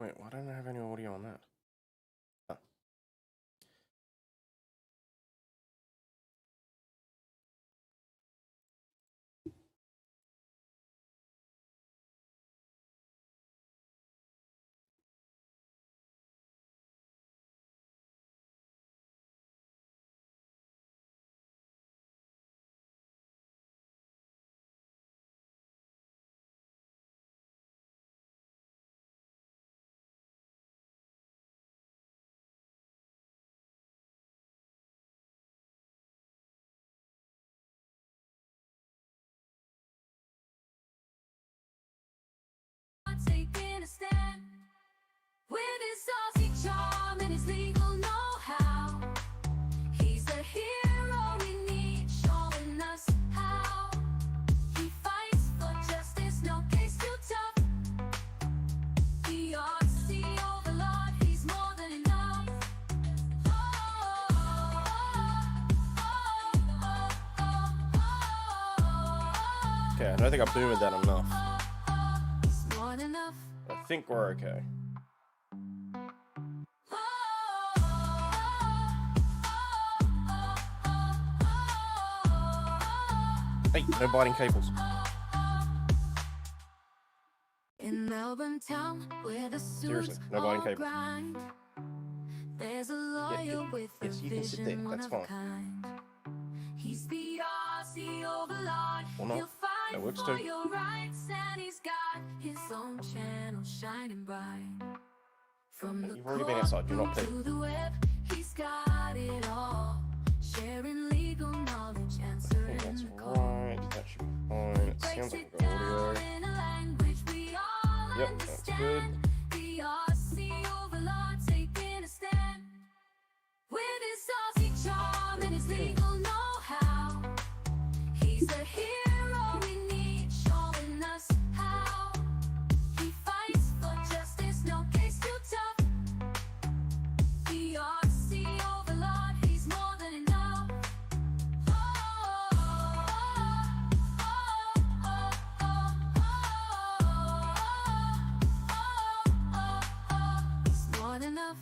Wait, why don't I have any audio on that? Oh. Taking a stand with his saucy charm and his legal know-how. He's the hero we need, showing us how. He fights for justice, no case too tough. The RC Overlaw'd, he's more than enough. Okay, I don't think I boomed that enough. More than enough. I think we're okay. Hey, no biting cables. In Melbourne town, where the Seriously, suits no biting all cables. grind, there's a lawyer with a yes, you can sit there, vision, one that's of a fine. kind. He's the RC Overlaw'd. Well, no, He'll fight that works for too. your rights, and he's got his own channel shining bright. From the You've already been outside, you're not courtroom to the web, he's got it all. Sharing legal knowledge, I think answering that's the call. right. That should be fine. It Breaks sounds like it we've got down audio. in a language we all Yep, that's good. understand. The RC Overlaw'd taking a stand with his saucy charm and his legal know-how. He's the hero we need, showing us how. He fights for justice, no case too tough. The RC Overlaw'd, he's more than enough. He's more than enough.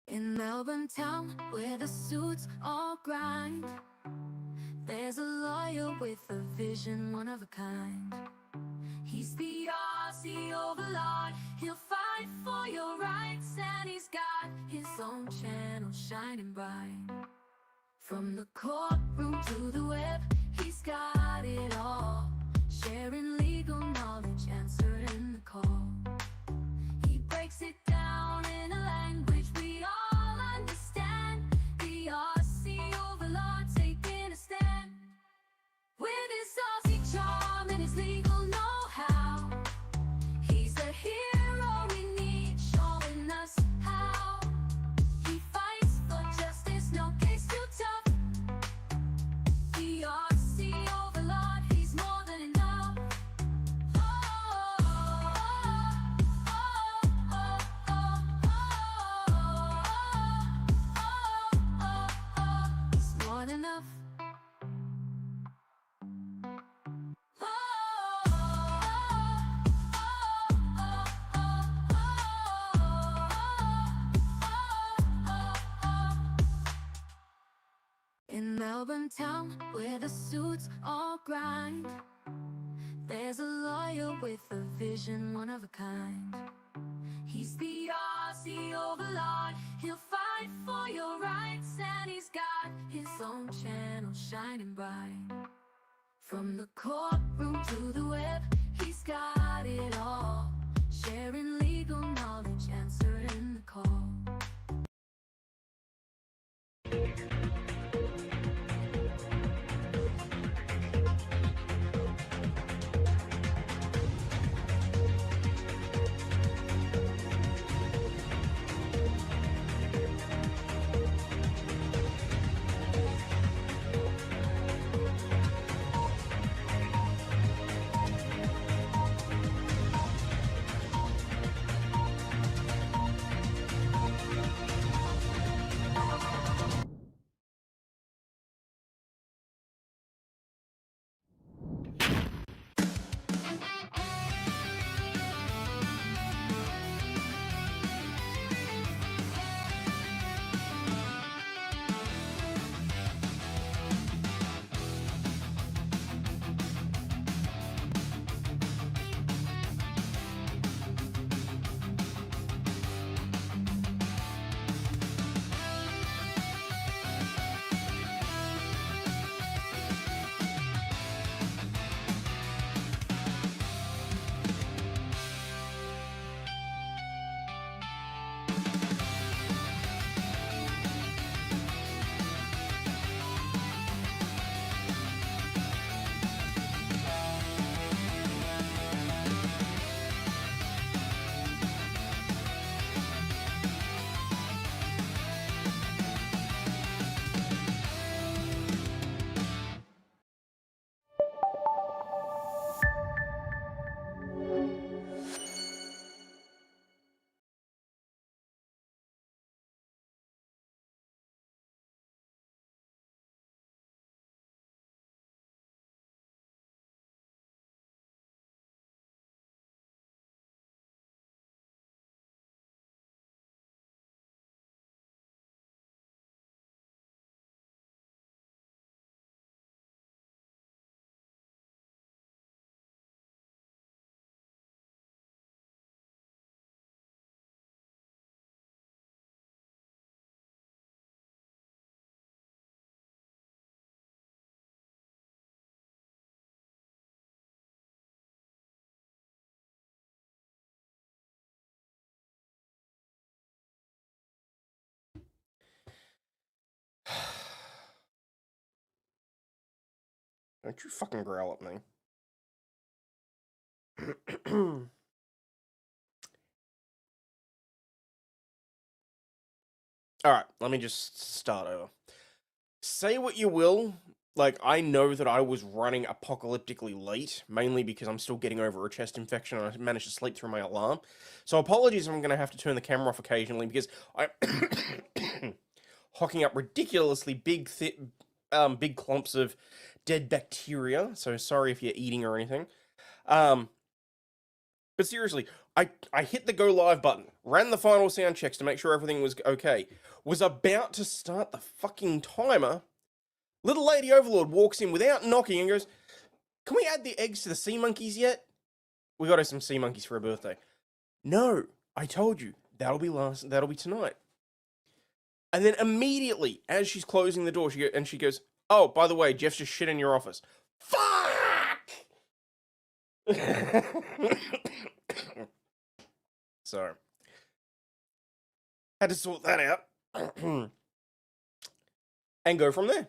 In Melbourne town, where the suits all grind, there's a lawyer with a vision, one of a kind. He's the RC Overlaw'd. He'll fight for your rights, and he's got his own channel shining bright. From the courtroom to the web, he's got it all. Sharing legal knowledge, answering the call. He breaks it down in a language we all understand. The RC Overlaw'd taking a stand with his saucy charm and his legal know-how. He's the hero we need, showing us how. He fights for justice, no case too tough. The RC Overlaw'd, he's more than enough. He's more than enough. In Melbourne town, where the suits all grind, there's a lawyer with a vision, one of a kind. He's the RC Overlaw'd. He'll fight for your rights, and he's got his own channel shining bright. From the courtroom to the web, he's got it all. Sharing legal knowledge, answering the call. Don't you fucking growl at me. Alright, let me just start over. Say what you will, like, I know that I was running apocalyptically late, mainly because I'm still getting over a chest infection and I managed to sleep through my alarm. So apologies if I'm going to have to turn the camera off occasionally because I'm hocking up ridiculously big, big clumps of dead bacteria. So sorry if you're eating or anything. But seriously, I hit the go live button, ran the final sound checks to make sure everything was okay, was about to start the fucking timer. Little Lady Overlaw'd walks in without knocking and goes, "Can we add the eggs to the sea monkeys yet? We got her some sea monkeys for her birthday." No, I told you, that'll be tonight. And then immediately, as she's closing the door, she goes, "Oh, by the way, Jeff's just shit in your office." Fuck! So, had to sort that out. And go from there.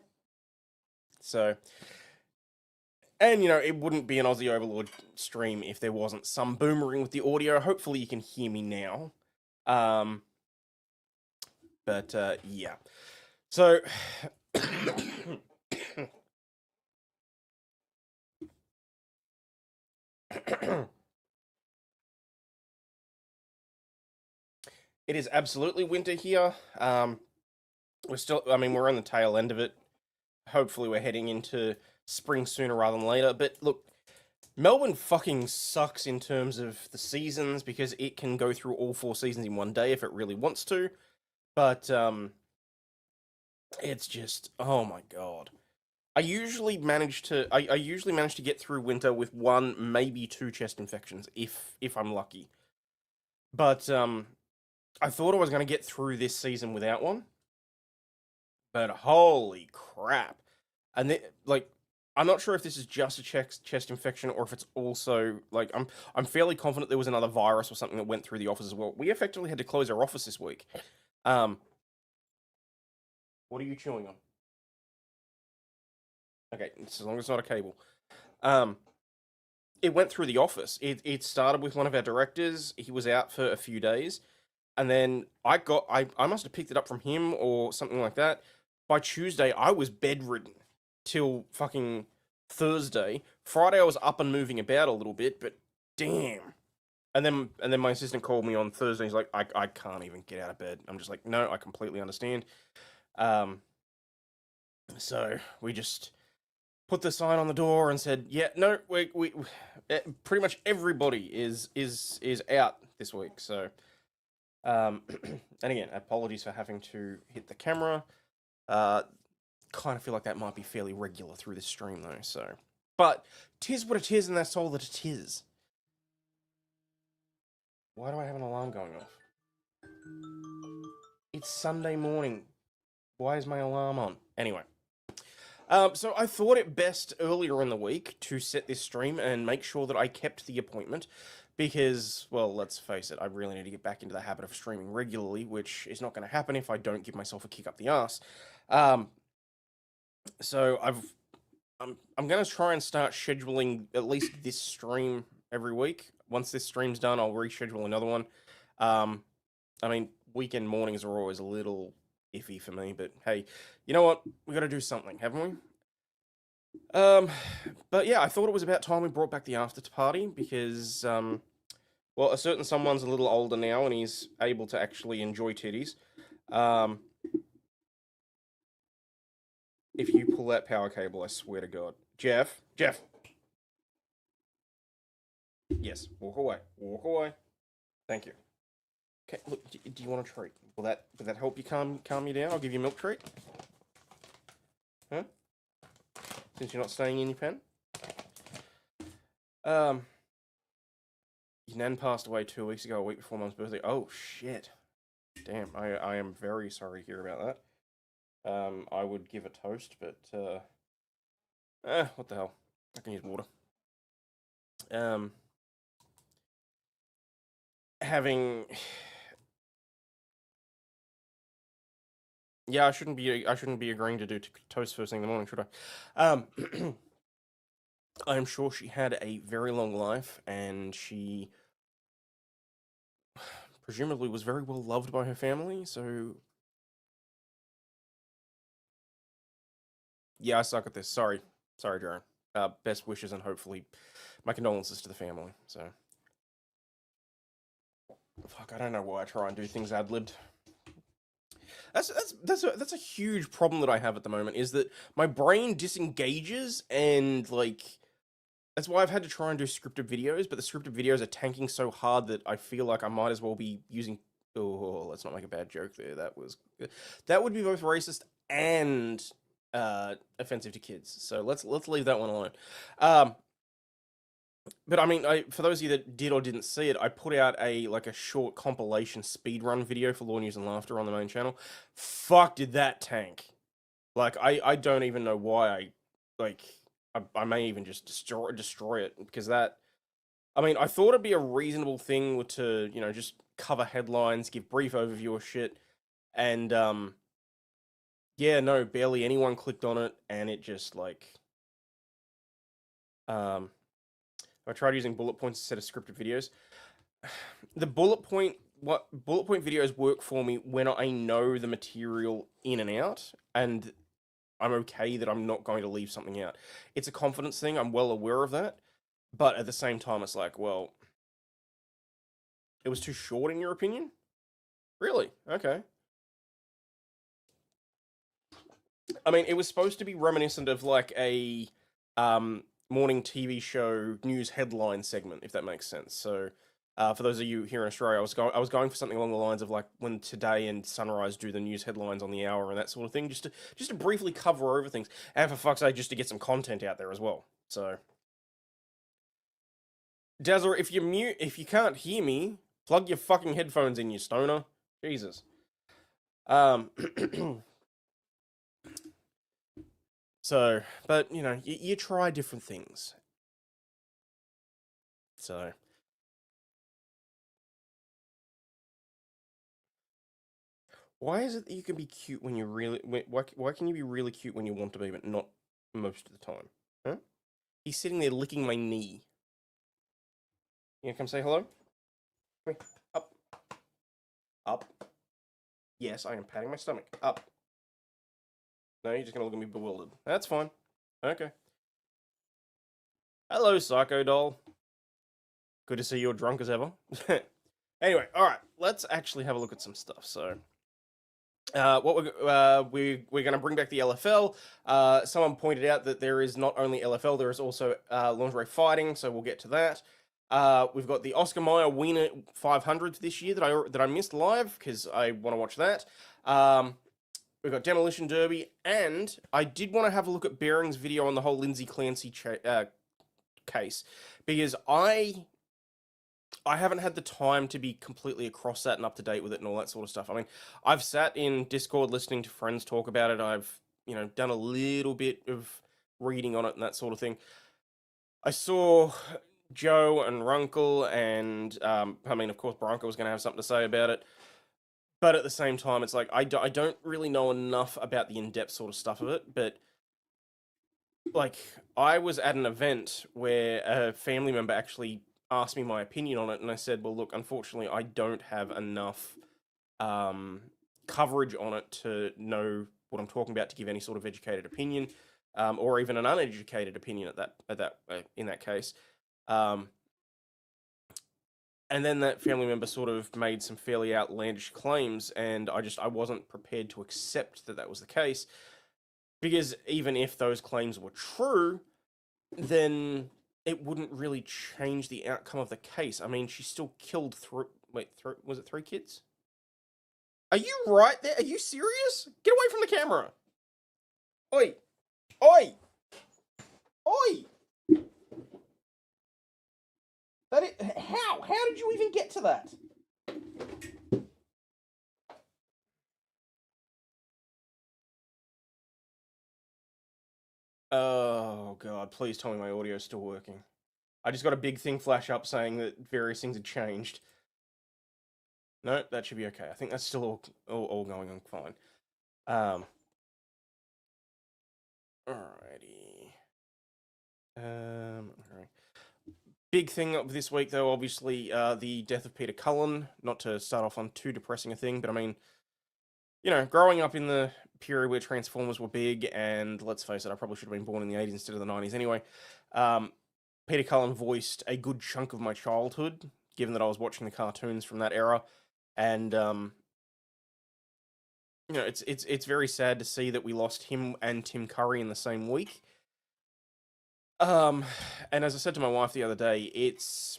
So, and you know, it wouldn't be an Aussie Overlord stream if there wasn't some boomering with the audio. Hopefully you can hear me now. But yeah. So it is absolutely winter here. We're on the tail end of it. Hopefully we're heading into spring sooner rather than later. But look, Melbourne fucking sucks in terms of the seasons because it can go through all 4 seasons in one day if it really wants to. But it's just, oh my god. I usually manage to get through winter with 1, maybe 2 chest infections if I'm lucky. But I thought I was going to get through this season without one. But holy crap. And like, I'm not sure if this is just a chest infection or if it's also like I'm fairly confident there was another virus or something that went through the office as well. We effectively had to close our office this week. What are you chewing on? Okay, as long as it's not a cable. It went through the office. It started with one of our directors. He was out for a few days, and then I must have picked it up from him or something like that. By Tuesday, I was bedridden till fucking Thursday. Friday, I was up and moving about a little bit, but damn. And then my assistant called me on Thursday. He's like, I can't even get out of bed. I'm just like, no, I completely understand. So we just put the sign on the door and said, yeah, no, we pretty much everybody is out this week. So, and again, apologies for having to hit the camera. Kind of feel like that might be fairly regular through this stream though. So, but 'tis what it is, and that's all that it is. Why do I have an alarm going off? It's Sunday morning. Why is my alarm on? Anyway. So I thought it best earlier in the week to set this stream and make sure that I kept the appointment because, well, let's face it, I really need to get back into the habit of streaming regularly, which is not going to happen if I don't give myself a kick up the ass. So I'm going to try and start scheduling at least this stream every week. Once this stream's done, I'll reschedule another one. I mean, weekend mornings are always a little iffy for me, but hey, you know what? We got to do something, haven't we? But yeah, I thought it was about time we brought back the after party because, well, a certain someone's a little older now and he's able to actually enjoy titties. If you pull that power cable, I swear to God. Jeff. Yes, walk away. Thank you. Okay, look, do you want a treat? Will that help you calm you down? I'll give you a milk treat. Huh? Since you're not staying in your pen? Your nan passed away 2 weeks ago, a week before Mum's birthday. Oh, shit. Damn, I am very sorry to hear about that. I would give a toast, but, what the hell? I can use water. Yeah, I shouldn't be agreeing to do toast first thing in the morning, should I? I am sure she had a very long life, and she presumably was very well loved by her family, so... Yeah, I suck at this. Sorry. Sorry, Jaron. Best wishes and hopefully my condolences to the family, so... Fuck, I don't know why I try and do things ad-libbed. That's a huge problem that I have at the moment, is that my brain disengages, and, like... That's why I've had to try and do scripted videos, but the scripted videos are tanking so hard that I feel like I might as well be using... Oh, let's not make a bad joke there. That would be both racist and offensive to kids. So let's leave that one alone. But I mean, for those of you that did or didn't see it, I put out a short compilation speedrun video for Law News and Laughter on the main channel. Fuck, did that tank? Like, I don't even know why I may even just destroy it, because that... I mean, I thought it'd be a reasonable thing to, just cover headlines, give brief overview of shit, and, yeah, no, barely anyone clicked on it, and it just, I tried using bullet points instead of scripted videos. The bullet point videos work for me when I know the material in and out, and I'm okay that I'm not going to leave something out. It's a confidence thing, I'm well aware of that, but at the same time, it's like, well, it was too short in your opinion? Really? Okay. I mean, it was supposed to be reminiscent of like a morning TV show news headline segment, if that makes sense. So, for those of you here in Australia, I was going for something along the lines of like when Today and Sunrise do the news headlines on the hour and that sort of thing, just to briefly cover over things, and for fuck's sake, just to get some content out there as well. So, Dazzler, if you can't hear me, plug your fucking headphones in, you stoner. Jesus. So, but, you try different things. So. Why is it that you can be cute when you really... Why can you be really cute when you want to be, but not most of the time? Huh? He's sitting there licking my knee. You gonna come say hello? Come here. Up. Up. Yes, I am patting my stomach. Up. No, you're just gonna look at me bewildered. That's fine. Okay. Hello, Psycho Doll. Good to see you're drunk as ever. Anyway, alright. Let's actually have a look at some stuff, so... what we're going to bring back the LFL. Someone pointed out that there is not only LFL, there is also lingerie fighting, so we'll get to that. We've got the Oscar Mayer Wiener 500 this year that I missed live because I want to watch that. We've got Demolition Derby, and I did want to have a look at Bearing's video on the whole Lindsay Clancy case, because I haven't had the time to be completely across that and up to date with it and all that sort of stuff. I mean, I've sat in Discord listening to friends talk about it. I've, done a little bit of reading on it and that sort of thing. I saw Joe and Runkle, and, I mean, of course, Bronco was going to have something to say about it. But at the same time, it's like, I don't really know enough about the in-depth sort of stuff of it, but, like, I was at an event where a family member actually asked me my opinion on it, and I said, well, look, unfortunately, I don't have enough coverage on it to know what I'm talking about to give any sort of educated opinion, or even an uneducated opinion in that case. And then that family member sort of made some fairly outlandish claims, and I wasn't prepared to accept that that was the case, because even if those claims were true, then it wouldn't really change the outcome of the case. I mean, she still killed was it 3 kids? Are you right there? Are you serious? Get away from the camera! Oi! Oi! Oi! How? How did you even get to that? Oh god, please tell me my audio's still working. I just got a big thing flash up saying that various things had changed. No, that should be okay. I think that's still all going on fine. Alrighty. Alright. Big thing of this week, though, obviously, the death of Peter Cullen. Not to start off on too depressing a thing, but I mean, you know, growing up in the period where Transformers were big, and let's face it, I probably should have been born in the 80s instead of the 90s anyway. Peter Cullen voiced a good chunk of my childhood, given that I was watching the cartoons from that era, and you know, it's very sad to see that we lost him and Tim Curry in the same week. And as I said to my wife the other day, it's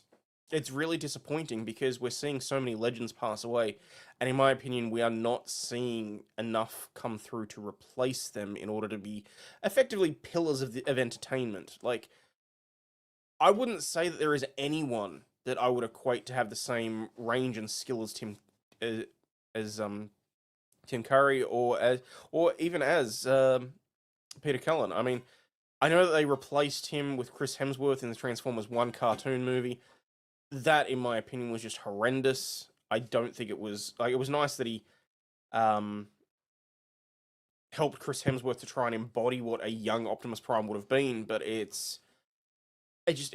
really disappointing because we're seeing so many legends pass away, and in my opinion, we are not seeing enough come through to replace them in order to be effectively pillars of entertainment. Like, I wouldn't say that there is anyone that I would equate to have the same range and skill as as Tim Curry or even as Peter Cullen. I mean, I know that they replaced him with Chris Hemsworth in the Transformers 1 cartoon movie. That, in my opinion, was just horrendous. I don't think it was... Like, it was nice that he helped Chris Hemsworth to try and embody what a young Optimus Prime would have been, but it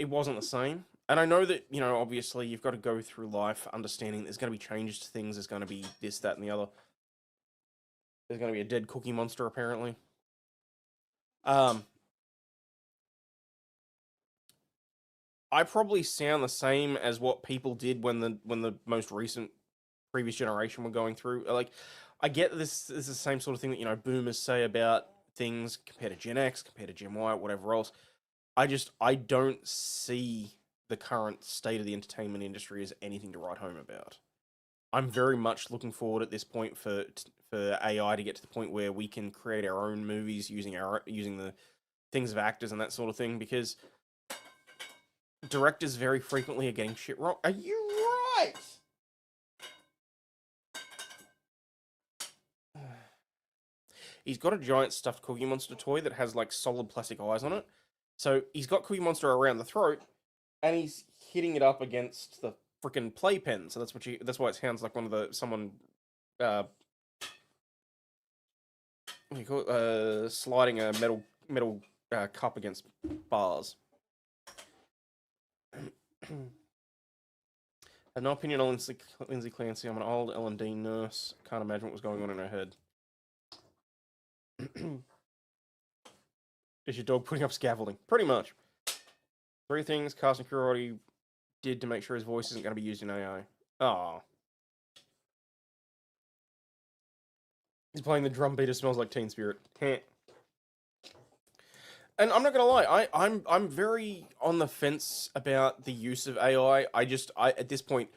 wasn't the same. And I know that, you know, obviously you've got to go through life understanding there's going to be changes to things, there's going to be this, that, and the other. There's going to be a dead Cookie Monster, apparently. I probably sound the same as what people did when the most recent previous generation were going through. Like, I get this is the same sort of thing that, you know, boomers say about things compared to Gen X, compared to Gen Y, whatever else. I don't see the current state of the entertainment industry as anything to write home about. I'm very much looking forward at this point for AI to get to the point where we can create our own movies using the things of actors and that sort of thing, because directors very frequently are getting shit wrong. Are you right? He's got a giant stuffed Cookie Monster toy that has like solid plastic eyes on it. So he's got Cookie Monster around the throat, and he's hitting it up against the freaking playpen. So that's why it sounds like someone what do you call it? Sliding a metal cup against bars. I have no opinion on Lindsay Clancy. I'm an old L&D nurse. Can't imagine what was going on in her head. Is your dog putting up scaffolding? Pretty much. 3 things cast and crew already did to make sure his voice isn't going to be used in AI. Ah. He's playing the drum beat. It smells like Teen Spirit. And I'm not gonna lie, I'm very on the fence about the use of AI. At this point,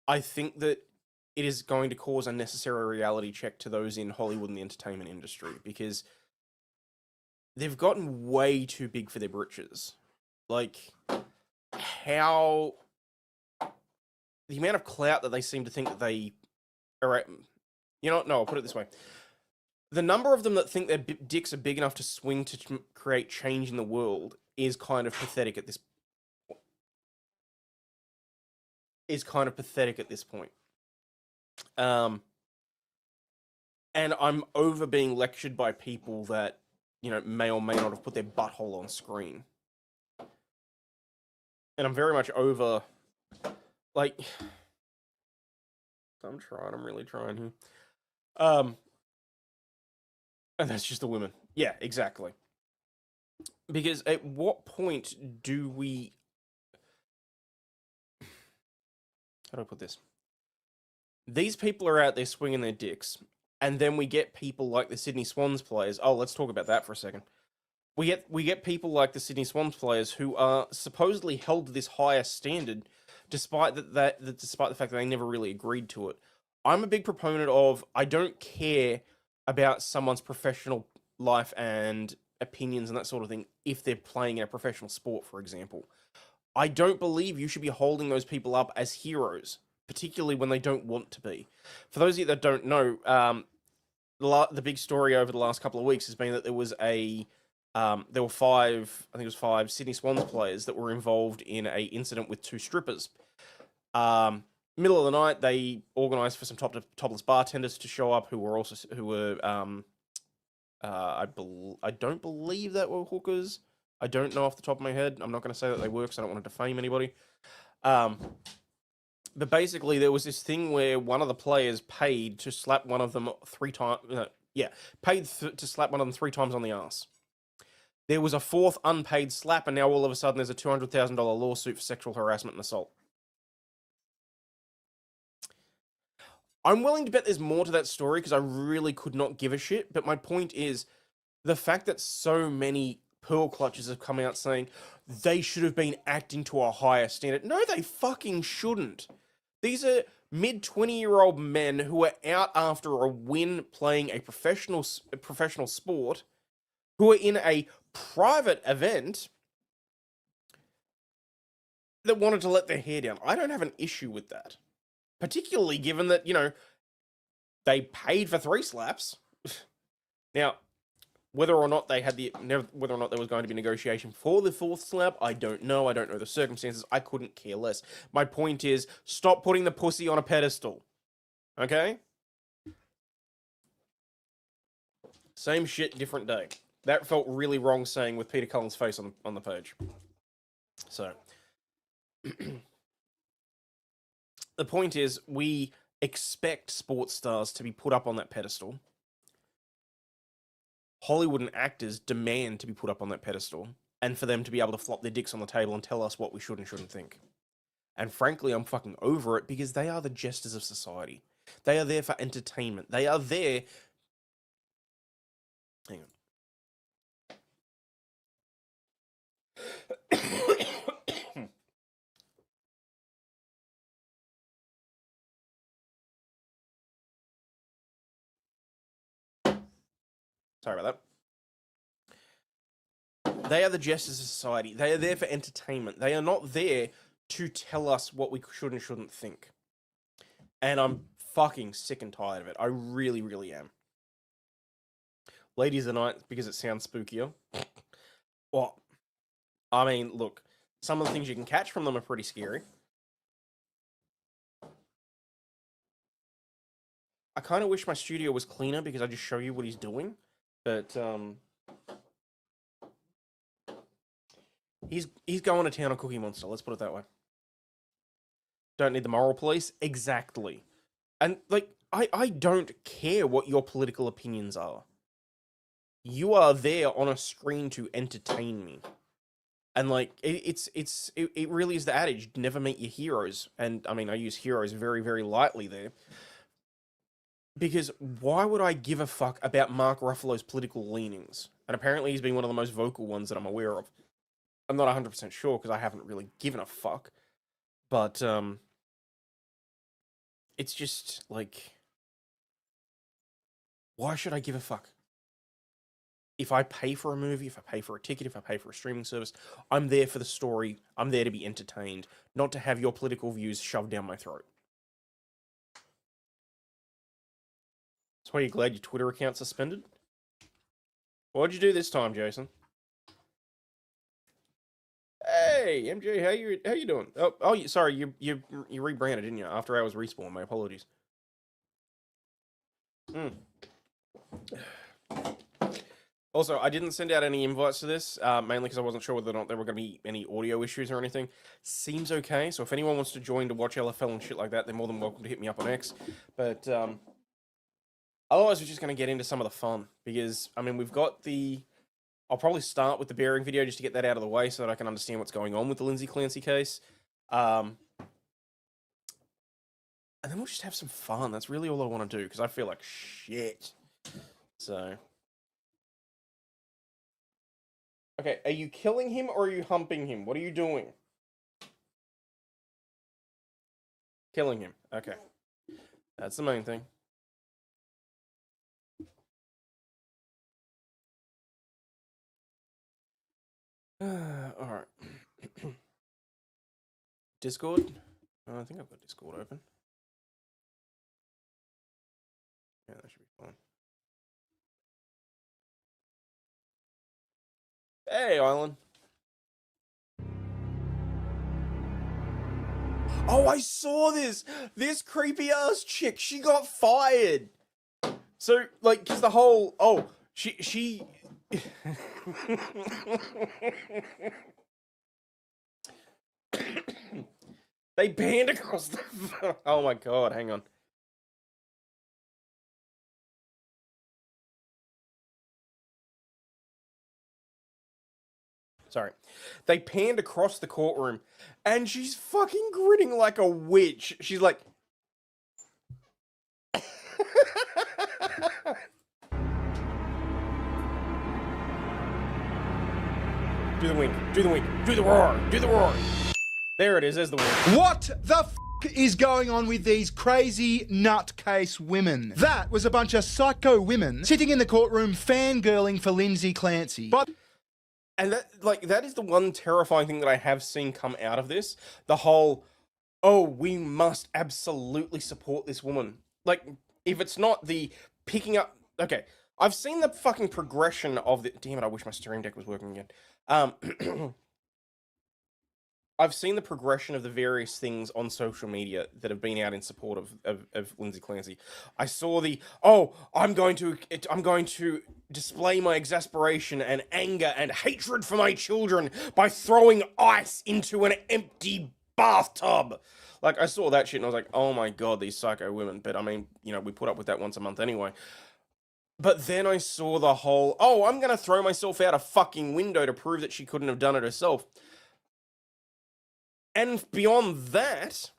I think that it is going to cause unnecessary reality check to those in Hollywood and the entertainment industry, because they've gotten way too big for their britches. Like, how the amount of clout that they seem to think that they are at, you know, no, I'll put it this way. The number of them that think their dicks are big enough to swing to create change in the world is kind of pathetic at this point. And I'm over being lectured by people that, you know, may or may not have put their butthole on screen. And I'm very much over, like, I'm really trying here. And that's just the women. Yeah, exactly. Because at what point do we... How do I put this? These people are out there swinging their dicks, and then we get people like the Sydney Swans players. Oh, let's talk about that for a second. We get people like the Sydney Swans players who are supposedly held to this higher standard, despite the fact that they never really agreed to it. I'm a big proponent of, I don't care about someone's professional life and opinions and that sort of thing if they're playing in a professional sport, for example. I don't believe you should be holding those people up as heroes, particularly when they don't want to be. For those of you that don't know, the big story over the last couple of weeks has been that there were 5 Sydney Swans players that were involved in a incident with 2 strippers. Middle of the night, they organised for some topless bartenders to show up, I don't believe that were hookers. I don't know off the top of my head. I'm not going to say that they were because I don't want to defame anybody. But basically, there was this thing where one of the players paid to slap one of them 3 times. To slap one of them 3 times on the ass. There was a 4th unpaid slap, and now all of a sudden there's a $200,000 lawsuit for sexual harassment and assault. I'm willing to bet there's more to that story because I really could not give a shit. But my point is the fact that so many pearl clutches have come out saying they should have been acting to a higher standard. No, they fucking shouldn't. These are mid-20-year-old men who are out after a win playing a professional sport, who are in a private event that wanted to let their hair down. I don't have an issue with that. Particularly given that, you know, they paid for 3 slaps. Now, whether or not there was going to be negotiation for the 4th slap, I don't know. I don't know the circumstances. I couldn't care less. My point is, stop putting the pussy on a pedestal. Okay? Same shit, different day. That felt really wrong saying with Peter Cullen's face on the page. So, the point is, we expect sports stars to be put up on that pedestal. Hollywood and actors demand to be put up on that pedestal, and for them to be able to flop their dicks on the table and tell us what we should and shouldn't think. And frankly, I'm fucking over it because they are the jesters of society. They are there for entertainment. They are there... Hang on. Sorry about that. They are the jesters of society. They are there for entertainment. They are not there to tell us what we should and shouldn't think. And I'm fucking sick and tired of it. I really, really am. Ladies of the night, because it sounds spookier. Well, I mean, look, some of the things you can catch from them are pretty scary. I kind of wish my studio was cleaner because I just show you what he's doing. But, he's going to town on Cookie Monster, let's put it that way. Don't need the moral police? Exactly. And, like, I don't care what your political opinions are. You are there on a screen to entertain me. And, like, it really is the adage, never meet your heroes. And, I mean, I use heroes very, very lightly there. Because why would I give a fuck about Mark Ruffalo's political leanings? And apparently he's been one of the most vocal ones that I'm aware of. I'm not 100% sure because I haven't really given a fuck. But, it's just, like, why should I give a fuck? If I pay for a movie, if I pay for a ticket, if I pay for a streaming service, I'm there for the story. I'm there to be entertained, not to have your political views shoved down my throat. That's why you're glad your Twitter account's suspended? What'd you do this time, Jason? Hey, MJ, how you doing? Sorry, you rebranded, didn't you? After Hours Respawn. My apologies. Also, I didn't send out any invites to this, mainly because I wasn't sure whether or not there were going to be any audio issues or anything. Seems okay, so if anyone wants to join to watch LFL and shit like that, they're more than welcome to hit me up on X. But, otherwise, we're just going to get into some of the fun, because, I mean, we've got the... I'll probably start with the bearing video just to get that out of the way so that I can understand what's going on with the Lindsay Clancy case. And then we'll just have some fun. That's really all I want to do, because I feel like shit. So... Okay, are you killing him or are you humping him? What are you doing? Killing him. Okay. That's the main thing. Alright. Discord? I think I've got Discord open. Yeah, that should be fine. Hey, Island. Oh, I saw this! This creepy-ass chick, she got fired! So, like, cause the whole... Oh, she They panned across the... Oh my god, hang on. Sorry. They panned across the courtroom, and she's fucking grinning like a witch. She's like... Do the wink, do the wink, do the roar, do the roar. There it is, there's the wink. What the f is going on with these crazy nutcase women? That was a bunch of psycho women sitting in the courtroom fangirling for Lindsay Clancy. But And that is the one terrifying thing that I have seen come out of this. The whole, oh, we must absolutely support this woman. Like, if it's not the picking up... Okay, I've seen the fucking progression of the... Damn it, I wish my steering deck was working again. I've seen the progression of the various things on social media that have been out in support of Lindsay Clancy. I saw the, oh, I'm going to display my exasperation and anger and hatred for my children by throwing ice into an empty bathtub. Like, I saw that shit and I was like, oh my god, these psycho women. But I mean, you know, we put up with that once a month anyway. But then I saw the whole, oh, I'm going to throw myself out a fucking window to prove that she couldn't have done it herself. And beyond that,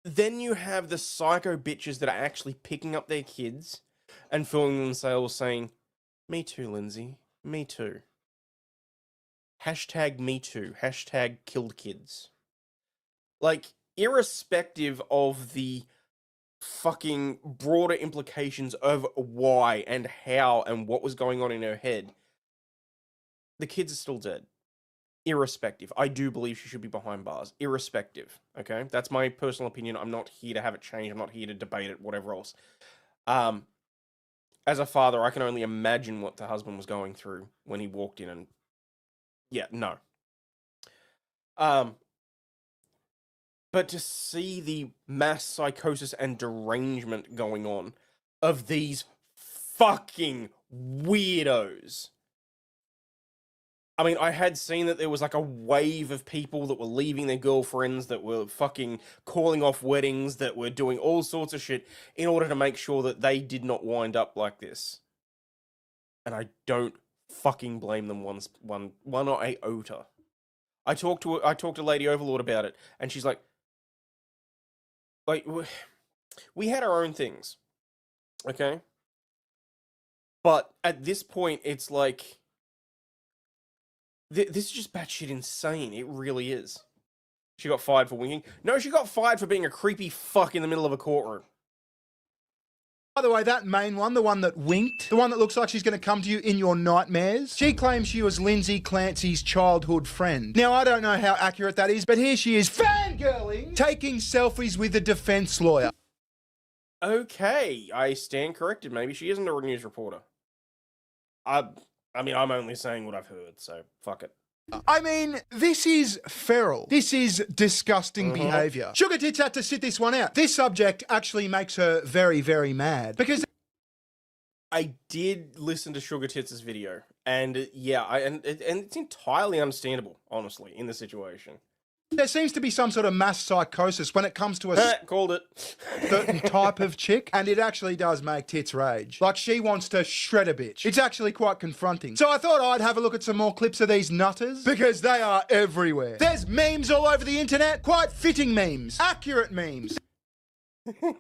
then you have the psycho bitches that are actually picking up their kids and filming themselves saying, me too, Lindsay, me too. Hashtag me too, hashtag killed kids. Like, irrespective of the fucking broader implications of why and how and what was going on in her head, the kids are still dead. Irrespective. I do believe she should be behind bars. Irrespective. Okay? That's my personal opinion. I'm not here to have it change. I'm not here to debate it, whatever else. As a father, I can only imagine what the husband was going through when he walked in and... Yeah, no. But to see the mass psychosis and derangement going on of these fucking weirdos... I mean, I had seen that there was like a wave of people that were leaving their girlfriends, that were fucking calling off weddings, that were doing all sorts of shit in order to make sure that they did not wind up like this. And I don't fucking blame them one iota. I talked to Lady Overlaw'd about it, and she's like, we had our own things, okay? But at this point, it's like... This is just batshit insane. It really is. She got fired for winking. No, she got fired for being a creepy fuck in the middle of a courtroom. by the way, that main one, the one that winked, the one that looks like she's going to come to you in your nightmares, she claims she was Lindsay Clancy's childhood friend. Now, I don't know how accurate that is, but here she is fangirling, taking selfies with a defense lawyer. Okay, I stand corrected. Maybe she isn't a news reporter. I mean, I'm only saying what I've heard, so fuck it. I mean, this is feral. This is disgusting behaviour. Sugar Tits had to sit this one out. This subject actually makes her very, very mad. Because I did listen to Sugar Tits' video, and yeah, and it's entirely understandable, honestly, in the situation. There seems to be some sort of mass psychosis when it comes to a called it certain type of chick, and it actually does make tits rage. Like, she wants to shred a bitch. It's actually quite confronting. So I thought I'd have a look at some more clips of these nutters, because they are everywhere. There's memes all over the internet, quite fitting memes, accurate memes.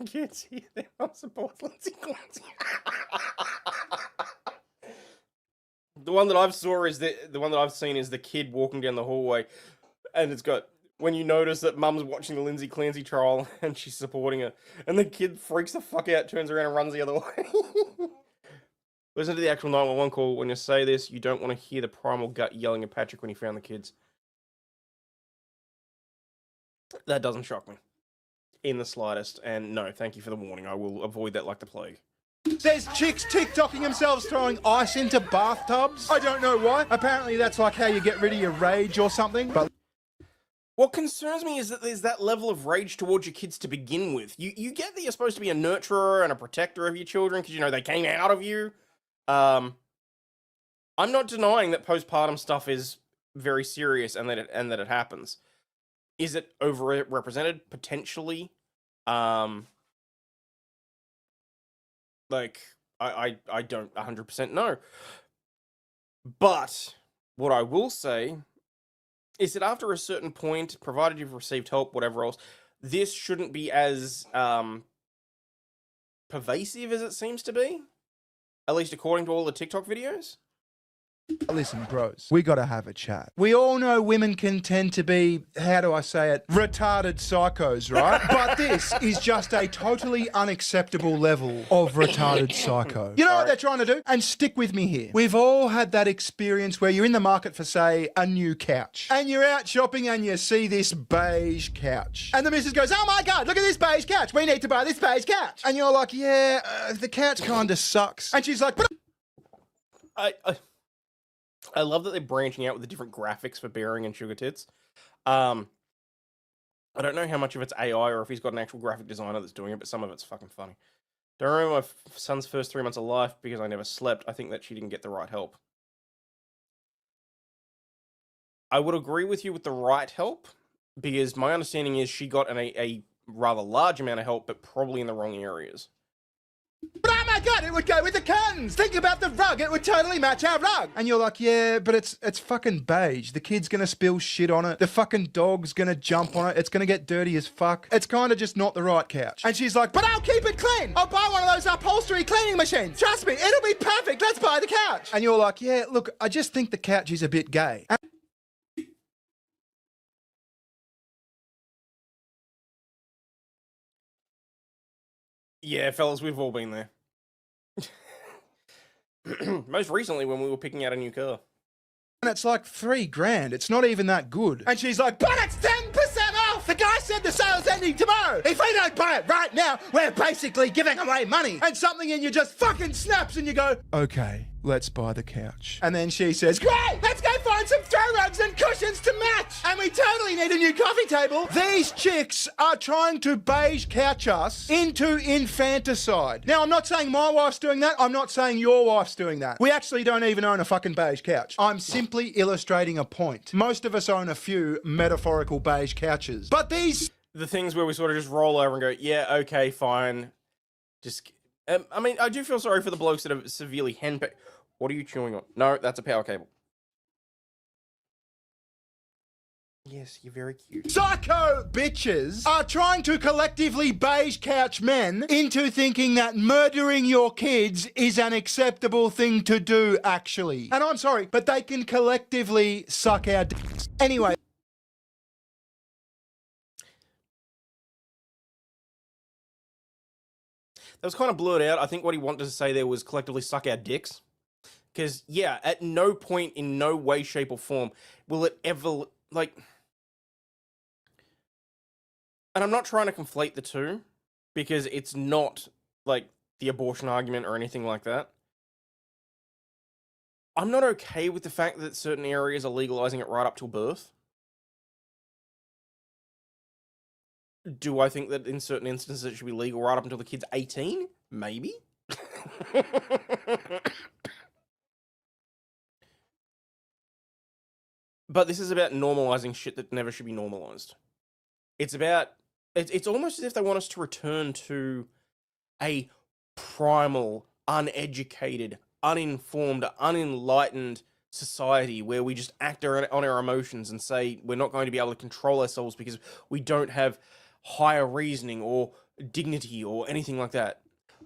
Kids here, they don't support Lindsay Clancy. The one that I've seen is the kid walking down the hallway, and it's got, when you notice that mum's watching the Lindsay Clancy trial and she's supporting her, and the kid freaks the fuck out, turns around and runs the other way. Listen to the actual 911 call. When you say this, you don't want to hear the primal gut yelling at Patrick when he found the kids. That doesn't shock me in the slightest, and no, thank you for the warning. I will avoid that like the plague. There's chicks TikToking themselves throwing ice into bathtubs. I don't know why. Apparently that's like how you get rid of your rage or something. But What concerns me is that there's that level of rage towards your kids to begin with. You get that you're supposed to be a nurturer and a protector of your children because, you know, they came out of you. I'm not denying that postpartum stuff is very serious and that it happens. Is it overrepresented? Potentially. Like, I don't 100% know. But what I will say is that after a certain point, provided you've received help, whatever else, this shouldn't be as pervasive as it seems to be. At least according to all the TikTok videos. Listen, bros, we gotta have a chat. We all know women can tend to be, how do I say it, retarded psychos, right? But this is just a totally unacceptable level of retarded psycho. You know what they're trying to do? And stick with me here. We've all had that experience where you're in the market for, say, a new couch. And you're out shopping and you see this beige couch. And the missus goes, oh my God, look at this beige couch. We need to buy this beige couch. And you're like, yeah, the couch kind of sucks. And she's like, but I love that they're branching out with the different graphics for Bearing and Sugar Tits. I don't know how much of it's AI or if he's got an actual graphic designer that's doing it, but some of it's fucking funny. Don't remember my son's first 3 months of life because I never slept. I think that she didn't get the right help. I would agree with you with the right help because my understanding is she got a rather large amount of help, but probably in the wrong areas. But oh my God, it would go with the curtains. Think about the rug. It would totally match our rug. And you're like, yeah, but it's fucking beige. The kid's going to spill shit on it. The fucking dog's going to jump on it. It's going to get dirty as fuck. It's kind of just not the right couch. And she's like, but I'll keep it clean. I'll buy one of those upholstery cleaning machines. Trust me, it'll be perfect. Let's buy the couch. And you're like, yeah, look, I just think the couch is a bit gay. Yeah, fellas, we've all been there. Most recently when we were picking out a new car. And it's like $3,000. It's not even that good. And she's like, but it's 10% off. The guy said the sale's ending tomorrow. If we don't buy it right now, we're basically giving away money. And something in you just fucking snaps and you go, okay, let's buy the couch. And then she says, great, let's go find some throw rugs and cushions to match. And we totally need a new coffee table. These chicks are trying to beige couch us into infanticide. Now, I'm not saying my wife's doing that. I'm not saying your wife's doing that. We actually don't even own a fucking beige couch. I'm simply illustrating a point. Most of us own a few metaphorical beige couches. But these... The things where we sort of just roll over and go, yeah, okay, fine. Just... I mean, I do feel sorry for the blokes that are severely henpecked. What are you chewing on? No, that's a power cable. Yes, you're very cute. Psycho bitches are trying to collectively beige couch men into thinking that murdering your kids is an acceptable thing to do, actually. And I'm sorry, but they can collectively suck our dicks. Anyway. That was kind of blurred out. I think what he wanted to say there was collectively suck our dicks. Because, yeah, at no point, in no way, shape, or form will it ever, like... And I'm not trying to conflate the two, because it's not, like, the abortion argument or anything like that. I'm not okay with the fact that certain areas are legalizing it right up till birth. Do I think that in certain instances it should be legal right up until the kid's 18? Maybe. But this is about normalizing shit that never should be normalized. It's about... It's almost as if they want us to return to a primal, uneducated, uninformed, unenlightened society where we just act on our emotions and say we're not going to be able to control ourselves because we don't have higher reasoning or dignity or anything like that.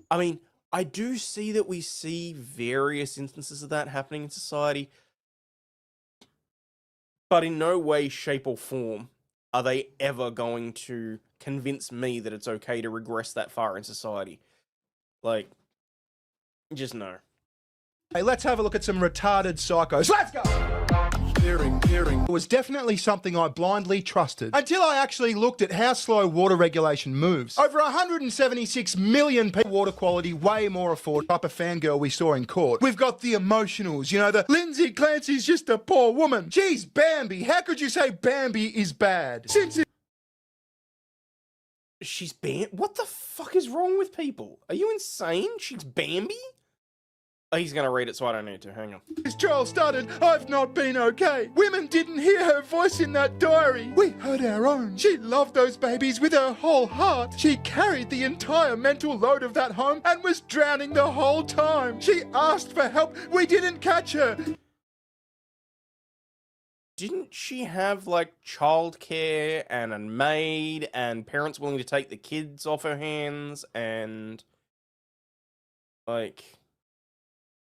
I mean, I do see that we see various instances of that happening in society, but in no way, shape, or form are they ever going to convince me that it's okay to regress that far in society. Like, just no. Hey, let's have a look at some retarded psychos. Let's go! was definitely something I blindly trusted until I actually looked at how slow water regulation moves. Over 176 million people, water quality way more affordable. Type of fangirl we saw in court. We've got the emotionals, you know, the Lindsay Clancy's just a poor woman. Geez, Bambi, how could you say Bambi is bad? Since She's What the fuck is wrong with people? Are you insane? She's Bambi? Oh, he's gonna read it, so I don't need to. Hang on. this trial started, I've not been okay. Women didn't hear her voice in that diary. We heard our own. She loved those babies with her whole heart. She carried the entire mental load of that home and was drowning the whole time. She asked for help. We didn't catch her. Didn't she have, like, childcare and a maid and parents willing to take the kids off her hands and, like,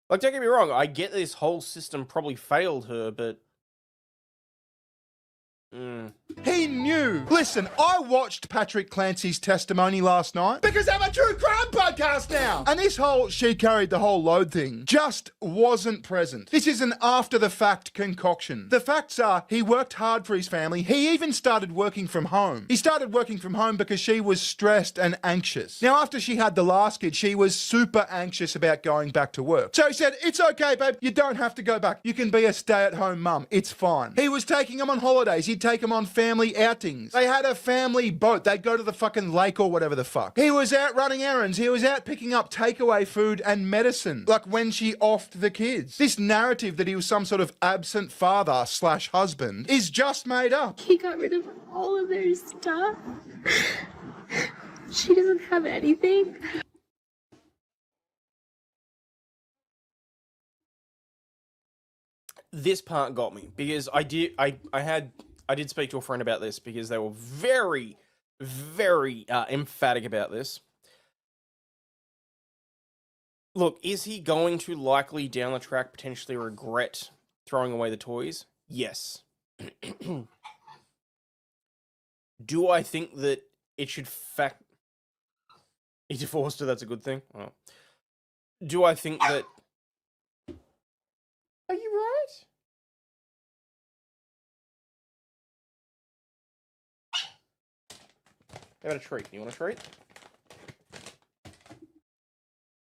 don't get me wrong, I get this whole system probably failed her, but... He knew. Listen, I watched Patrick Clancy's testimony last night because I'm a true crime podcast now. And this whole she carried the whole load thing just wasn't present. This is an after the fact concoction. The facts are he worked hard for his family. He even started working from home. He started working from home because she was stressed and anxious. Now, after she had the last kid, she was super anxious about going back to work. So he said, it's okay, babe. You don't have to go back. You can be a stay-at-home mum. It's fine. He was taking them on holidays. He'd take them on family outings. They had a family boat. They'd go to the fucking lake or whatever the fuck. He was out running errands. He was out picking up takeaway food and medicine. Like when she offed the kids. This narrative that he was some sort of absent father / husband is just made up. He got rid of all of their stuff. She doesn't have anything. This part got me because I did speak to a friend about this because they were very, very emphatic about this. Look, is he going to likely down the track potentially regret throwing away the toys? Yes. Do I think that it should he divorced her, that's a good thing? Oh. Do I think that... Are you right? How about a treat? You want a treat?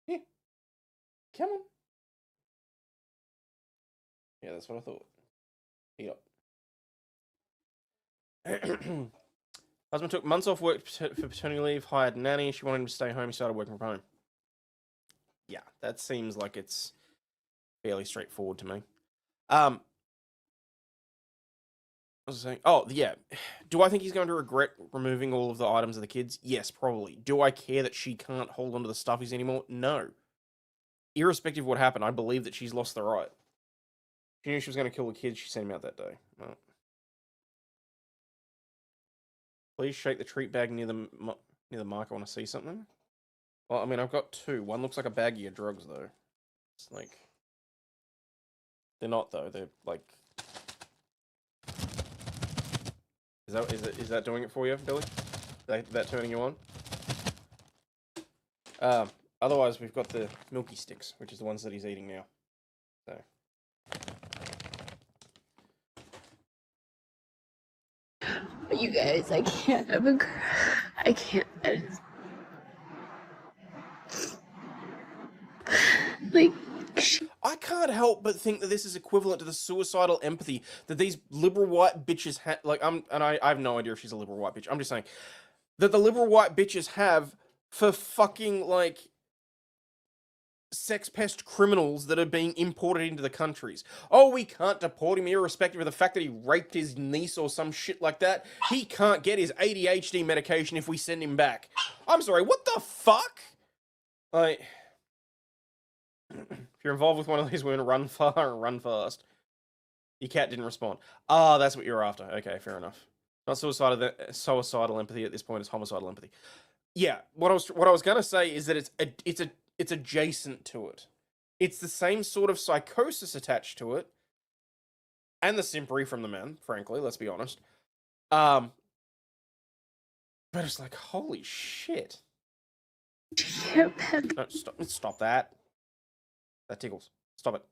Yeah. Come on. Yeah, that's what I thought. Eat up. Husband took months off work for paternity leave, hired a nanny. She wanted him to stay home. He started working from home. Yeah, that seems like it's fairly straightforward to me. What was I saying? Oh, yeah. Do I think he's going to regret removing all of the items of the kids? Yes, probably. Do I care that she can't hold on to the stuffies anymore? No. Irrespective of what happened, I believe that she's lost the right. She knew she was going to kill the kids. She sent him out that day. No. Please shake the treat bag near the mic. I want to see something. Well, I mean, I've got two. One looks like a baggie of drugs, though. It's like... They're not, though. They're, like... Is that doing it for you, Billy? That turning you on? Otherwise, we've got the Milky Sticks, which is the ones that he's eating now. So... You guys, I can't. I can't. Like... I can't help but think that this is equivalent to the suicidal empathy that these liberal white bitches have. Like, I have no idea if she's a liberal white bitch. I'm just saying that the liberal white bitches have for fucking, like, sex pest criminals that are being imported into the countries. Oh, we can't deport him irrespective of the fact that he raped his niece or some shit like that. He can't get his ADHD medication if we send him back. I'm sorry, what the fuck? Like... If you're involved with one of these women, run far and run fast. Your cat didn't respond. Ah, that's what you're after. Okay, fair enough. Not suicidal empathy at this point, it's homicidal empathy. Yeah, what I was gonna say is that it's adjacent to it. It's the same sort of psychosis attached to it, and the simpery from the men. Frankly, let's be honest. But it's like, holy shit. No, stop that. That tickles. Stop it.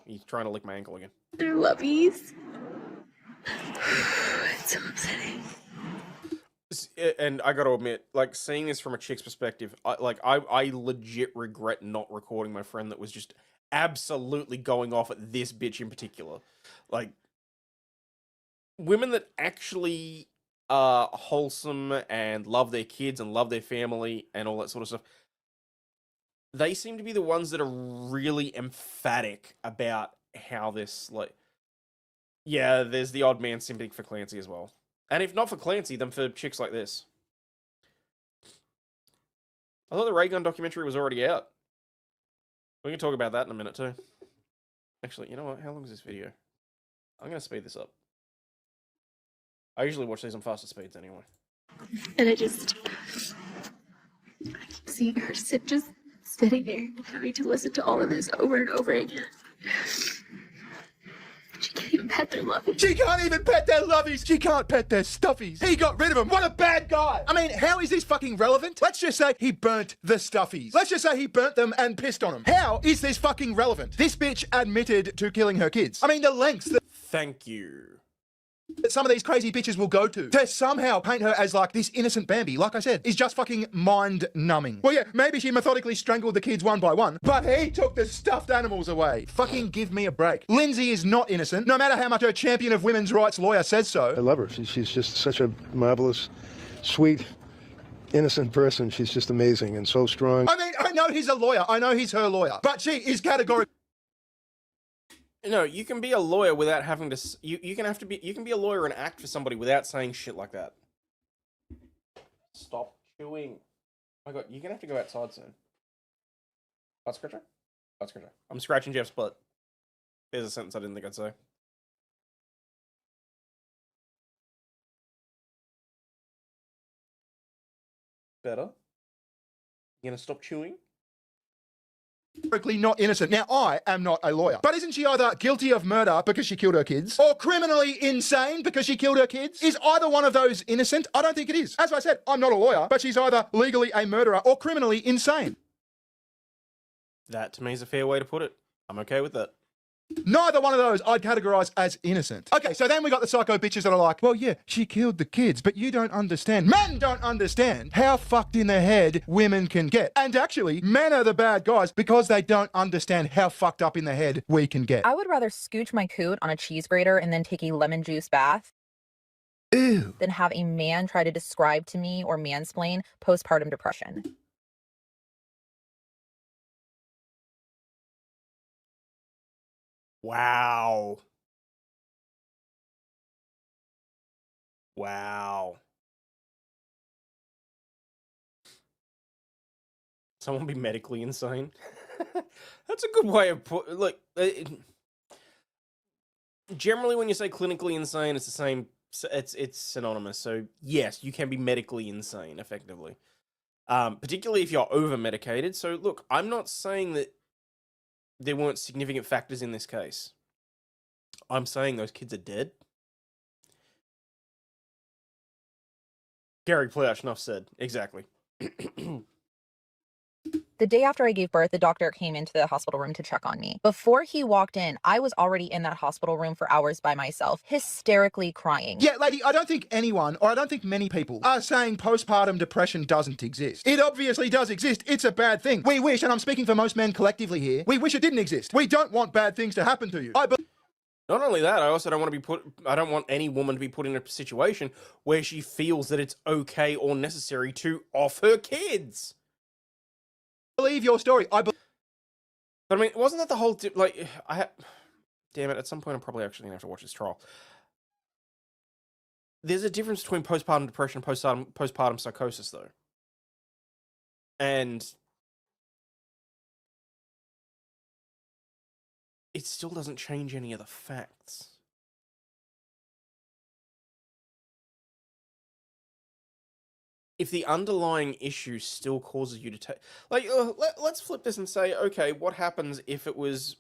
He's trying to lick my ankle again. They're lovies. It's so upsetting. And I gotta admit, like, seeing this from a chick's perspective, I legit regret not recording my friend that was just absolutely going off at this bitch in particular. Like, women that actually are wholesome and love their kids and love their family and all that sort of stuff, they seem to be the ones that are really emphatic about how this, like, yeah, there's the odd man simping for Clancy as well. And if not for Clancy, then for chicks like this. I thought the Ray Gun documentary was already out. We can talk about that in a minute too. Actually, you know what? How long is this video? I'm going to speed this up. I usually watch these on faster speeds anyway. And I keep seeing her sit just sitting there and having to listen to all of this over and over again. She can't even pet their lovies. She can't even pet their lovies. She can't pet their stuffies. He got rid of them. What a bad guy. I mean, how is this fucking relevant? Let's just say he burnt the stuffies. Let's just say he burnt them and pissed on them. How is this fucking relevant? This bitch admitted to killing her kids. I mean, the lengths that Thank you. some of these crazy bitches will go to somehow paint her as like this innocent Bambi, like I said, is just fucking mind-numbing. Well, yeah, maybe she methodically strangled the kids one by one, but he took the stuffed animals away. Fucking give me a break. Lindsay is not innocent, no matter how much her champion of women's rights lawyer says so. I love her. She's just such a marvelous, sweet, innocent person. She's just amazing and so strong. I mean, I know he's a lawyer. I know he's her lawyer, but she is categorically. No, you can be a lawyer without having to. You can be a lawyer and act for somebody without saying shit like that. Stop chewing. Oh my god, you're gonna have to go outside soon. Butt scratcher? Butt scratcher. I'm scratching Jeff's butt. There's a sentence I didn't think I'd say. Better? You gonna stop chewing? Not innocent. Now, I am not a lawyer. But isn't she either guilty of murder because she killed her kids, or criminally insane because she killed her kids? Is either one of those innocent? I don't think it is. As I said, I'm not a lawyer, but she's either legally a murderer or criminally insane. That, to me, is a fair way to put it. I'm okay with that. Neither one of those I'd categorise as innocent. Okay, so then we got the psycho bitches that are like, well, yeah, she killed the kids, but you don't understand. Men don't understand how fucked in the head women can get. And actually, men are the bad guys because they don't understand how fucked up in the head we can get. I would rather scooch my coot on a cheese grater and then take a lemon juice bath Ew. than have a man try to describe to me or mansplain postpartum depression. Wow. Wow. Someone be medically insane? That's a good way of put. Look, generally when you say clinically insane, it's the same. It's synonymous. So yes, you can be medically insane, effectively. Particularly if you're over medicated. So look, I'm not saying that there weren't significant factors in this case. I'm saying those kids are dead. Gary Plouch, enough said. Exactly. The day after I gave birth, the doctor came into the hospital room to check on me. Before he walked in, I was already in that hospital room for hours by myself, hysterically crying. Yeah, lady, I don't think anyone, or I don't think many people, are saying postpartum depression doesn't exist. It obviously does exist. It's a bad thing. We wish, and I'm speaking for most men collectively here, we wish it didn't exist. We don't want bad things to happen to you. Not only that, I also don't want to be I don't want any woman to be put in a situation where she feels that it's okay or necessary to off her kids. Believe your story. But I mean, wasn't that the whole damn it, at some point I'm probably actually gonna have to watch this trial. There's a difference between postpartum depression and postpartum psychosis, though. And it still doesn't change any of the facts. If the underlying issue still causes you to take... Like, let's flip this and say, okay, what happens if it was...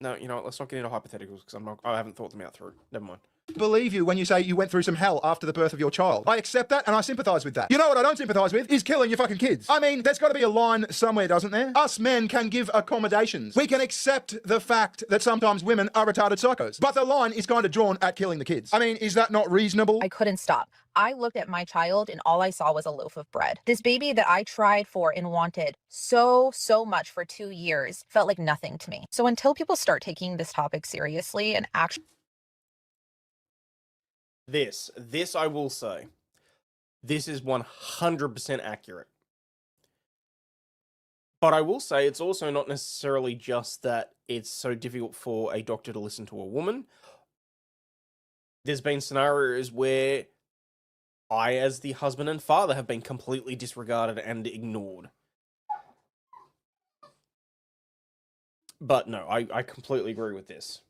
No, you know what, let's not get into hypotheticals, because I haven't thought them out through. Never mind. believe you when you say you went through some hell after the birth of your child. I accept that and I sympathise with that. You know what I don't sympathise with is killing your fucking kids. I mean, there's got to be a line somewhere, doesn't there? Us men can give accommodations. We can accept the fact that sometimes women are retarded psychos. But the line is kind of drawn at killing the kids. I mean, is that not reasonable? I couldn't stop. I looked at my child and all I saw was a loaf of bread. This baby that I tried for and wanted so much for 2 years felt like nothing to me. So until people start taking this topic seriously and actually This I will say, this is 100% accurate. But I will say it's also not necessarily just that it's so difficult for a doctor to listen to a woman. There's been scenarios where I, as the husband and father, have been completely disregarded and ignored. But no, I completely agree with this.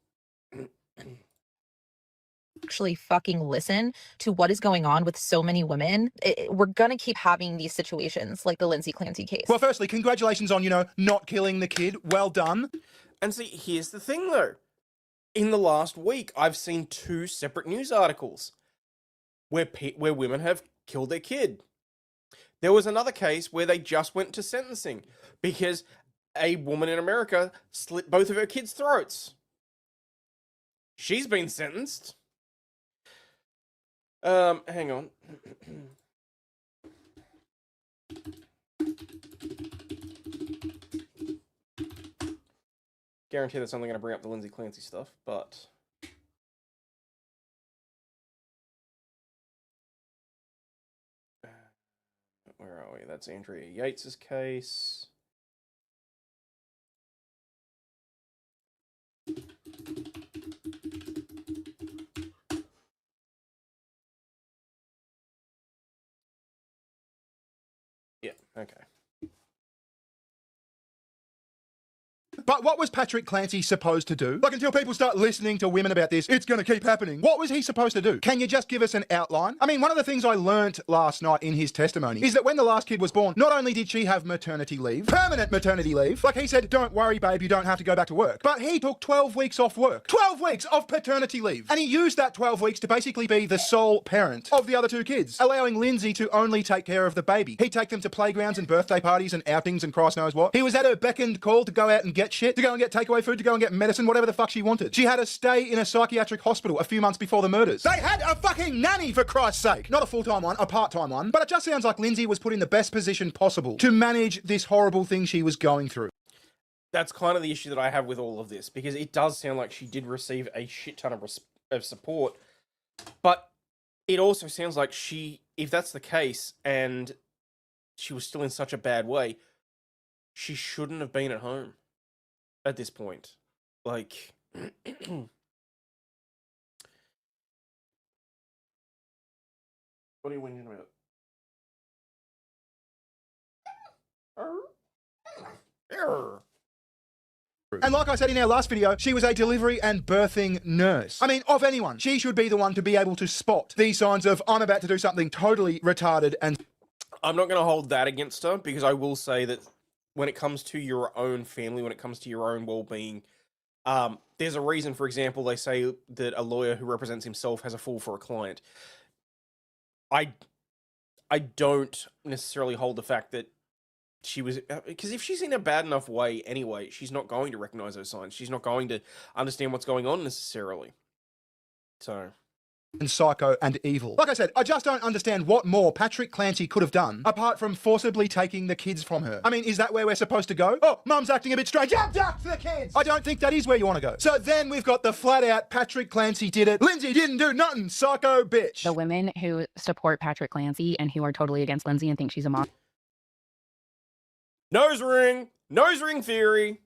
actually fucking listen to what is going on with so many women, we're gonna keep having these situations like the Lindsay Clancy case. Well, firstly, congratulations on, not killing the kid. Well done. And see, here's the thing though. In the last week, I've seen 2 separate news articles where women have killed their kid. There was another case where they just went to sentencing because a woman in America slit both of her kids' throats. She's been sentenced. Hang on. Guarantee that's only going to bring up the Lindsay Clancy stuff, but... Where are we? That's Andrea Yates's case. Yeah, okay. But what was Patrick Clancy supposed to do? Like, until people start listening to women about this, it's going to keep happening. What was he supposed to do? Can you just give us an outline? I mean, one of the things I learnt last night in his testimony is that when the last kid was born, not only did she have maternity leave, permanent maternity leave, like he said, don't worry, babe, you don't have to go back to work. But he took 12 weeks off work. 12 weeks of paternity leave. And he used that 12 weeks to basically be the sole parent of the other 2 kids, allowing Lindsay to only take care of the baby. He'd take them to playgrounds and birthday parties and outings and Christ knows what. He was at her beck and call to go out and get shit, to go and get takeaway food, to go and get medicine, whatever the fuck she wanted. She had a stay in a psychiatric hospital a few months before the murders. They had a fucking nanny, for Christ's sake. Not a full-time one, a part-time one. But it just sounds like Lindsay was put in the best position possible to manage this horrible thing she was going through. That's kind of the issue that I have with all of this, because it does sound like she did receive a shit ton of support, but it also sounds like if that's the case, and she was still in such a bad way, she shouldn't have been at home at this point. Like, what are you whinging about? Error. And like I said in our last video, she was a delivery and birthing nurse. I mean, of anyone, she should be the one to be able to spot these signs of, I'm about to do something totally retarded. And I'm not going to hold that against her, because I will say that when it comes to your own family, when it comes to your own well-being, there's a reason, for example, they say that a lawyer who represents himself has a fool for a client. I don't necessarily hold the fact that she was, because if she's in a bad enough way anyway, she's not going to recognize those signs. She's not going to understand what's going on necessarily. So... and psycho and evil. Like I said, I just don't understand what more Patrick Clancy could have done apart from forcibly taking the kids from her. I mean, is that where we're supposed to go? Oh, mum's acting a bit strange. Abduct the kids! I don't think that is where you want to go. So then we've got the flat out Patrick Clancy did it. Lindsay didn't do nothing, psycho bitch. The women who support Patrick Clancy and who are totally against Lindsay and think she's a monster Nose ring theory.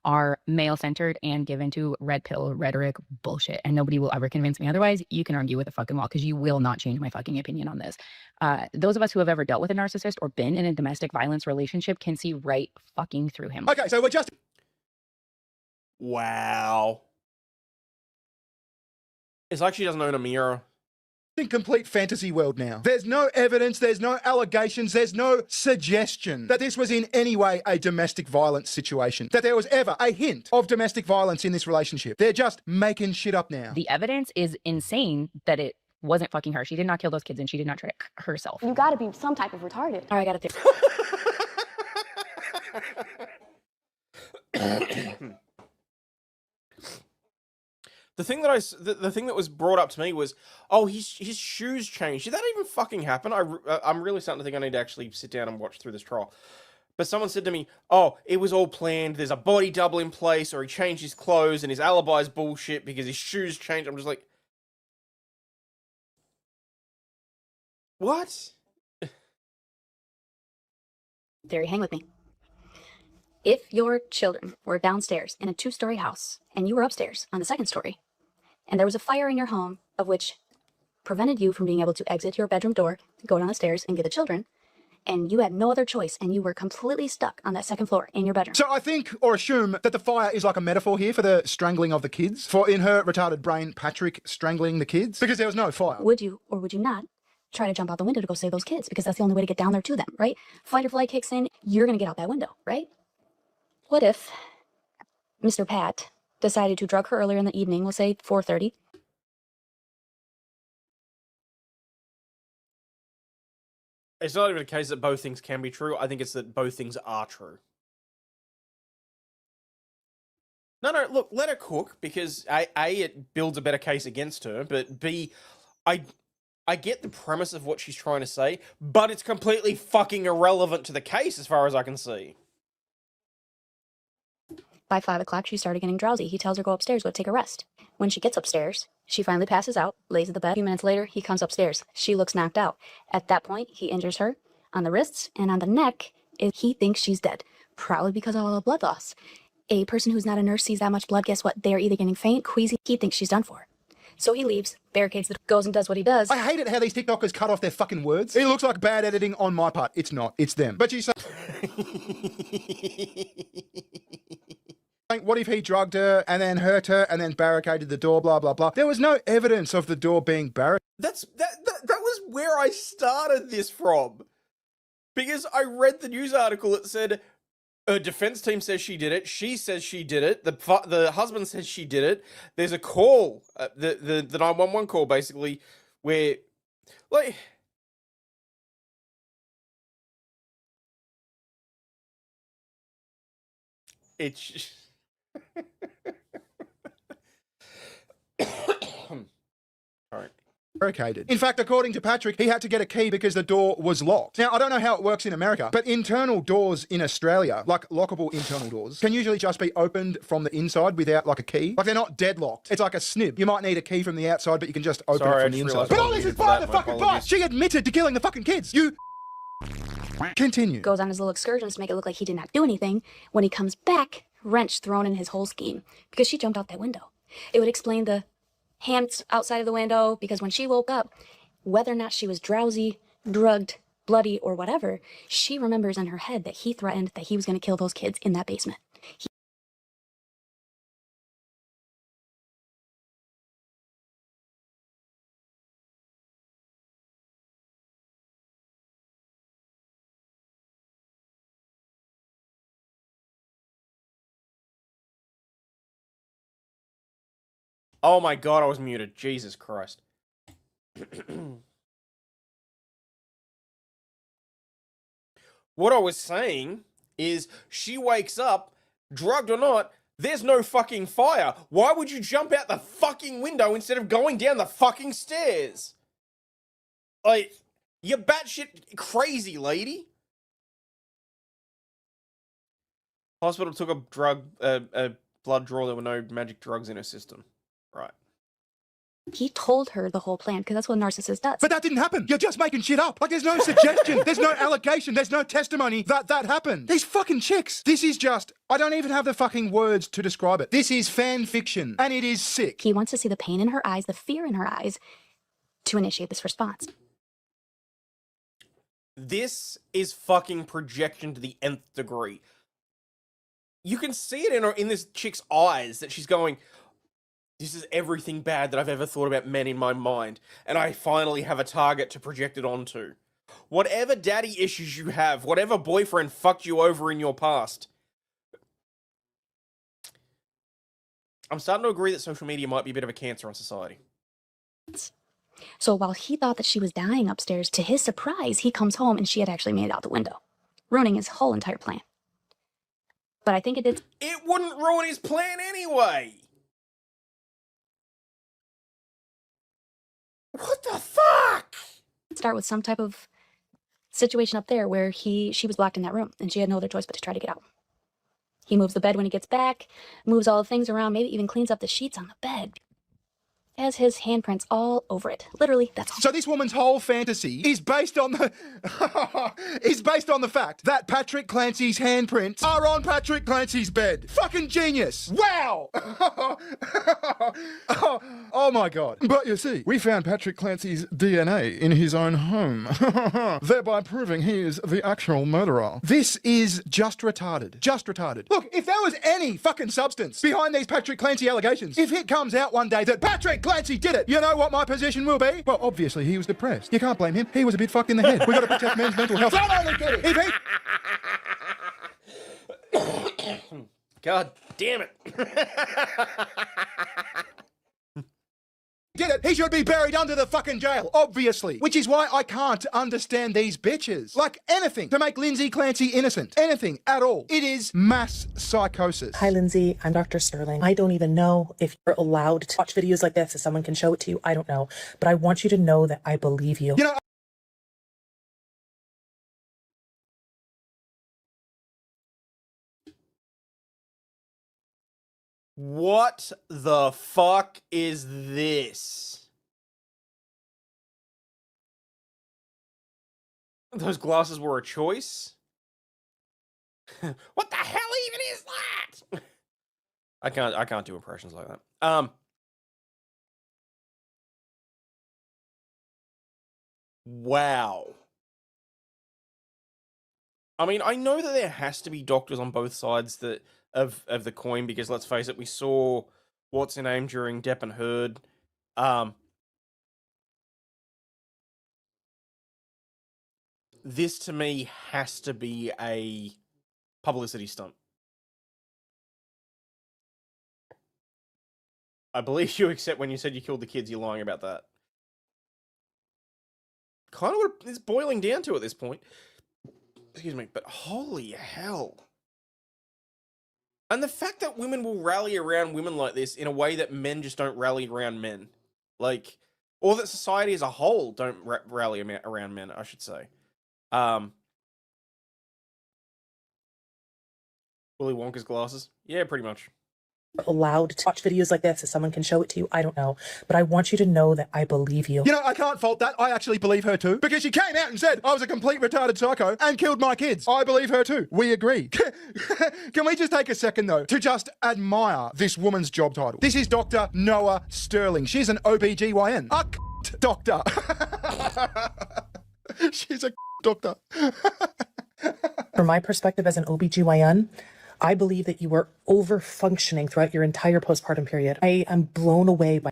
are male-centered and given to red pill rhetoric bullshit, and nobody will ever convince me otherwise. You can argue with a fucking wall because you will not change my fucking opinion on this. Those of us who have ever dealt with a narcissist or been in a domestic violence relationship can see right fucking through him. Okay, so we're just... Wow. It's like she doesn't own a mirror. in complete fantasy world now. There's no evidence, there's no allegations, there's no suggestion that this was in any way a domestic violence situation, that there was ever a hint of domestic violence in this relationship. They're just making shit up now. The evidence is insane that it wasn't fucking her. She did not kill those kids and she did not trick herself. You gotta be some type of retarded. All right, I got it. The thing that was brought up to me was, oh, his shoes changed. Did that even fucking happen? I'm really starting to think I need to actually sit down and watch through this trial. But someone said to me, oh, it was all planned. There's a body double in place, or he changed his clothes and his alibi's bullshit because his shoes changed. I'm just like, what? Theory, hang with me. If your children were downstairs in a 2-story house and you were upstairs on the 2nd story, and there was a fire in your home of which prevented you from being able to exit your bedroom door, go down the stairs and get the children, and you had no other choice and you were completely stuck on that 2nd floor in your bedroom. So I think, or assume, that the fire is like a metaphor here for the strangling of the kids. For in her retarded brain, Patrick strangling the kids. Because there was no fire. Would you, or would you not, try to jump out the window to go save those kids? Because that's the only way to get down there to them, right? Fight or flight kicks in, you're going to get out that window, right? What if Mr. Pat decided to drug her earlier in the evening, we'll say 4:30? It's not even a case that both things can be true. I think it's that both things are true. No, look, let her cook, because A, it builds a better case against her, but B, I get the premise of what she's trying to say, but it's completely fucking irrelevant to the case as far as I can see. By 5 o'clock, she started getting drowsy. He tells her, go upstairs, go take a rest. When she gets upstairs, she finally passes out, lays in the bed. A few minutes later, he comes upstairs. She looks knocked out. At that point, he injures her on the wrists and on the neck. He thinks she's dead, probably because of all the blood loss. A person who's not a nurse sees that much blood, guess what? They're either getting faint, queasy. He thinks she's done for. So he leaves, barricades the door, goes and does what he does. I hate it how these TikTokers cut off their fucking words. It looks like bad editing on my part. It's not. It's them. But you say... What if he drugged her and then hurt her and then barricaded the door, blah, blah, blah. There was no evidence of the door being barricaded. That was where I started this from. Because I read the news article that said a defense team says she did it. She says she did it. The husband says she did it. There's a call, the 911 call, basically, where, like... It's... Alright. Barricaded. In fact, according to Patrick, he had to get a key because the door was locked. Now, I don't know how it works in America, but internal doors in Australia, like lockable internal doors, can usually just be opened from the inside without like a key. Like they're not deadlocked. It's like a snib. You might need a key from the outside, but you can just open it from the inside. But all this is by the fucking boss! She admitted to killing the fucking kids! You... Continue. Goes on his little excursions to make it look like he did not do anything. When he comes back, wrench thrown in his whole scheme because she jumped out that window. It would explain the hands outside of the window, because when she woke up, whether or not she was drowsy, drugged, bloody, or whatever, she remembers in her head that he threatened that he was going to kill those kids in that basement. Oh my god, I was muted. Jesus Christ. What I was saying is, she wakes up, drugged or not, there's no fucking fire. Why would you jump out the fucking window instead of going down the fucking stairs? Like, you're batshit crazy, lady. Hospital took a blood draw. There were no magic drugs in her system. Right. He told her the whole plan, because that's what a narcissist does. But that didn't happen. You're just making shit up. Like, there's no suggestion. There's no allegation. There's no testimony that that happened. These fucking chicks. This is just... I don't even have the fucking words to describe it. This is fan fiction, and it is sick. He wants to see the pain in her eyes, the fear in her eyes, to initiate this response. This is fucking projection to the nth degree. You can see it in this chick's eyes that she's going... This is everything bad that I've ever thought about men in my mind, and I finally have a target to project it onto. Whatever daddy issues you have, whatever boyfriend fucked you over in your past, I'm starting to agree that social media might be a bit of a cancer on society. So while he thought that she was dying upstairs, to his surprise, he comes home and she had actually made it out the window, ruining his whole entire plan. But I think it did. It wouldn't ruin his plan anyway! What the fuck? Start with some type of situation up there where she was locked in that room and she had no other choice but to try to get out. He moves the bed when he gets back, moves all the things around, maybe even cleans up the sheets on the bed. Has his handprints all over it. Literally, that's all. So this woman's whole fantasy is based on the fact that Patrick Clancy's handprints are on Patrick Clancy's bed. Fucking genius! Wow! oh my god. But you see, we found Patrick Clancy's DNA in his own home, thereby proving he is the actual murderer. This is just retarded. Just retarded. Look, if there was any fucking substance behind these Patrick Clancy allegations, if it comes out one day that Patrick Clancy did it, you know what my position will be? Well, obviously he was depressed. You can't blame him. He was a bit fucked in the head. We got to protect men's mental health. I'm only kidding. If he... God damn it. did it, he should be buried under the fucking jail, obviously. Which is why I can't understand these bitches. Like anything to make Lindsay Clancy innocent. Anything at all. It is mass psychosis. Hi, Lindsay. I'm Dr. Sterling. I don't even know if you're allowed to watch videos like this, if someone can show it to you. I don't know. But I want you to know that I believe you. You know, What the fuck is this? Those glasses were a choice? What the hell even is that? I can't do impressions like that. Wow. I mean, I know that there has to be doctors on both sides of the coin, because let's face it, we saw what's her name during Depp and Heard. This to me has to be a publicity stunt. I believe you, except when you said you killed the kids, you're lying about that. Kind of what it's boiling down to at this point. Excuse me, but holy hell. And the fact that women will rally around women like this in a way that men just don't rally around men. Like, or that society as a whole don't rally around men, I should say. Willy Wonka's glasses? Yeah, pretty much. Allowed to watch videos like this, if someone can show it to you. I don't know. But I want you to know that I believe you. You know, I can't fault that. I actually believe her too. Because she came out and said I was a complete retarded psycho and killed my kids. I believe her too. We agree. Can we just take a second though to just admire this woman's job title? This is Dr. Noah Sterling. She's an OBGYN. A doctor. She's a doctor. From my perspective as an OBGYN, I believe that you were over-functioning throughout your entire postpartum period. I am blown away by...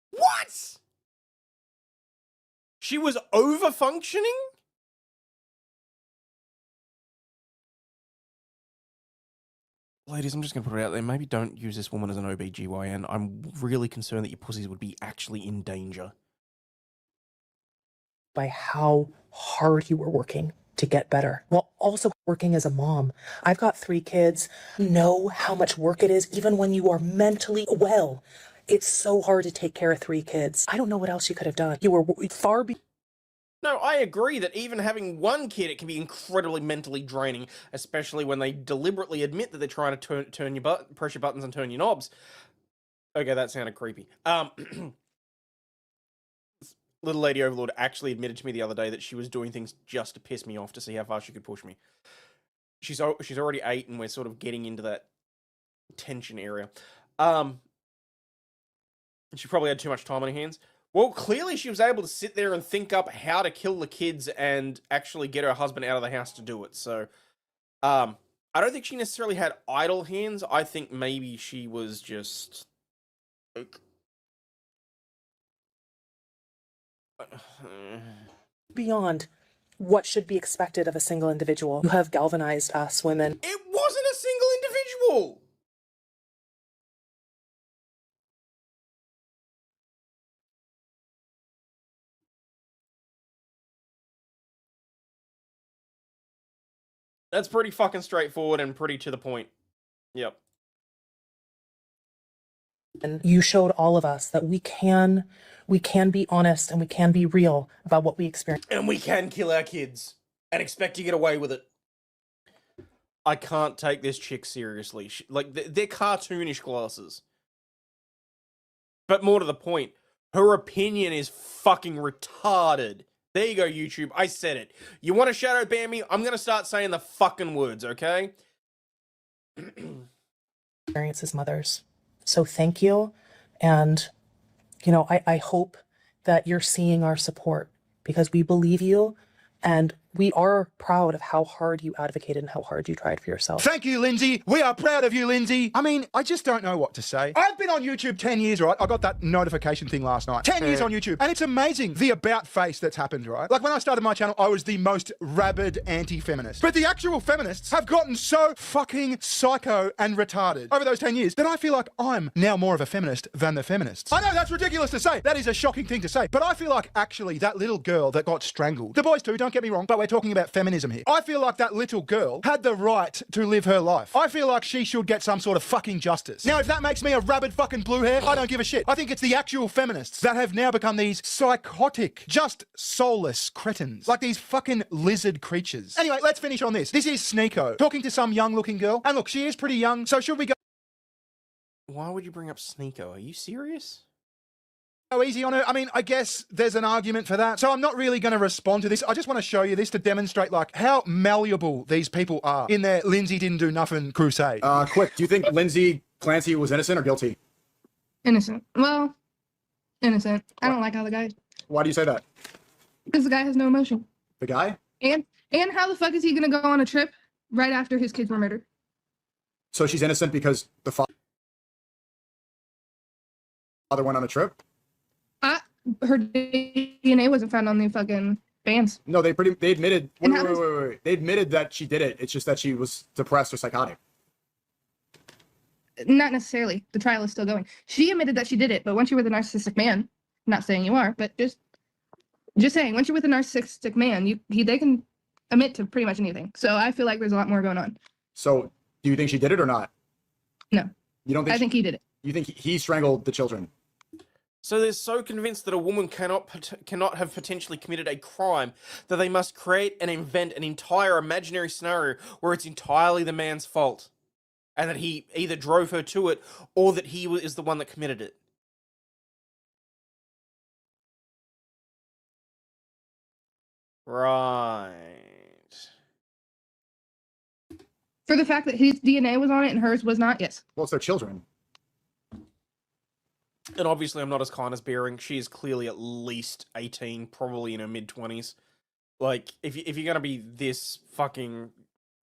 What? She was over-functioning? Ladies, I'm just going to put it out there. Maybe don't use this woman as an OBGYN. I'm really concerned that your pussies would be actually in danger. by how hard you were working to get better, while also working as a mom. I've got 3 kids. Know how much work it is, even when you are mentally well. It's so hard to take care of 3 kids. I don't know what else you could have done. You were far beyond. No, I agree that even having 1 kid, it can be incredibly mentally draining, especially when they deliberately admit that they're trying to turn your press your buttons and turn your knobs. Okay, that sounded creepy. Little Lady Overlord actually admitted to me the other day that she was doing things just to piss me off, to see how far she could push me. She's already 8, and we're sort of getting into that tension area. She probably had too much time on her hands. Well, clearly she was able to sit there and think up how to kill the kids and actually get her husband out of the house to do it. So, I don't think she necessarily had idle hands. I think maybe she was just... Beyond what should be expected of a single individual. You have galvanized us women. It wasn't a single individual! That's pretty fucking straightforward and pretty to the point. Yep. And you showed all of us that we can be honest and we can be real about what we experience. And we can kill our kids and expect to get away with it. I can't take this chick seriously. Like, they're cartoonish glasses. But more to the point, her opinion is fucking retarded. There you go, YouTube. I said it. You want to shadow ban me? I'm going to start saying the fucking words, okay? Experiences mothers. So thank you. And, you know, I hope that you're seeing our support because we believe you and we are proud of how hard you advocated and how hard you tried for yourself. Thank you, Lindsay. We are proud of you, Lindsay. I mean, I just don't know what to say. I've been on YouTube 10 years, right? I got that notification thing last night. 10 years on YouTube. And it's amazing the about face that's happened, right? Like when I started my channel, I was the most rabid anti-feminist. But the actual feminists have gotten so fucking psycho and retarded over those 10 years that I feel like I'm now more of a feminist than the feminists. I know that's ridiculous to say. That is a shocking thing to say. But I feel like actually that little girl that got strangled, the boys too, don't get me wrong, but we're talking about feminism here. I feel like that little girl had the right to live her life. I feel like she should get some sort of fucking justice. Now, if that makes me a rabid fucking blue hair, I don't give a shit. I think it's the actual feminists that have now become these psychotic, just soulless cretins. Like these fucking lizard creatures. Anyway, let's finish on this. This is Sneeko talking to some young looking girl. And look, she is pretty young, so should we go Why would you bring up Sneeko? Are you serious? easy on her? I mean, I guess there's an argument for that. So I'm not really going to respond to this. I just want to show you this to demonstrate like how malleable these people are in their Lindsay didn't do nothing crusade. Quick, do you think Lindsay Clancy was innocent or guilty? Innocent. Well, innocent. I don't like how the guy... Why do you say that? Because the guy has no emotion. The guy? And how the fuck is he gonna go on a trip right after his kids were murdered? So she's innocent because the father went on a trip? Her DNA wasn't found on the fucking bands. No, they admitted. Wait. They admitted that she did it. It's just that she was depressed or psychotic. Not necessarily. The trial is still going. She admitted that she did it, but once you're with a narcissistic man, not saying you are, but just saying, once you're with a narcissistic man, they can admit to pretty much anything. So I feel like there's a lot more going on. So do you think she did it or not? No. You don't think? I think he did it. You think he strangled the children? So they're so convinced that a woman cannot have potentially committed a crime that they must create and invent an entire imaginary scenario where it's entirely the man's fault. And that he either drove her to it or that he is the one that committed it. Right. For the fact that his DNA was on it and hers was not, yes. Well, it's their children. And obviously I'm not as kind as Bearing. She is clearly at least 18, probably in her mid-20s. Like, if you're going to be this fucking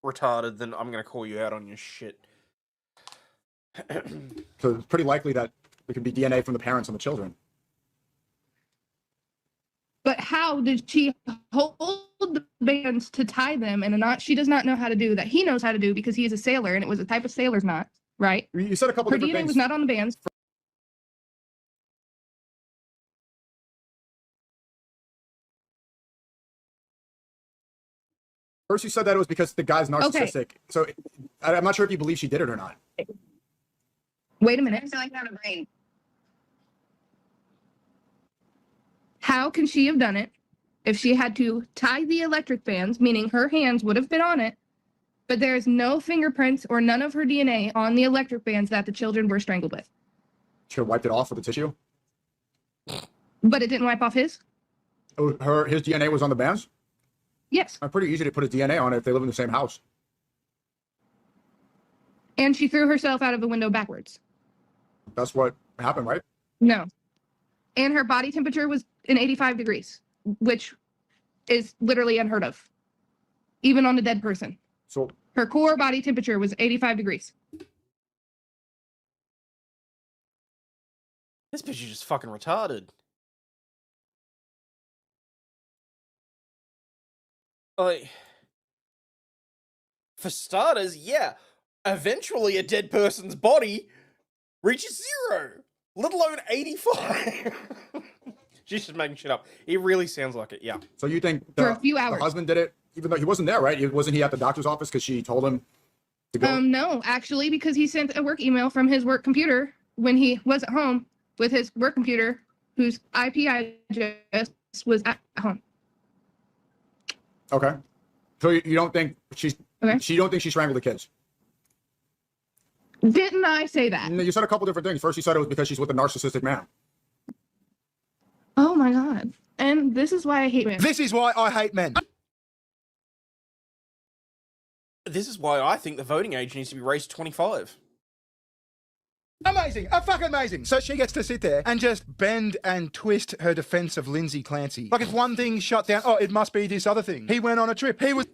retarded, then I'm going to call you out on your shit. So it's pretty likely that it could be DNA from the parents on the children. But how did she hold the bands to tie them in a knot she does not know how to do that he knows how to do because he is a sailor and it was a type of sailor's knot, right? You said a couple Her different DNA things. was not on the bands. First you said that it was because the guy's narcissistic. Okay. So I'm not sure if you believe she did it or not. Wait a minute. How can she have done it if she had to tie the electric bands, meaning her hands would have been on it, but there is no fingerprints or none of her DNA on the electric bands that the children were strangled with? She could have wiped it off with a tissue. But it didn't wipe off his? Oh, his DNA was on the bands? Yes. It's pretty easy to put his DNA on it if they live in the same house. And she threw herself out of the window backwards. That's what happened, right? No. and her body temperature was in 85 degrees, which is literally unheard of, even on a dead person. So her core body temperature was 85 degrees. This bitch is just fucking retarded. Like, for starters, yeah, eventually a dead person's body reaches 0, let alone 85. She's just making shit up. It really sounds like it, yeah. So you think for a few hours. The husband did it, even though he wasn't there, right? Wasn't he at the doctor's office because she told him to go? No, actually, because he sent a work email from his work computer when he was at home with his work computer, whose IP address was at home. Okay. So you don't think she's you don't think she strangled the kids? Didn't I say that? You said a couple different things. First, you said it was because she's with a narcissistic man. Oh my god. And this is why I hate men. This is why I hate men. This is why I think the voting age needs to be raised to 25. Amazing, fucking amazing. So she gets to sit there and just bend and twist her defense of Lindsay Clancy. Like if one thing shut down, oh, it must be this other thing. He went on a trip. He was...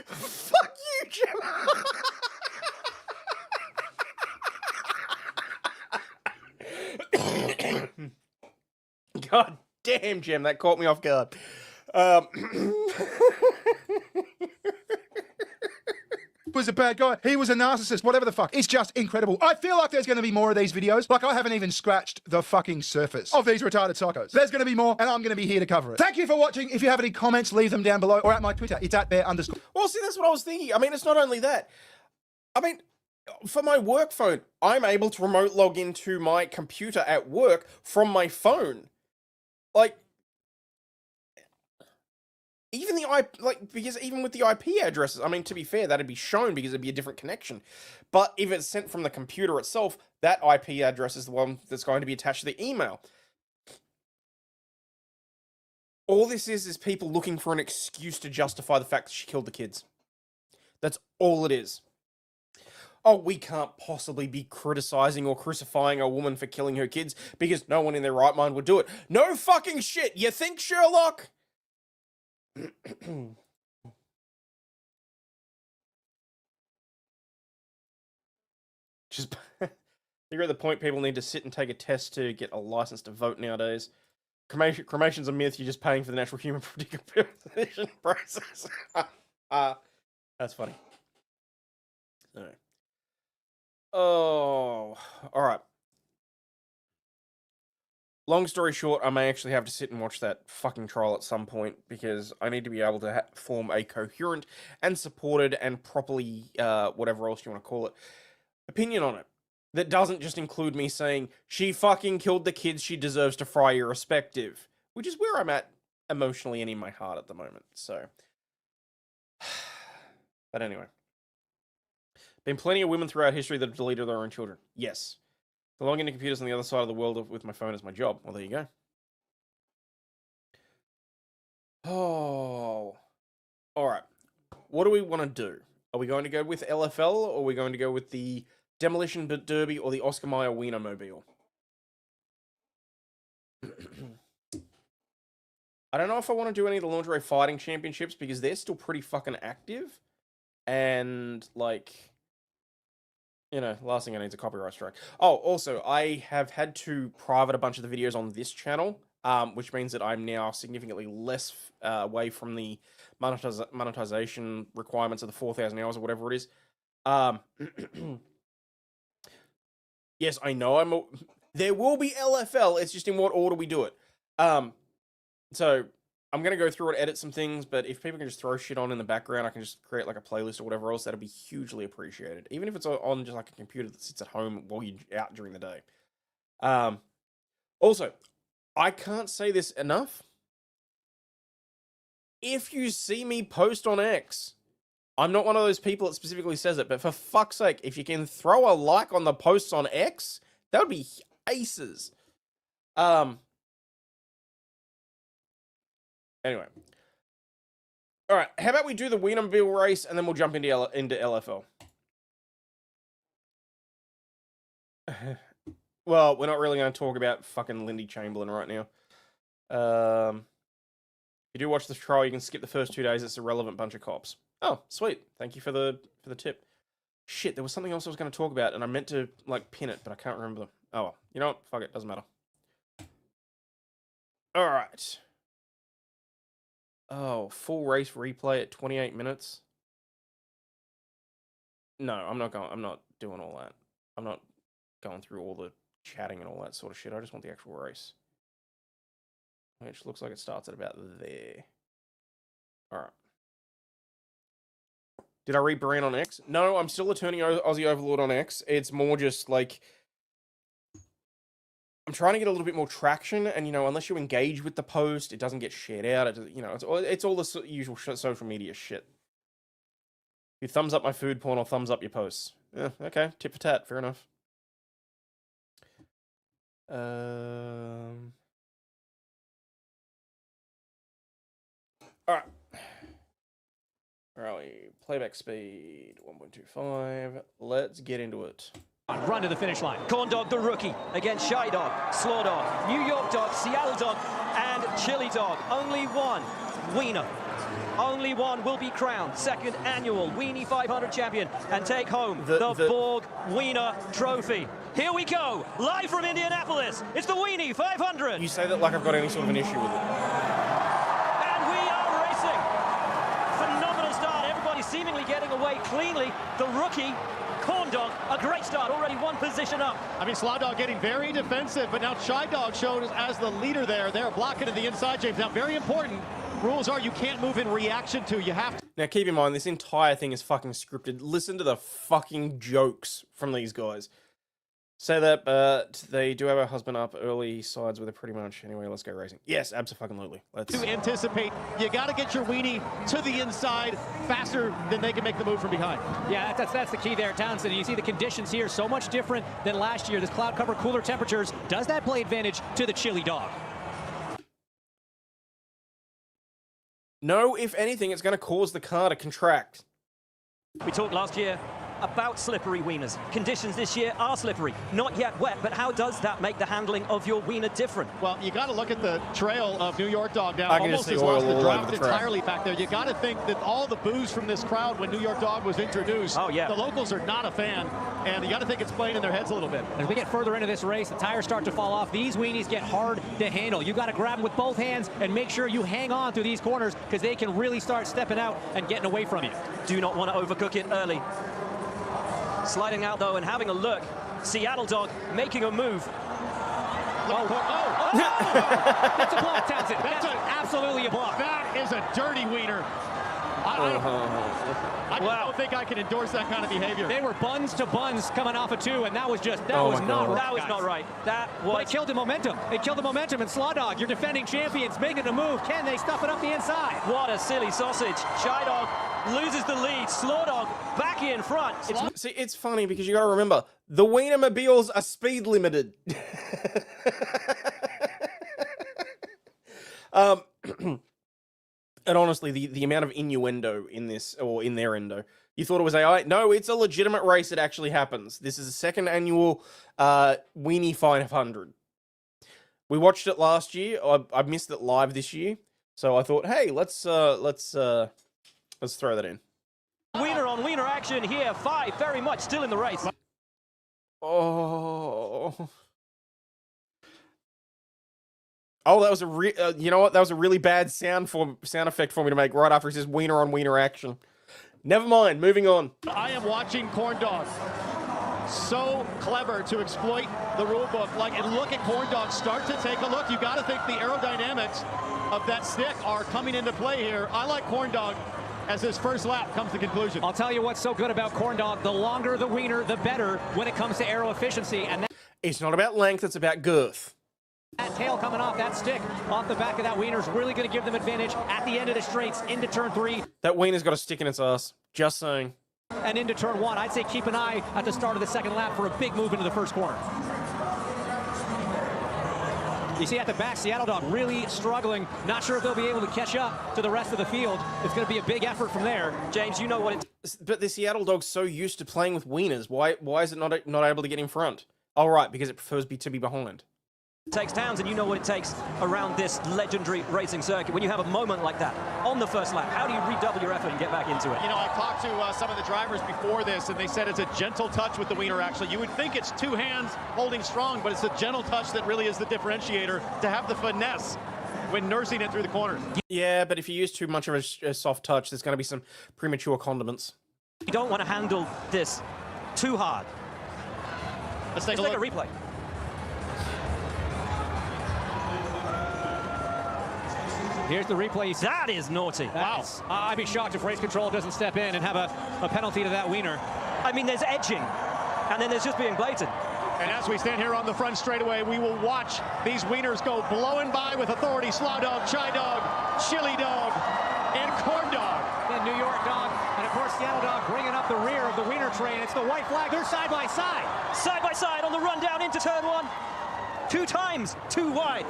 Fuck you, Jim. God damn, Jim, that caught me off guard. Was a bad guy. He was a narcissist, whatever the fuck. It's just incredible. I feel like there's going to be more of these videos. Like I haven't even scratched the fucking surface of these retarded psychos. There's going to be more, and I'm going to be here to cover it. Thank you for watching. If you have any comments, leave them down below or at my Twitter. It's @bear_. Well, see, that's what I was thinking. I mean, it's not only that. I mean, for my work phone, I'm able to remote log into my computer at work from my phone. Like, even because even with the IP addresses, I mean, to be fair, that'd be shown because it'd be a different connection. But if it's sent from the computer itself, that IP address is the one that's going to be attached to the email. All this is people looking for an excuse to justify the fact that she killed the kids. That's all it is. Oh, we can't possibly be criticizing or crucifying a woman for killing her kids because no one in their right mind would do it. No fucking shit! You think, Sherlock? Just you're at the point people need to sit and take a test to get a license to vote nowadays. Cremation's a myth. You're just paying for the natural human decomposition process. That's funny. Anyway. Oh, all right. Long story short, I may actually have to sit and watch that fucking trial at some point because I need to be able to form a coherent and supported and properly, whatever else you want to call it, opinion on it. That doesn't just include me saying, she fucking killed the kids, she deserves to fry irrespective. Which is where I'm at emotionally and in my heart at the moment, so. But anyway. Been plenty of women throughout history that have deleted their own children. Yes. The logging into computers on the other side of the world with my phone is my job. Well, there you go. Oh. Alright. What do we want to do? Are we going to go with LFL, or are we going to go with the Demolition Derby, or the Oscar Mayer Wienermobile? I don't know if I want to do any of the lingerie fighting championships, because they're still pretty fucking active. And, like... You know, last thing I need is a copyright strike. Oh, also, I have had to private a bunch of the videos on this channel, which means that I'm now significantly less away from the monetization requirements of the 4,000 hours or whatever it is. Yes, I know there will be LFL, it's just in what order we do it. So, I'm going to go through and edit some things, but if people can just throw shit on in the background, I can just create like a playlist or whatever else, that'd be hugely appreciated. Even if it's on just like a computer that sits at home while you're out during the day. Also, I can't say this enough. If you see me post on X, I'm not one of those people that specifically says it, but for fuck's sake, if you can throw a like on the posts on X, that would be aces. Anyway. Alright, how about we do the Wienermobile race, and then we'll jump into LFL. Well, we're not really going to talk about fucking Lindy Chamberlain right now. If you do watch the trial, you can skip the first 2 days. It's a relevant bunch of cops. Oh, sweet. Thank you for the tip. Shit, there was something else I was going to talk about, and I meant to, like, pin it, but I can't remember. Oh, well. You know what? Fuck it. Doesn't matter. Alright. Oh, full race replay at 28 minutes? No, I'm not doing all that. I'm not going through all the chatting and all that sort of shit. I just want the actual race. Which looks like it starts at about there. Alright. Did I rebrand on X? No, I'm still a turning Aussie Overlord on X. It's more just like... I'm trying to get a little bit more traction, and, you know, unless you engage with the post, it doesn't get shared out. It, you know, it's all the usual social media shit. You thumbs up my food porn or thumbs up your posts. Yeah, okay. Tit for tat. Fair enough. Alright. Where are we? Playback speed 1.25. Let's get into it. Run to the finish line. Corn Dog, the rookie, against Shy Dog, Slaw Dog, New York Dog, Seattle Dog, and Chili Dog. Only one wiener. Only one will be crowned second annual Weenie 500 champion and take home the Borg Wiener Trophy. Here we go, live from Indianapolis. It's the Weenie 500. You say that like I've got any sort of an issue with it. And we are racing. Phenomenal start. Everybody seemingly getting away cleanly. The rookie, Corn Dog, a great start, already one position up. I mean, Slaw Dog getting very defensive, but now Shy Dog shows as the leader there. They're blocking to the inside, James. Now, very important. Rules are you can't move in reaction to. You have to. Now, keep in mind, this entire thing is fucking scripted. Listen to the fucking jokes from these guys. Say that, they do have a husband up early sides with it pretty much. Anyway, let's go racing. Yes, absolutely. Let's... To anticipate, you got to get your weenie to the inside faster than they can make the move from behind. Yeah, that's the key there, Townsend. You see the conditions here so much different than last year. This cloud cover, cooler temperatures. Does that play advantage to the Chili Dog? No, if anything, it's going to cause the car to contract. We talked last year about slippery wieners. Conditions this year are slippery. Not yet wet, but how does that make the handling of your wiener different? Well, you got to look at the trail of New York Dog now. I can just see oil all over the track. Entirely back there. You got to think that all the boos from this crowd when New York Dog was introduced, the locals are not a fan, and you got to think it's playing in their heads a little bit. As we get further into this race, the tires start to fall off. These weenies get hard to handle. You got to grab them with both hands and make sure you hang on through these corners because they can really start stepping out and getting away from you. Do not want to overcook it early. Sliding out, though, and having a look. Seattle Dog making a move. That's a block, Townsend. That's absolutely a block. That is a dirty wiener. I don't think I can endorse that kind of behavior. They were buns to buns coming off of two, and that was just, that was not right. That was... But it killed the momentum. It killed the momentum, and Slaw Dog, your defending champions, making a move. Can they stuff it up the inside? What a silly sausage. Shy Dog loses the lead. Slaw Dog back in front. See, it's funny because you got to remember, the Wienermobiles are speed limited. And honestly, the amount of innuendo in this, or in their endo, you thought it was AI? No, it's a legitimate race. It actually happens. This is the second annual Weenie 500. We watched it last year. I missed it live this year, so I thought, hey, let's throw that in. Wiener on wiener action here. 5 very much still in the race. Oh. Oh, that was you know what? That was a really bad sound effect for me to make right after it says wiener on wiener action. Never mind, moving on. I am watching Corn Dog. So clever to exploit the rule book. And look at Corn Dog start to take a look. You got to think the aerodynamics of that stick are coming into play here. I like Corn Dog as his first lap comes to conclusion. I'll tell you what's so good about Corn Dog. The longer the wiener, the better when it comes to aero efficiency. And it's not about length, it's about girth. That tail coming off that stick, off the back of that wiener is really going to give them advantage at the end of the straights into turn 3. That wiener's got a stick in its ass. Just saying. And into turn 1. I'd say keep an eye at the start of the second lap for a big move into the first corner. You see at the back, Seattle Dog really struggling. Not sure if they'll be able to catch up to the rest of the field. It's going to be a big effort from there. James, you know what it... But the Seattle Dog's so used to playing with wieners. Why is it not able to get in front? All right, because it prefers to be behind. Takes Towns, and you know what it takes around this legendary racing circuit. When you have a moment like that on the first lap, how do you redouble your effort and get back into it? You know, I talked to some of the drivers before this, and they said it's a gentle touch with the wiener, actually. You would think it's two hands holding strong, but it's a gentle touch that really is the differentiator, to have the finesse when nursing it through the corners. Yeah, but if you use too much of a soft touch, there's going to be some premature condiments. You don't want to handle this too hard. Let's take a replay. Here's the replay. That is naughty. Wow. I'd be shocked if race control doesn't step in and have a penalty to that wiener. I mean, there's edging, and then there's just being blatant. And as we stand here on the front straightaway, we will watch these wieners go blowing by with authority. Slaw dog, chai dog, chili dog, and corn dog. Then New York dog, and of course Seattle dog bringing up the rear of the wiener train. It's the white flag. They're side by side. Side by side on the run down into turn one. 2 times, too wide.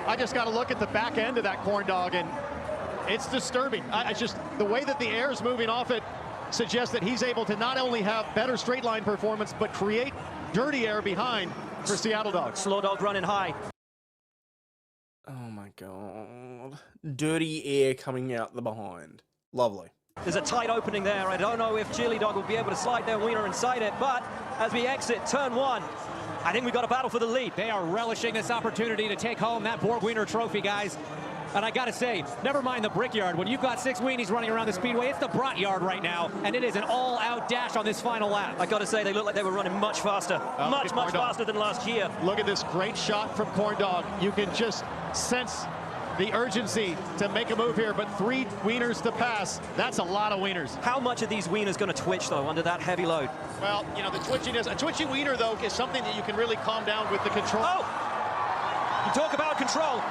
I just got to look at the back end of that corn dog, and it's disturbing. I just, the way that the air is moving off it suggests that he's able to not only have better straight line performance, but create dirty air behind for Seattle dog. Slow dog running high. Oh my god. Dirty air coming out the behind. Lovely. There's a tight opening there. I don't know if Chili Dog will be able to slide their wiener inside it, but as we exit turn one, I think we've got a battle for the lead. They are relishing this opportunity to take home that Borg Wiener trophy, guys. And I gotta say, never mind the Brickyard. When you've got 6 weenies running around the speedway, it's the Brat Yard right now, and it is an all-out dash on this final lap. I gotta say, they look like they were running much faster, much faster than last year. Look at this great shot from Corn Dog. You can just sense the urgency to make a move here, but 3 wieners to pass. That's a lot of wieners. How much are these wieners going to twitch, though, under that heavy load? Well, you know, the twitchiness, a twitchy wiener, though, is something that you can really calm down with the control. Oh! You talk about control.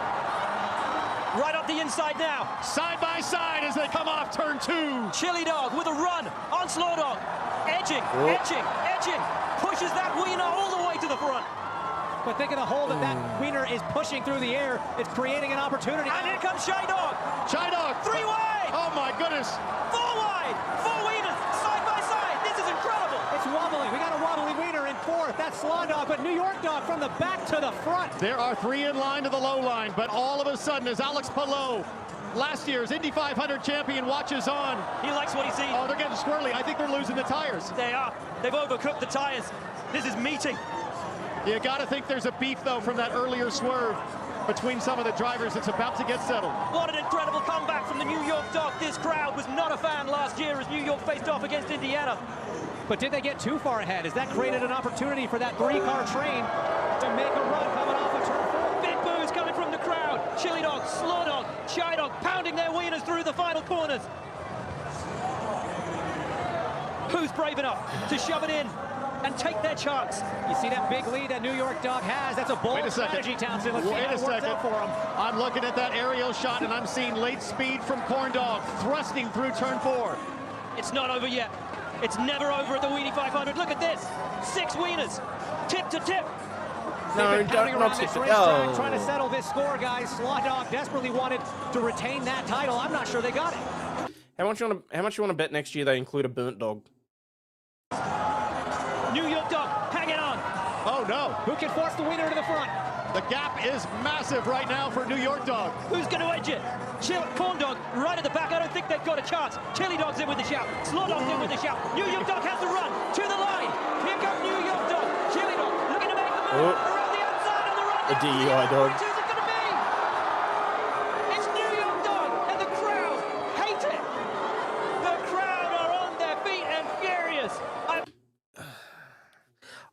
Right up the inside now. Side by side as they come off turn 2. Chili Dog with a run on Slow Dog. Edging, edging, edging. Pushes that wiener all the way to the front. But think of the hole that wiener is pushing through the air. It's creating an opportunity. And here comes Shy Dog. Shy Dog. 3 wide. Oh, my goodness. 4 wide. 4 wieners side by side. This is incredible. It's wobbling. We got a wobbly wiener in 4th. That's Slaw Dog, but New York Dog from the back to the front. There are 3 in line to the low line, but all of a sudden, as Alex Palou, last year's Indy 500 champion, watches on. He likes what he sees. Oh, they're getting squirrely. I think they're losing the tires. They are. They've overcooked the tires. This is meaty. You got to think there's a beef, though, from that earlier swerve between some of the drivers. It's about to get settled. What an incredible comeback from the New York Dog. This crowd was not a fan last year as New York faced off against Indiana. But did they get too far ahead? Has that created an opportunity for that 3-car train to make a run coming off of turn 4? Big boos coming from the crowd. Chili Dog, Slow Dog, Chai Dog pounding their wieners through the final corners. Who's brave enough to shove it in and take their chance? You see that big lead that New York Dog has? That's a bold strategy, Townsend. Let's see how it works out for him. I'm looking at that aerial shot, and I'm seeing late speed from Corn Dog thrusting through turn 4. It's not over yet. It's never over at the Weenie 500. Look at this. 6 wieners, tip to tip. No, not this racetrack, trying to settle this score, guys. Slaw Dog desperately wanted to retain that title. I'm not sure they got it. How much you want to bet next year they include a burnt dog? New York Dog hanging on. Oh no! Who can force the wiener to the front? The gap is massive right now for New York Dog. Who's going to edge it? Corn Dog right at the back. I don't think they've got a chance. Chili Dog's in with the shout. Slow Dog's in with the shout. New York Dog has the run to the line. Here comes New York Dog. Chili Dog looking to make the move around the outside on the run. A DEI dog. Who's it going to be? It's New York Dog, and the crowd hate it. The crowd are on their feet and furious.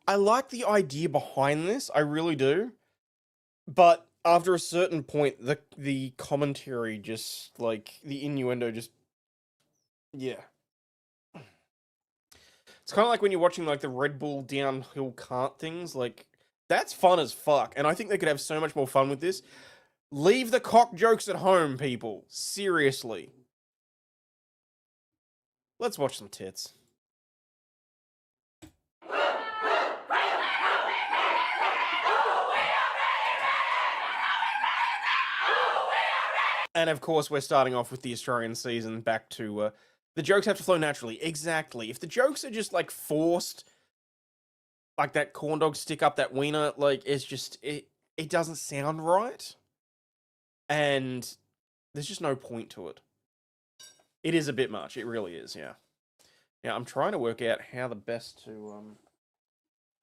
I like the idea behind this, I really do. But after a certain point, the commentary just, like, the innuendo just... Yeah. It's kind of like when you're watching, like, the Red Bull downhill kart things, like, that's fun as fuck, and I think they could have so much more fun with this. Leave the cock jokes at home, people. Seriously. Let's watch some tits. And of course, we're starting off with the Australian season back to, the jokes have to flow naturally. Exactly. If the jokes are just, like, forced, like that corn dog stick up that wiener, like it's just it doesn't sound right, and there's just no point to it. It is a bit much. It really is. Yeah. Yeah. I'm trying to work out how the best to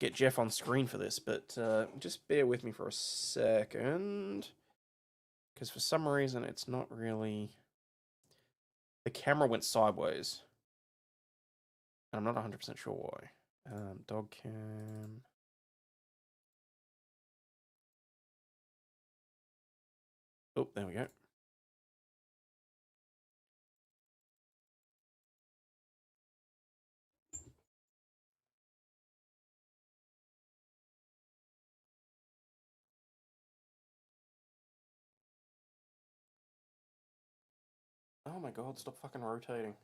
get Jeff on screen for this, but just bear with me for a second, because for some reason it's not really. The camera went sideways. I'm not 100% sure why. Dog cam. Oh, there we go. Oh my god, stop fucking rotating.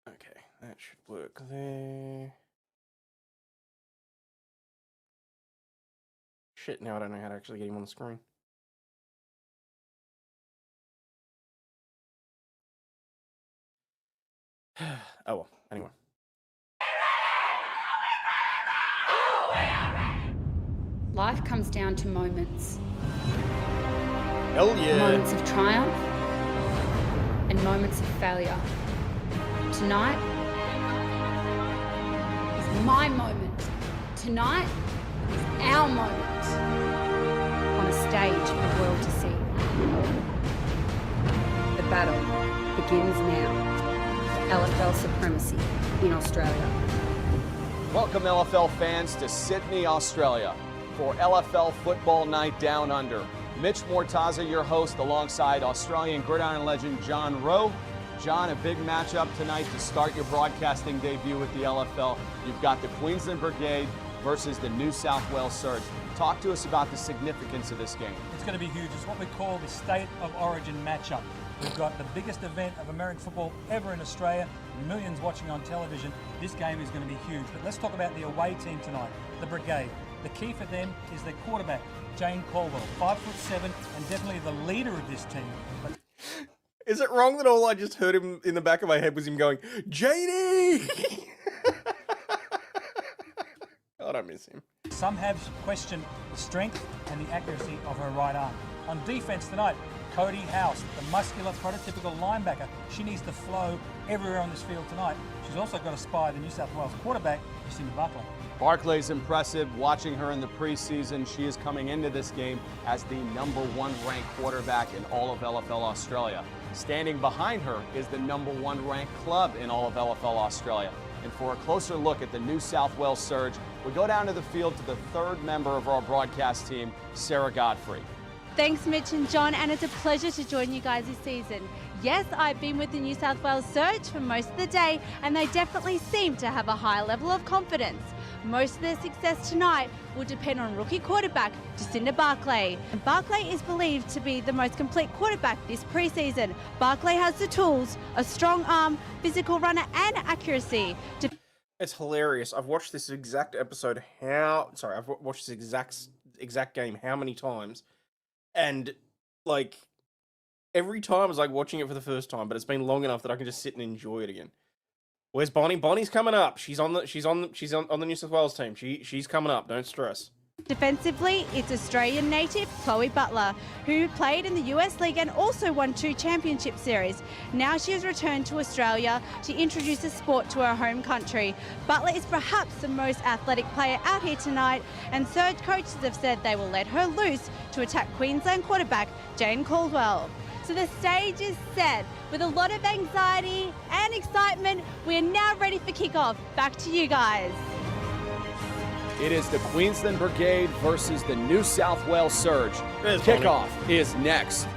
Okay, that should work there. Shit, now I don't know how to actually get him on the screen. Oh well, anyway. Life comes down to moments. Hell yeah. Moments of triumph and moments of failure. Tonight is my moment. Tonight is our moment on a stage for the world to see. The battle begins now. LFL supremacy in Australia. Welcome, LFL fans, to Sydney, Australia for LFL Football Night Down Under. Mitch Mortaza, your host, alongside Australian gridiron legend John Rowe. John, a big matchup tonight to start your broadcasting debut with the LFL. You've got the Queensland Brigade versus the New South Wales Surge. Talk to us about the significance of this game. It's going to be huge. It's what we call the State of Origin matchup. We've got the biggest event of American football ever in Australia, millions watching on television. This game is going to be huge. But let's talk about the away team tonight, the Brigade. The key for them is their quarterback, Jane Caldwell, 5'7", and definitely the leader of this team. But is it wrong that all I just heard him in the back of my head was him going, Janie? God, I miss him. Some have questioned the strength and the accuracy of her right arm. On defense tonight, Cody House, the muscular, prototypical linebacker. She needs to flow everywhere on this field tonight. She's also got to spy the New South Wales quarterback, Jacinda Barclay. Barclay's impressive. Watching her in the preseason, she is coming into this game as the #1 ranked quarterback in all of LFL Australia. Standing behind her is the #1 ranked club in all of LFL Australia. And for a closer look at the New South Wales Surge, we go down to the field to the third member of our broadcast team, Sarah Godfrey. Thanks, Mitch and John, and it's a pleasure to join you guys this season. Yes, I've been with the New South Wales Surge for most of the day, and they definitely seem to have a high level of confidence. Most of their success tonight will depend on rookie quarterback Jacinda Barclay. And Barclay is believed to be the most complete quarterback this preseason. Barclay has the tools, a strong arm, physical runner, and accuracy. It's hilarious. I've watched this exact episode I've watched this exact game how many times, and like every time it's like watching it for the first time, but it's been long enough that I can just sit and enjoy it again. Where's Bonnie? Bonnie's coming up. She's on the New South Wales team. She's coming up. Don't stress. Defensively, it's Australian native Chloe Butler, who played in the US League and also won 2 championship series. Now she has returned to Australia to introduce the sport to her home country. Butler is perhaps the most athletic player out here tonight, and Surge coaches have said they will let her loose to attack Queensland quarterback Jane Caldwell. So the stage is set. With a lot of anxiety and excitement, we are now ready for kickoff. Back to you guys. It is the Queensland Brigade versus the New South Wales Surge. Kickoff is next.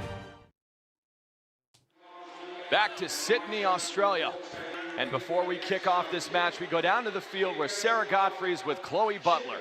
Back to Sydney, Australia. And before we kick off this match, we go down to the field where Sarah Godfrey is with Chloe Butler.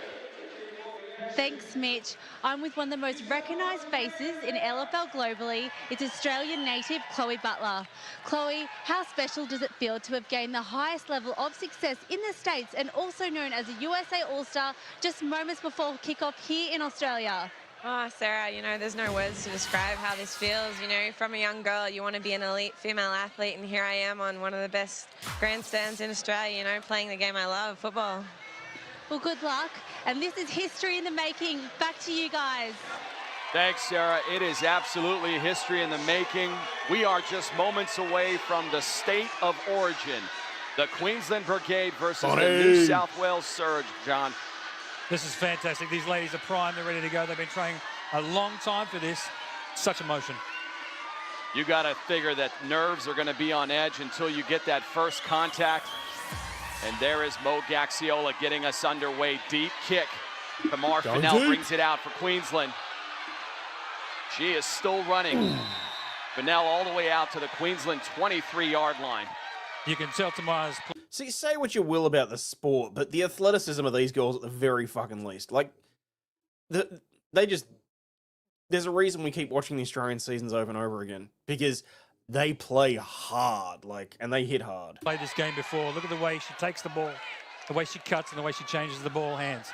Thanks, Mitch. I'm with one of the most recognised faces in LFL globally. It's Australian native Chloe Butler. Chloe, how special does it feel to have gained the highest level of success in the States and also known as a USA All-Star just moments before kickoff here in Australia? Oh, Sarah, you know, there's no words to describe how this feels. You know, from a young girl, you want to be an elite female athlete, and here I am on one of the best grandstands in Australia, you know, playing the game I love, football. Well, good luck. And this is history in the making. Back to you guys. Thanks, Sarah. It is absolutely history in the making. We are just moments away from the state of origin. The Queensland Brigade versus the New South Wales Surge, John. This is fantastic. These ladies are primed. They're ready to go. They've been training a long time for this. Such emotion. You got to figure that nerves are going to be on edge until you get that first contact. And there is Mo Gaxiola getting us underway. Deep kick. Kamar Fennell brings it out for Queensland. She is still running. Fennell all the way out to the Queensland 23-yard line. You can tell tomorrow's... See, say what you will about the sport, but the athleticism of these girls at the very fucking least. Like, they just... There's a reason we keep watching the Australian seasons over and over again. Because they play hard, like, and they hit hard. Played this game before. Look at the way she takes the ball, the way she cuts, and the way she changes the ball hands.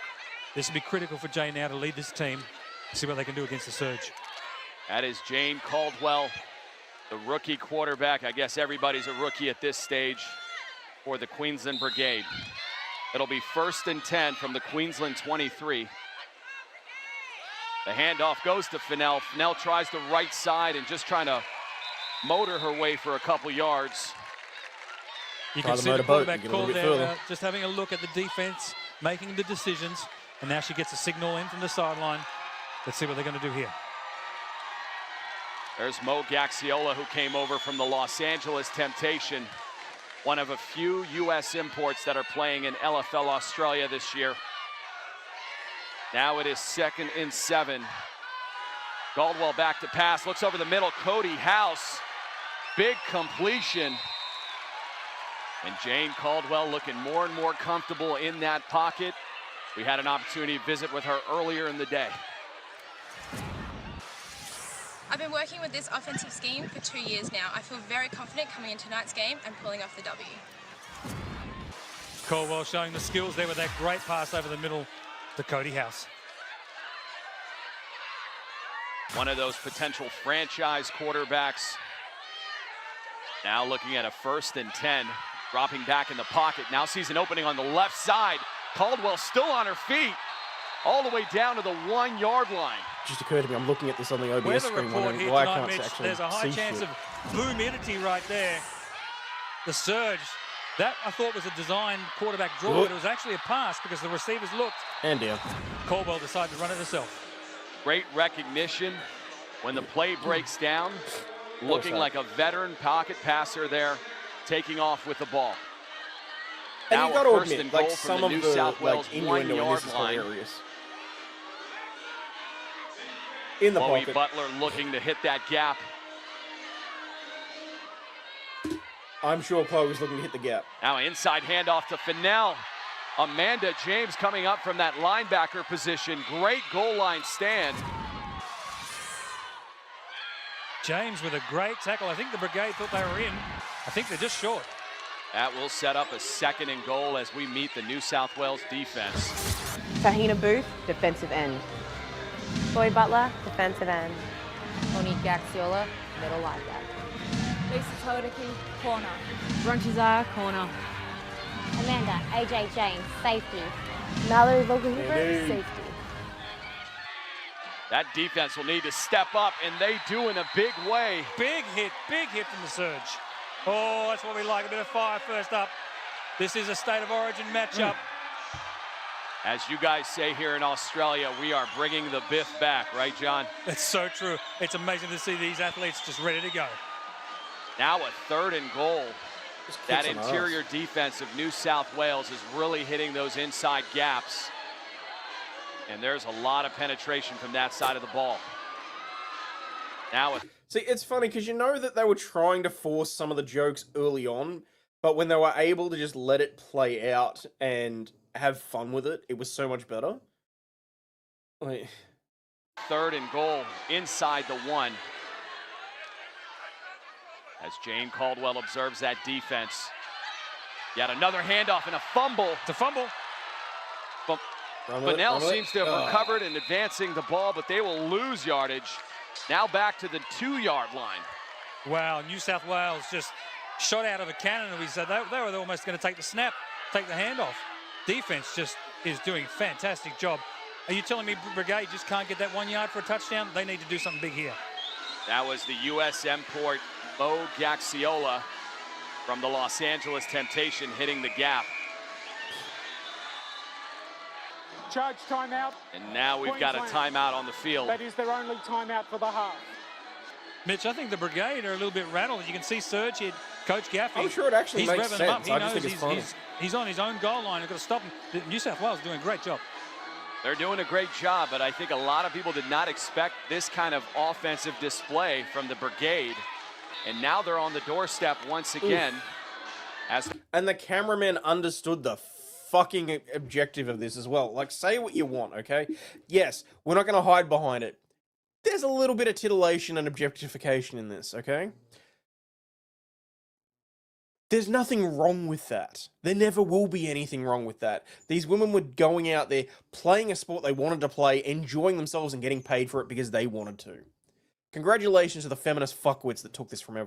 This will be critical for Jane now to lead this team. See what they can do against the Surge. That is Jane Caldwell, the rookie quarterback. I guess everybody's a rookie at this stage for the Queensland Brigade. It'll be 1st and 10 from the Queensland 23. The handoff goes to Fennell. Fennell tries the right side and just trying to motor her way for a couple yards. You can see the quarterback call there, just having a look at the defense, making the decisions, and now she gets a signal in from the sideline. Let's see what they're going to do here. There's Mo Gaxiola, who came over from the Los Angeles Temptation, one of a few U.S. imports that are playing in LFL Australia this year. Now it is 2nd and 7. Caldwell back to pass, looks over the middle. Cody House, big completion. And Jane Caldwell looking more and more comfortable in that pocket. We had an opportunity to visit with her earlier in the day. I've been working with this offensive scheme for 2 years now. I feel very confident coming into tonight's game and pulling off the W. Caldwell showing the skills there with that great pass over the middle to Cody House. One of those potential franchise quarterbacks. Now looking at a 1st and 10, dropping back in the pocket. Now sees an opening on the left side. Caldwell still on her feet, all the way down to the 1-yard line. Just occurred to me, I'm looking at this on the OBS screen, wondering why I can't actually there's a high see chance shit. of humidity right there. The Surge, that I thought was a designed quarterback draw, but it was actually a pass because the receivers looked. And down. Caldwell decided to run it herself. Great recognition when the play breaks down. Looking like a veteran pocket passer there, taking off with the ball. And Now you got to 1st admit, and like goal some from of the the New South Wales innuendo in 1-yard this is line. hilarious. In the Chloe pocket. Butler looking to hit that gap. I'm sure Chloe was looking to hit the gap. Now inside handoff to Fennell. Amanda James coming up from that linebacker position. Great goal line stand. James with a great tackle. I think the Brigade thought they were in. I think they're just short. That will set up a 2nd and goal as we meet the New South Wales defense. Tahina Booth, defensive end. Chloe Butler, defensive end. Monique Gaxiola, middle linebacker. Lisa Todeke, corner. Bronchizar, corner. Amanda AJ James, safety. Mallory Vogelhuber, safety. That defense will need to step up, and they do in a big way. Big hit from the Surge. Oh, that's what we like, a bit of fire first up. This is a state of origin matchup. As you guys say here in Australia, we are bringing the Biff back, right, John? That's so true. It's amazing to see these athletes just ready to go. Now a 3rd and goal. That interior defense of New South Wales is really hitting those inside gaps. And there's a lot of penetration from that side of the ball. Now, see, it's funny because you know that they were trying to force some of the jokes early on, but when they were able to just let it play out and have fun with it, it was so much better. Wait. 3rd and goal inside the 1. As Jane Caldwell observes that defense. Yet another handoff and a fumble. It's a fumble. Bunnell seems to have recovered and advancing the ball, but they will lose yardage. Now back to the 2-yard line. Wow, New South Wales just shot out of a cannon, and we said they were almost going to take the snap, take the handoff. Defense just is doing a fantastic job. Are you telling me Brigade just can't get that 1 yard for a touchdown? They need to do something big here. That was the U.S. import Mo Gaxiola from the Los Angeles Temptation hitting the gap. Charge timeout. And now we've got a timeout on the field. That is their only timeout for the half. Mitch, I think the Brigade are a little bit rattled. You can see Serge here, Coach Gaffey. I'm sure it actually he's makes revving sense. them up. He I knows just think it's funny. he's on his own goal line. I've got to stop him. New South Wales is doing a great job. They're doing a great job, but I think a lot of people did not expect this kind of offensive display from the Brigade. And now they're on the doorstep once again. And the cameraman understood the fucking objective of this as well. Like, say what you want, okay? Yes, we're not going to hide behind it. There's a little bit of titillation and objectification in this, okay? There's nothing wrong with that. There never will be anything wrong with that. These women were going out there, playing a sport they wanted to play, enjoying themselves and getting paid for it because they wanted to. Congratulations to the feminist fuckwits that took this from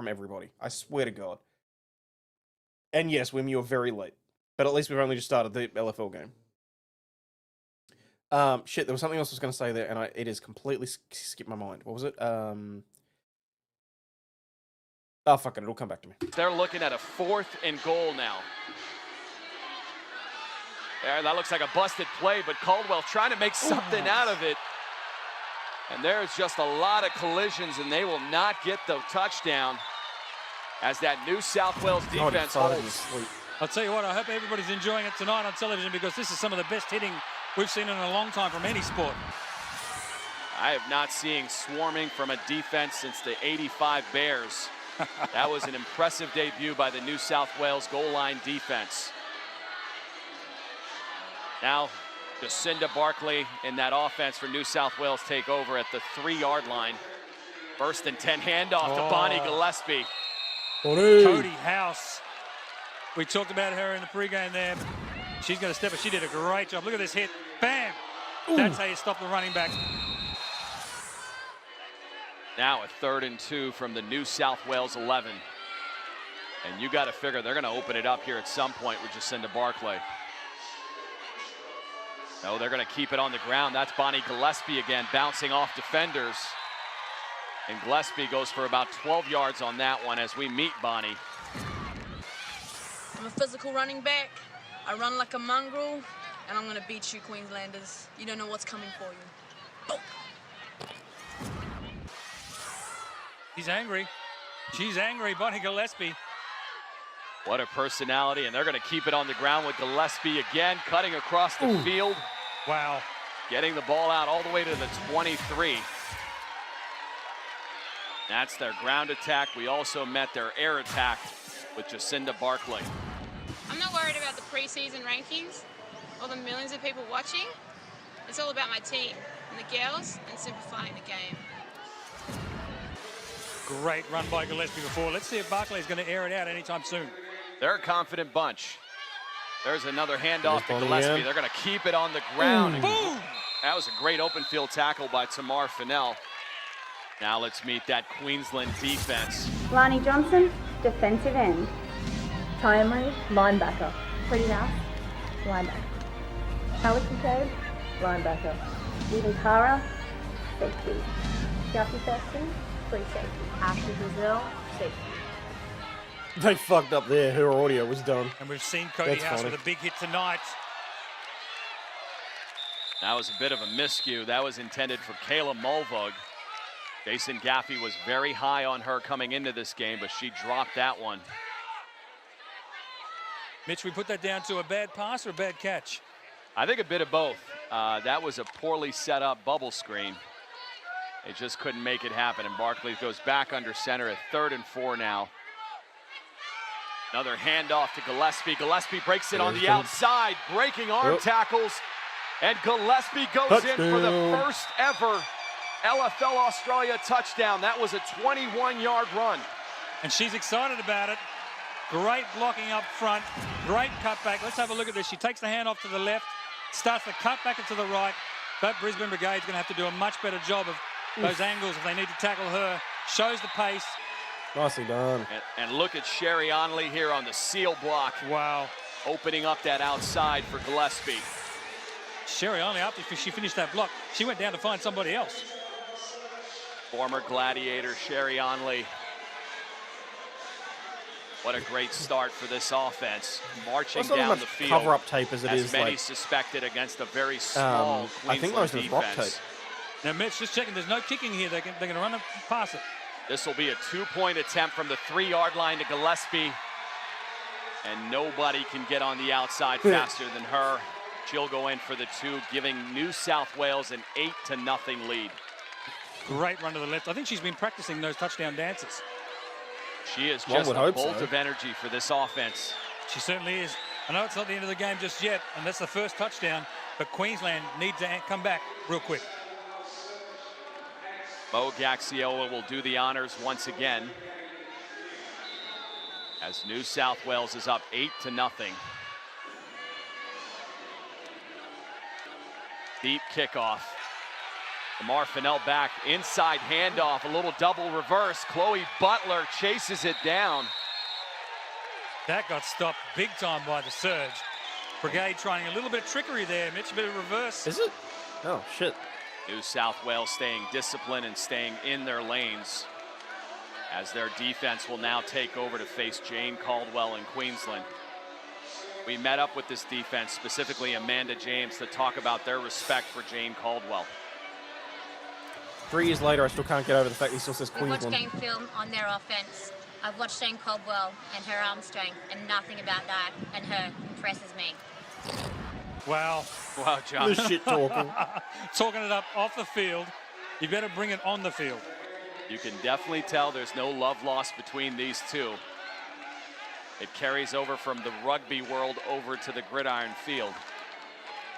everybody. I swear to God. And yes, Wim, you were very late. But at least we've only just started the LFL game. Shit, there was something else I was going to say there, and it has completely skipped my mind. What was it? Oh, fuck it, it'll come back to me. They're looking at a 4th and goal now. There, that looks like a busted play, but Caldwell trying to make something out of it. And there's just a lot of collisions, and they will not get the touchdown as that New South Wales defense holds. I'll tell you what, I hope everybody's enjoying it tonight on television because this is some of the best hitting we've seen in a long time from any sport. I have not seen swarming from a defense since the '85 Bears. That was an impressive debut by the New South Wales goal line defense. Now, Jacinda Barkley in that offense for New South Wales take over at the 3-yard line. 1st and 10 handoff to Bonnie Gillespie. Cody House. We talked about her in the pregame there. She's going to step up. She did a great job. Look at this hit. Bam! That's how you stop the running back. Now a 3rd and 2 from the New South Wales 11. And you got to figure they're going to open it up here at some point with Jacinda Barkley. No, they're going to keep it on the ground. That's Bonnie Gillespie again, bouncing off defenders. And Gillespie goes for about 12 yards on that one as we meet Bonnie. I'm a physical running back. I run like a mongrel, and I'm going to beat you, Queenslanders. You don't know what's coming for you. Boom. He's angry. She's angry, Bonnie Gillespie. What a personality, and they're going to keep it on the ground with Gillespie again, cutting across the field. Wow. Getting the ball out all the way to the 23. That's their ground attack. We also met their air attack with Jacinda Barkley. I'm not worried about the preseason rankings or the millions of people watching. It's all about my team and the girls and simplifying the game. Great run by Gillespie before. Let's see if Barkley's going to air it out anytime soon. They're a confident bunch. There's another handoff to Gillespie. They're going to keep it on the ground. Boom! That was a great open field tackle by Tamar Fennell. Now let's meet that Queensland defense. Lani Johnson, defensive end. Timely, linebacker. Pretty House, linebacker. Alex Cade, linebacker. Eden Kara, safety. Jackie Thurston, free safety. Ashley Brazil, safety. They fucked up there. Her audio was done. And we've seen Cody House with a big hit tonight. That was a bit of a miscue. That was intended for Kayla Mulvug. Jason Gaffey was very high on her coming into this game, but she dropped that one. Mitch, we put that down to a bad pass or a bad catch? I think a bit of both. That was a poorly set up bubble screen. It just couldn't make it happen, and Barkley goes back under center at 3rd and 4 now. Another handoff to Gillespie. Gillespie breaks it on the outside, breaking arm tackles. And Gillespie goes in for the first ever LFL Australia touchdown. That was a 21-yard run. And she's excited about it. Great blocking up front. Great cutback. Let's have a look at this. She takes the handoff to the left, starts the cutback to the right. But Brisbane Brigade's going to have to do a much better job of those angles if they need to tackle her. Shows the pace. Nicely done. And look at Sherry Onley here on the seal block. Wow. Opening up that outside for Gillespie. Sherry Onley, after she finished that block, she went down to find somebody else. Former Gladiator Sherry Onley. What a great start for this offense. Marching down the field. Cover-up tape as it is. Many suspected against a very small Queensland I think most of it's rock defense. tape. Now, Mitch, just checking. There's no kicking here. They're going to run and pass it. This will be a 2-point attempt from the 3-yard line to Gillespie. And nobody can get on the outside faster than her. She'll go in for the 2, giving New South Wales an 8-0 lead. Great run to the left. I think she's been practicing those touchdown dances. She is just a bolt of energy for this offense. She certainly is. I know it's not the end of the game just yet, and that's the first touchdown, but Queensland need to come back real quick. Mo Gaxiola will do the honors once again as New South Wales is up 8-0. Deep kickoff. Lamar Fennell back, inside handoff, a little double reverse. Chloe Butler chases it down. That got stopped big time by the surge. Brigade trying a little bit of trickery there, Mitch, a bit of reverse. Is it? Oh, shit. New South Wales staying disciplined and staying in their lanes as their defense will now take over to face Jane Caldwell in Queensland. We met up with this defense, specifically Amanda James, to talk about their respect for Jane Caldwell. 3 years later, I still can't get over the fact he still says We've watched Queensland. game film on their offense. I've watched Jane Caldwell and her arm strength, and nothing about that and her impresses me. Wow. Wow, John. The shit talking. Talking it up off the field. You better bring it on the field. You can definitely tell there's no love lost between these two. It carries over from the rugby world over to the gridiron field.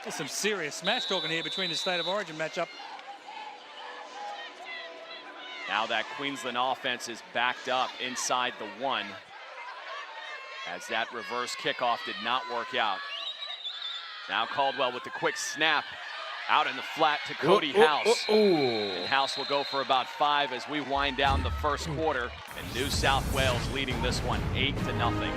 There's some serious smash talking here between the State of Origin matchup. Now that Queensland offense is backed up inside the 1 as that reverse kickoff did not work out. Now Caldwell with the quick snap out in the flat to Cody House. And House will go for about 5 as we wind down the first quarter. And New South Wales leading this one 8-0.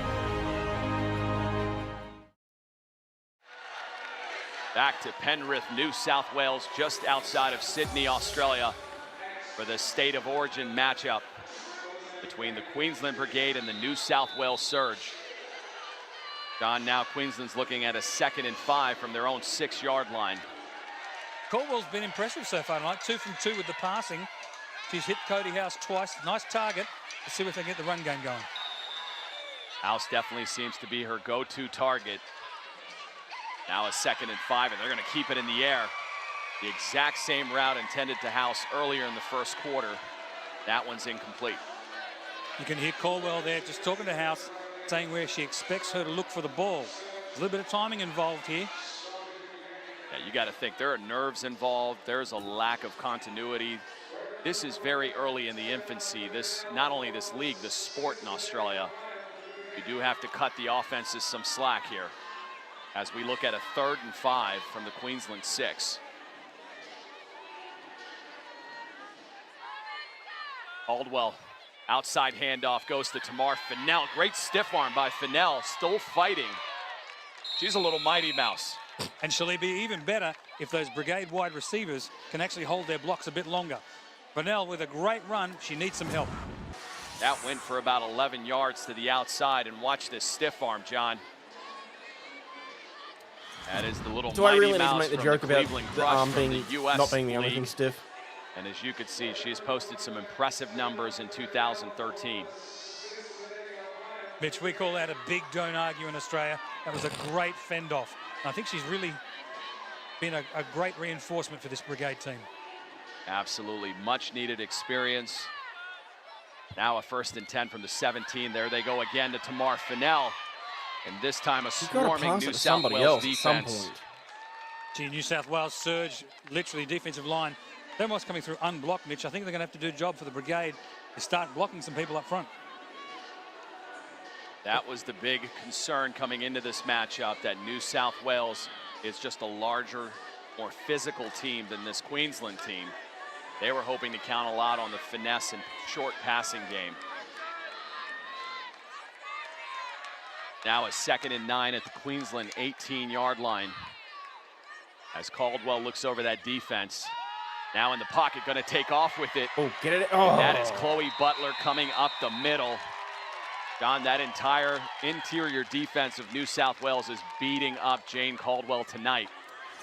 Back to Penrith, New South Wales, just outside of Sydney, Australia, for the State of Origin matchup between the Queensland Brigade and the New South Wales Surge. John, now Queensland's looking at a 2nd and 5 from their own 6-yard line. Caldwell's been impressive so far tonight, 2 from 2 with the passing. She's hit Cody House twice. Nice target. Let's see if they can get the run game going. House definitely seems to be her go-to target. Now a 2nd and 5, and they're going to keep it in the air. The exact same route intended to House earlier in the first quarter. That one's incomplete. You can hear Caldwell there just talking to House, saying where she expects her to look for the ball. There's a little bit of timing involved here. Yeah, you got to think there are nerves involved. There's a lack of continuity. This is very early in the infancy. This, not only this league, this sport in Australia. You do have to cut the offenses some slack here as we look at a 3rd and 5 from the Queensland 6. Caldwell, outside handoff goes to Tamar Fennell. Great stiff arm by Fennell, still fighting. She's a little Mighty Mouse. And she'll be even better if those Brigade wide receivers can actually hold their blocks a bit longer. Fennell with a great run, she needs some help. That went for about 11 yards to the outside, and watch this stiff arm, John. That is the little Do I really Mighty need to Mouse make the from joke about Cleveland the Crush arm from being the US not being the only League. thing stiff? And as you can see, she's posted some impressive numbers in 2013. Mitch, we call that a big don't argue in Australia. That was a great fend off. I think she's really been a great reinforcement for this Brigade team. Absolutely, much needed experience. Now a 1st and 10 from the 17. There they go again to Tamar Fennell. And this time a swarming New South Wales defense. Gee, New South Wales surge, literally defensive line. They're almost coming through unblocked, Mitch. I think they're going to have to do a job for the brigade to start blocking some people up front. That was the big concern coming into this matchup, that New South Wales is just a larger, more physical team than this Queensland team. They were hoping to count a lot on the finesse and short passing game. Now a 2nd and 9 at the Queensland 18-yard line. As Caldwell looks over that defense. Now in the pocket, going to take off with it. Oh, get it. Oh. And that is Chloe Butler coming up the middle. John, that entire interior defense of New South Wales is beating up Jane Caldwell tonight.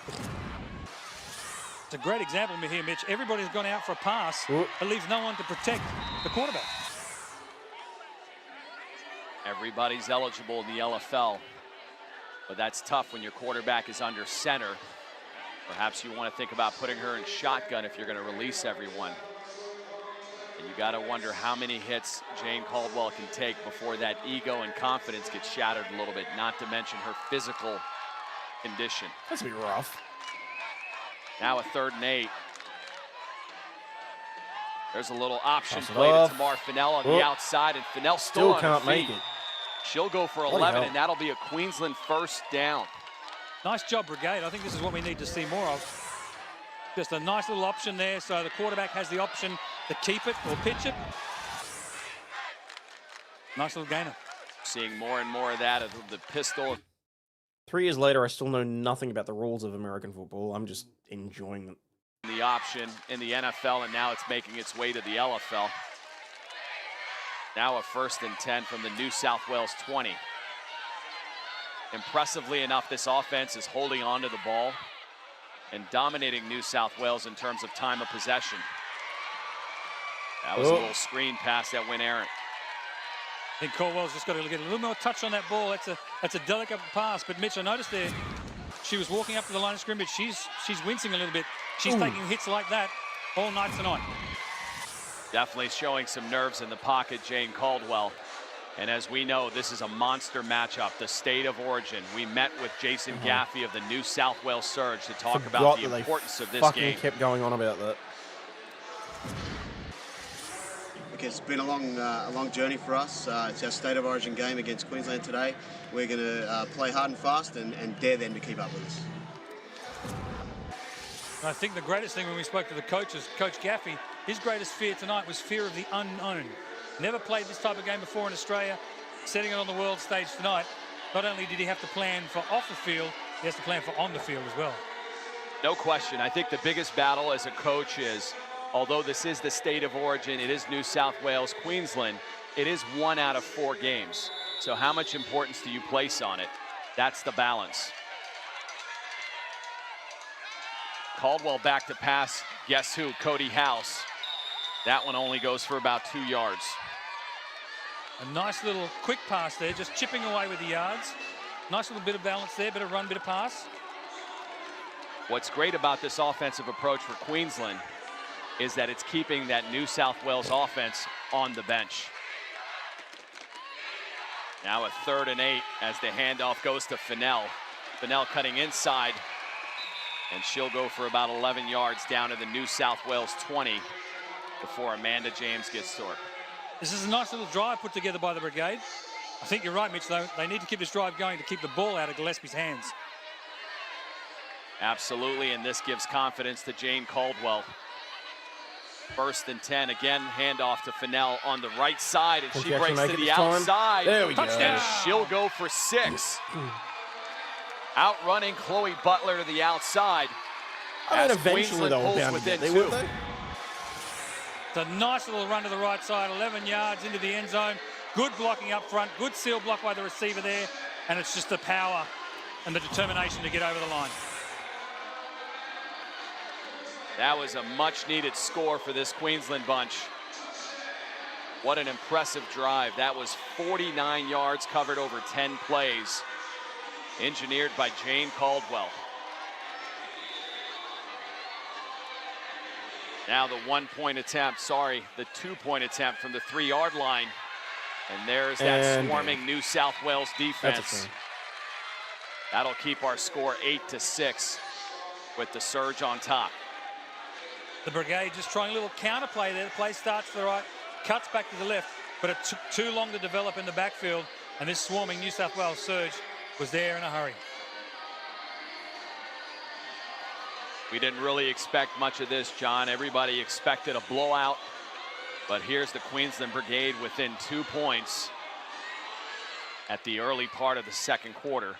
It's a great example here, Mitch. Everybody's gone out for a pass, but leaves no one to protect the quarterback. Everybody's eligible in the LFL, but that's tough when your quarterback is under center. Perhaps you want to think about putting her in shotgun if you're going to release everyone. And you got to wonder how many hits Jane Caldwell can take before that ego and confidence gets shattered a little bit, not to mention her physical condition. That's gonna be rough. Now a 3rd and 8. There's a little option play to Tamar Fennell on the outside, and Fennell still can't make it. She'll go for 11, and that'll be a Queensland 1st down. Nice job, brigade. I think this is what we need to see more of. Just a nice little option there, so the quarterback has the option to keep it or pitch it. Nice little gainer. Seeing more and more of that, of the pistol. 3 years later, I still know nothing about the rules of American football. I'm just enjoying them. The option in the NFL, and now it's making its way to the LFL. Now a 1st and 10 from the New South Wales 20. Impressively enough, this offense is holding on to the ball and dominating New South Wales in terms of time of possession. That was a little screen pass that went errant. I think Caldwell's just got to get a little more touch on that ball. That's a delicate pass, but Mitch, I noticed there, she was walking up to the line of scrimmage. She's wincing a little bit. She's taking hits like that all night tonight. Definitely showing some nerves in the pocket, Jane Caldwell. And as we know, this is a monster matchup, the state of origin. We met with Jason Gaffey of the New South Wales Surge to talk about the importance of this game. Kept going on about that. Okay, it's been a long journey for us. It's our state of origin game against Queensland today. We're going to play hard and fast and dare them to keep up with us. I think the greatest thing when we spoke to the coaches, Coach Gaffey, his greatest fear tonight was fear of the unknown. Never played this type of game before in Australia, setting it on the world stage tonight. Not only did he have to plan for off the field, he has to plan for on the field as well. No question. I think the biggest battle as a coach is, although this is the state of origin, it is New South Wales, Queensland, it is 1 out of 4 games. So how much importance do you place on it? That's the balance. Caldwell back to pass. Guess who? Cody House. That one only goes for about 2 yards. A nice little quick pass there, just chipping away with the yards. Nice little bit of balance there, bit of run, bit of pass. What's great about this offensive approach for Queensland is that it's keeping that New South Wales offense on the bench. Now a 3rd and 8 as the handoff goes to Fennell. Fennell cutting inside, and she'll go for about 11 yards down to the New South Wales 20 before Amanda James gets to her. This is a nice little drive put together by the brigade. I think you're right, Mitch, though. They need to keep this drive going to keep the ball out of Gillespie's hands. Absolutely, and this gives confidence to Jane Caldwell. 1st and 10, again, handoff to Fennell on the right side, and she breaks to the outside. There we go. And she'll go for 6. Outrunning Chloe Butler to the outside. I mean, as eventually Queensland they'll pulls bound within to get 2. there, won't they? It's a nice little run to the right side, 11 yards into the end zone. Good blocking up front, good seal block by the receiver there, and it's just the power and the determination to get over the line. That was a much-needed score for this Queensland bunch. What an impressive drive. That was 49 yards covered over 10 plays, engineered by Jane Caldwell. Now the 1-point attempt, sorry, the 2-point attempt from the 3-yard line. And there's that swarming New South Wales defense. That'll keep our score 8-6. with the surge on top. The Brigade just trying a little counterplay there. The play starts to the right, cuts back to the left, but it took too long to develop in the backfield, and this swarming New South Wales surge was there in a hurry. We didn't really expect much of this, John. Everybody expected a blowout, but here's the Queensland Brigade within 2 points at the early part of the second quarter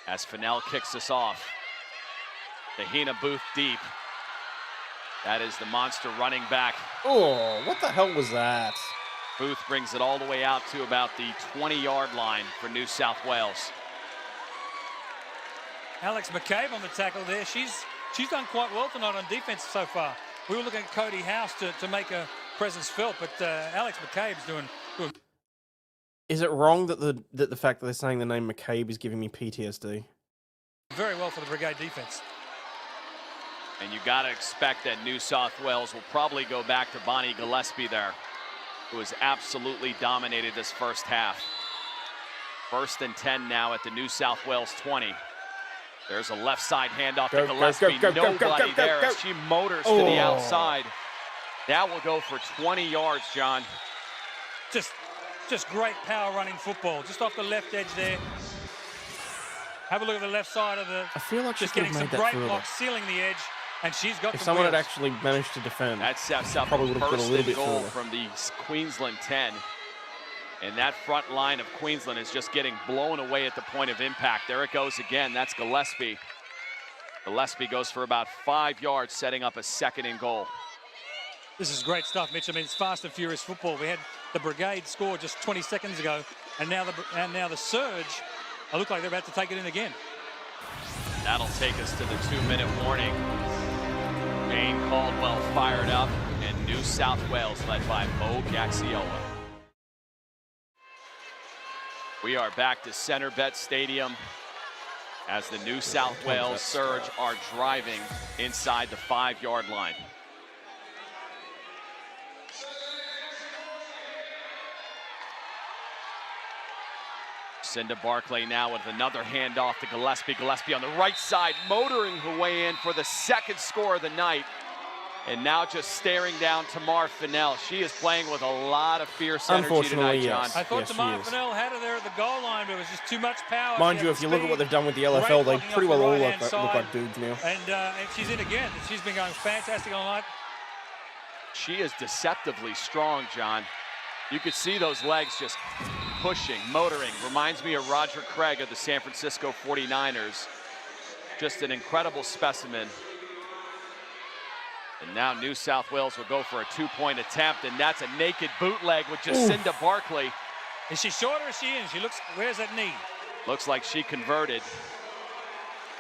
as Fennell kicks us off. Tahina Booth deep. That is the monster running back. Oh, what the hell was that? Booth brings it all the way out to about the 20-yard line for New South Wales. Alex McCabe on the tackle there. She's done quite well tonight on defense so far. We were looking at Cody House to make a presence felt, but Alex McCabe's doing. Is it wrong that the fact that they're saying the name McCabe is giving me PTSD? Very well for the Brigade defense. And you got to expect that New South Wales will probably go back to Bonnie Gillespie there, who has absolutely dominated this first half. 1st and 10 now at the New South Wales 20. There's a left side handoff to Gillespie. Nobody there as she motors to the outside. That will go for 20 yards, John. Just great power running football. Just off the left edge there. Have a look at the left side of the. I feel like just she getting some made that great further. blocks, sealing the edge, and she's got. If the someone wheels. had actually managed to defend, that sets up probably a would have got a first little and bit goal further. from the Queensland 10. And that front line of Queensland is just getting blown away at the point of impact. There it goes again. That's Gillespie. Gillespie goes for about 5 yards, setting up a 2nd and goal. This is great stuff, Mitch. I mean, it's fast and furious football. We had the Brigade score just 20 seconds ago, and now the surge. I look like they're about to take it in again. That'll take us to the 2-minute warning. Jane Caldwell fired up, and New South Wales led by Mo Gaxiola. We are back to Centerbet Stadium as the New South Wales Surge are driving inside the 5-yard line. Cinda Barclay now with another handoff to Gillespie. Gillespie on the right side, motoring her way in for the 2nd score of the night. And now just staring down Tamar Fennell. She is playing with a lot of fierce energy tonight, John. Yes. I thought Yes, Tamar she is. Fennell had her there at the goal line, but it was just too much power. Mind She you, had if you look at speed. what they've done with the Great LFL, they blocking pretty off the well all right-hand look side. like dudes now. And she's in again. She's been going fantastic all night. She is deceptively strong, John. You could see those legs just pushing, motoring. Reminds me of Roger Craig of the San Francisco 49ers. Just an incredible specimen. And now New South Wales will go for a 2-point attempt, and that's a naked bootleg with Jacinda Barclay. Is she short or is she in? She looks, where's that knee? Looks like she converted.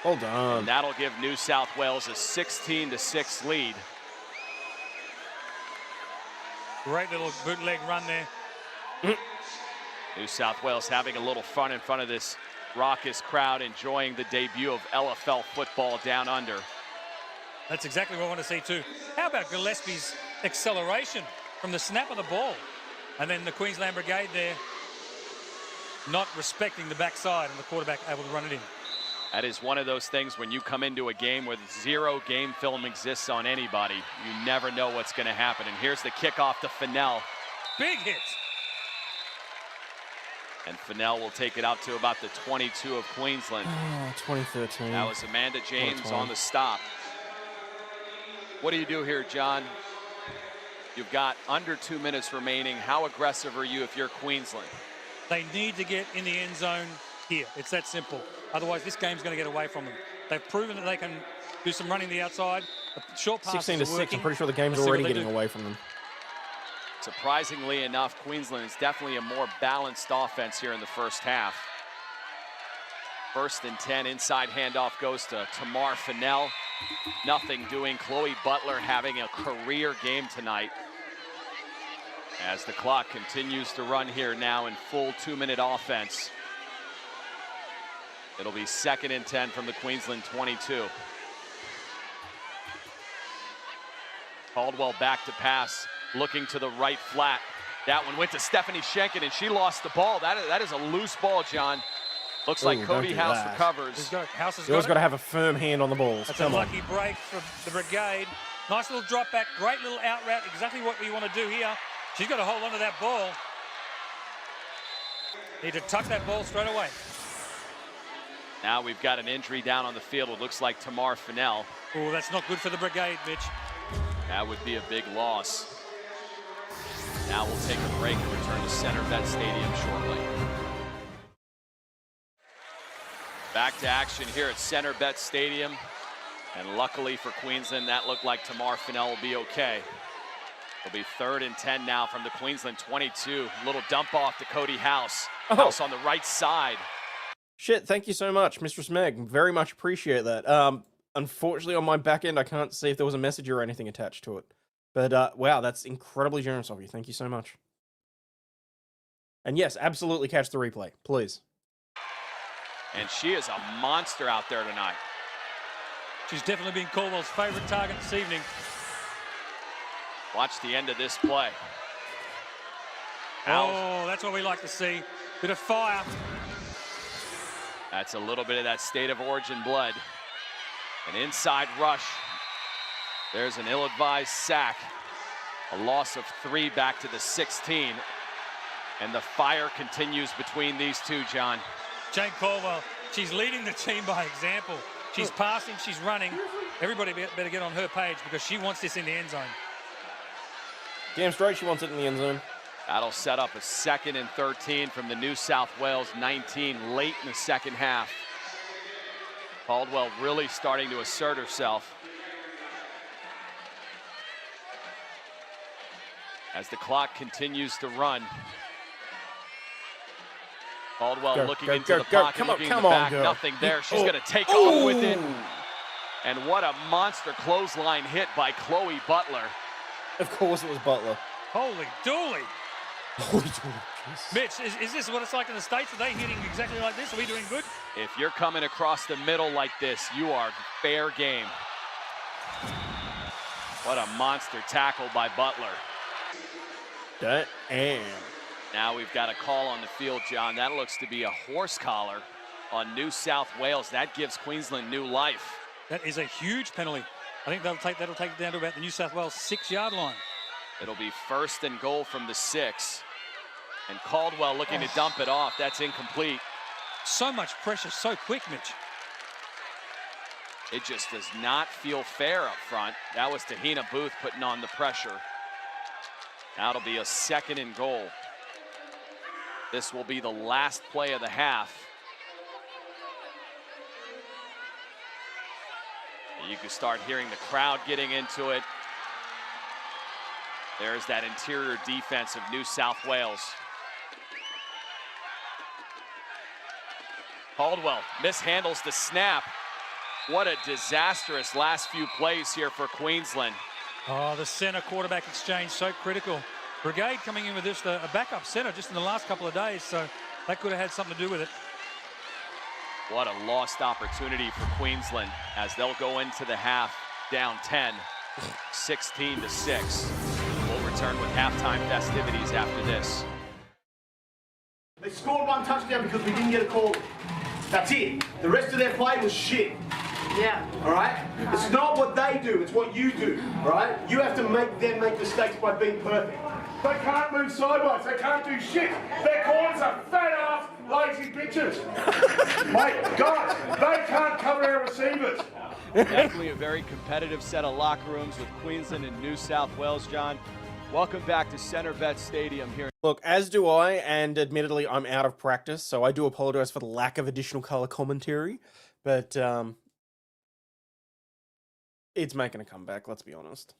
Hold on. And that'll give New South Wales a 16-6 lead. Great little bootleg run there. New South Wales having a little fun in front of this raucous crowd, enjoying the debut of LFL football down under. That's exactly what I want to see too. How about Gillespie's acceleration from the snap of the ball? And then the Queensland Brigade there not respecting the backside and the quarterback able to run it in. That is one of those things when you come into a game where 0 game film exists on anybody, you never know what's going to happen. And here's the kickoff to Fennell. Big hit. And Fennell will take it out to about the 22 of Queensland. Oh, 2013. That was Amanda James on the stop. What do you do here, John? You've got under 2 minutes remaining. How aggressive are you if you're Queensland? They need to get in the end zone here. It's that simple. Otherwise, this game's going to get away from them. They've proven that they can do some running the outside. The short passes 16 to 6. I'm pretty sure the game's already getting away from them. Surprisingly enough, Queensland is definitely a more balanced offense here in the first half. 1st and 10, inside handoff goes to Tamar Fennell. Nothing doing. Chloe Butler having a career game tonight. As the clock continues to run here now in full 2-minute offense. It'll be 2nd and 10 from the Queensland 22. Caldwell back to pass, looking to the right flat. That one went to Stephanie Schenken, and she lost the ball. That is a loose ball, John. Looks like Ooh, Cody don't do House that. recovers. House has You always got got to it. have a firm hand on the balls. That's Come a on. lucky break from the Brigade. Nice little drop back, great little out route, exactly what we want to do here. She's got to hold on to that ball. Need to tuck that ball straight away. Now we've got an injury down on the field. It looks like Tamar Fennell. Oh, that's not good for the Brigade, Mitch. That would be a big loss. Now we'll take a break and return to Center Vet Stadium shortly. Back to action here at Center Bet Stadium. And luckily for Queensland, that looked like Tamar Fennell will be okay. It'll be 3rd and 10 now from the Queensland 22. Little dump off to Cody House. Oh. House on the right side. Shit, thank you so much, Mistress Meg. Very much appreciate that. Unfortunately, on my back end, I can't see if there was a message or anything attached to it. But, wow, that's incredibly generous of you. Thank you so much. And yes, absolutely catch the replay, please. And she is a monster out there tonight. She's definitely been Caldwell's favorite target this evening. Watch the end of this play. Out. Oh, that's what we like to see. Bit of fire. That's a little bit of that state of origin blood. An inside rush. There's an ill-advised sack. A loss of 3 back to the 16. And the fire continues between these two, John. Jane Caldwell, she's leading the team by example. She's passing, she's running. Everybody better get on her page because she wants this in the end zone. Damn straight she wants it in the end zone. That'll set up a 2nd and 13 from the New South Wales 19 late in the second half. Caldwell really starting to assert herself. As the clock continues to run. Caldwell looking into the pocket, looking in the back, nothing there. She's going to take off with it. And what a monster clothesline hit by Chloe Butler. Of course it was Butler. Holy dooly. Holy dooly. Mitch, is this what it's like in the States? Are they hitting exactly like this? Are we doing good? If you're coming across the middle like this, you are fair game. What a monster tackle by Butler. Damn. Now we've got a call on the field, John. That looks to be a horse collar on New South Wales. That gives Queensland new life. That is a huge penalty. I think that'll take it down to about the New South Wales 6-yard line. It'll be 1st and goal from the 6. And Caldwell looking to dump it off. That's incomplete. So much pressure so quick, Mitch. It just does not feel fair up front. That was Tahina Booth putting on the pressure. Now it'll be a 2nd and goal. This will be the last play of the half. You can start hearing the crowd getting into it. There's that interior defense of New South Wales. Caldwell mishandles the snap. What a disastrous last few plays here for Queensland. Oh, the center quarterback exchange, so critical. Brigade coming in with just a backup center just in the last couple of days, so that could have had something to do with it. What a lost opportunity for Queensland as they'll go into the half down 10, 16-6. We'll return with halftime festivities after this. They scored 1 touchdown because we didn't get a call. That's it. The rest of their play was shit. Yeah. All right? It's not what they do, it's what you do. All right? You have to make them make mistakes by being perfect. They can't move sideways. They can't do shit. Their corners are fat-ass, lazy bitches. Mate, guys, they can't cover our receivers. Definitely a very competitive set of locker rooms with Queensland and New South Wales, John. Welcome back to Center Bet Stadium here. Look, as do I, and admittedly, I'm out of practice, so I do apologize for the lack of additional color commentary, but it's making a comeback, let's be honest.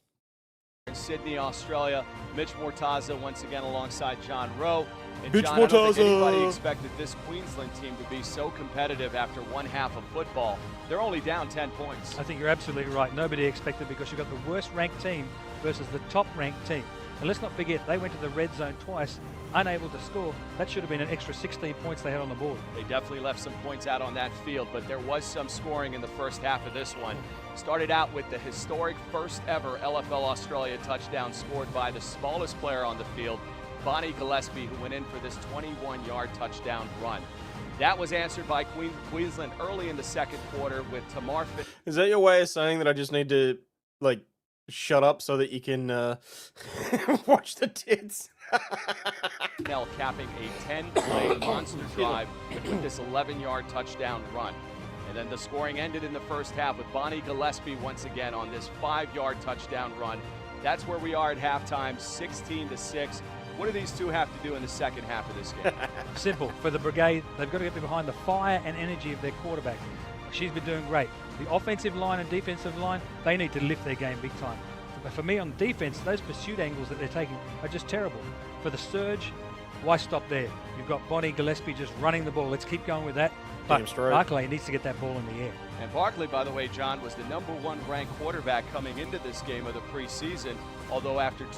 In Sydney, Australia, Mitch Mortaza once again alongside John Rowe. And Mitch John, I don't think Mortaza. anybody expected this Queensland team to be so competitive after one half of football. They're only down 10 points. I think you're absolutely right. Nobody expected because you've got the worst ranked team versus the top ranked team. And let's not forget, they went to the red zone twice, unable to score. That should have been an extra 16 points they had on the board. They definitely left some points out on that field, but there was some scoring in the first half of this one. Started out with the historic first ever LFL Australia touchdown scored by the smallest player on the field, Bonnie Gillespie, who went in for this 21-yard touchdown run. That was answered by Queensland early in the second quarter with Tamar. Is that your way of saying that I just need to, like, shut up so that you can watch the tits? Nell capping a 10-play monster drive with this 11-yard touchdown run. And then the scoring ended in the first half with Bonnie Gillespie once again on this 5-yard touchdown run. That's where we are at halftime, 16-6. What do these two have to do in the second half of this game? Simple. For the Brigade, they've got to get behind the fire and energy of their quarterback. She's been doing great. The offensive line and defensive line, they need to lift their game big time. But for me on defense, those pursuit angles that they're taking are just terrible. For the surge, why stop there? You've got Bonnie Gillespie just running the ball. Let's keep going with that. But Barclay needs to get that ball in the air. And Barkley, by the way, John, was the #1 ranked quarterback coming into this game of the preseason. Although after 2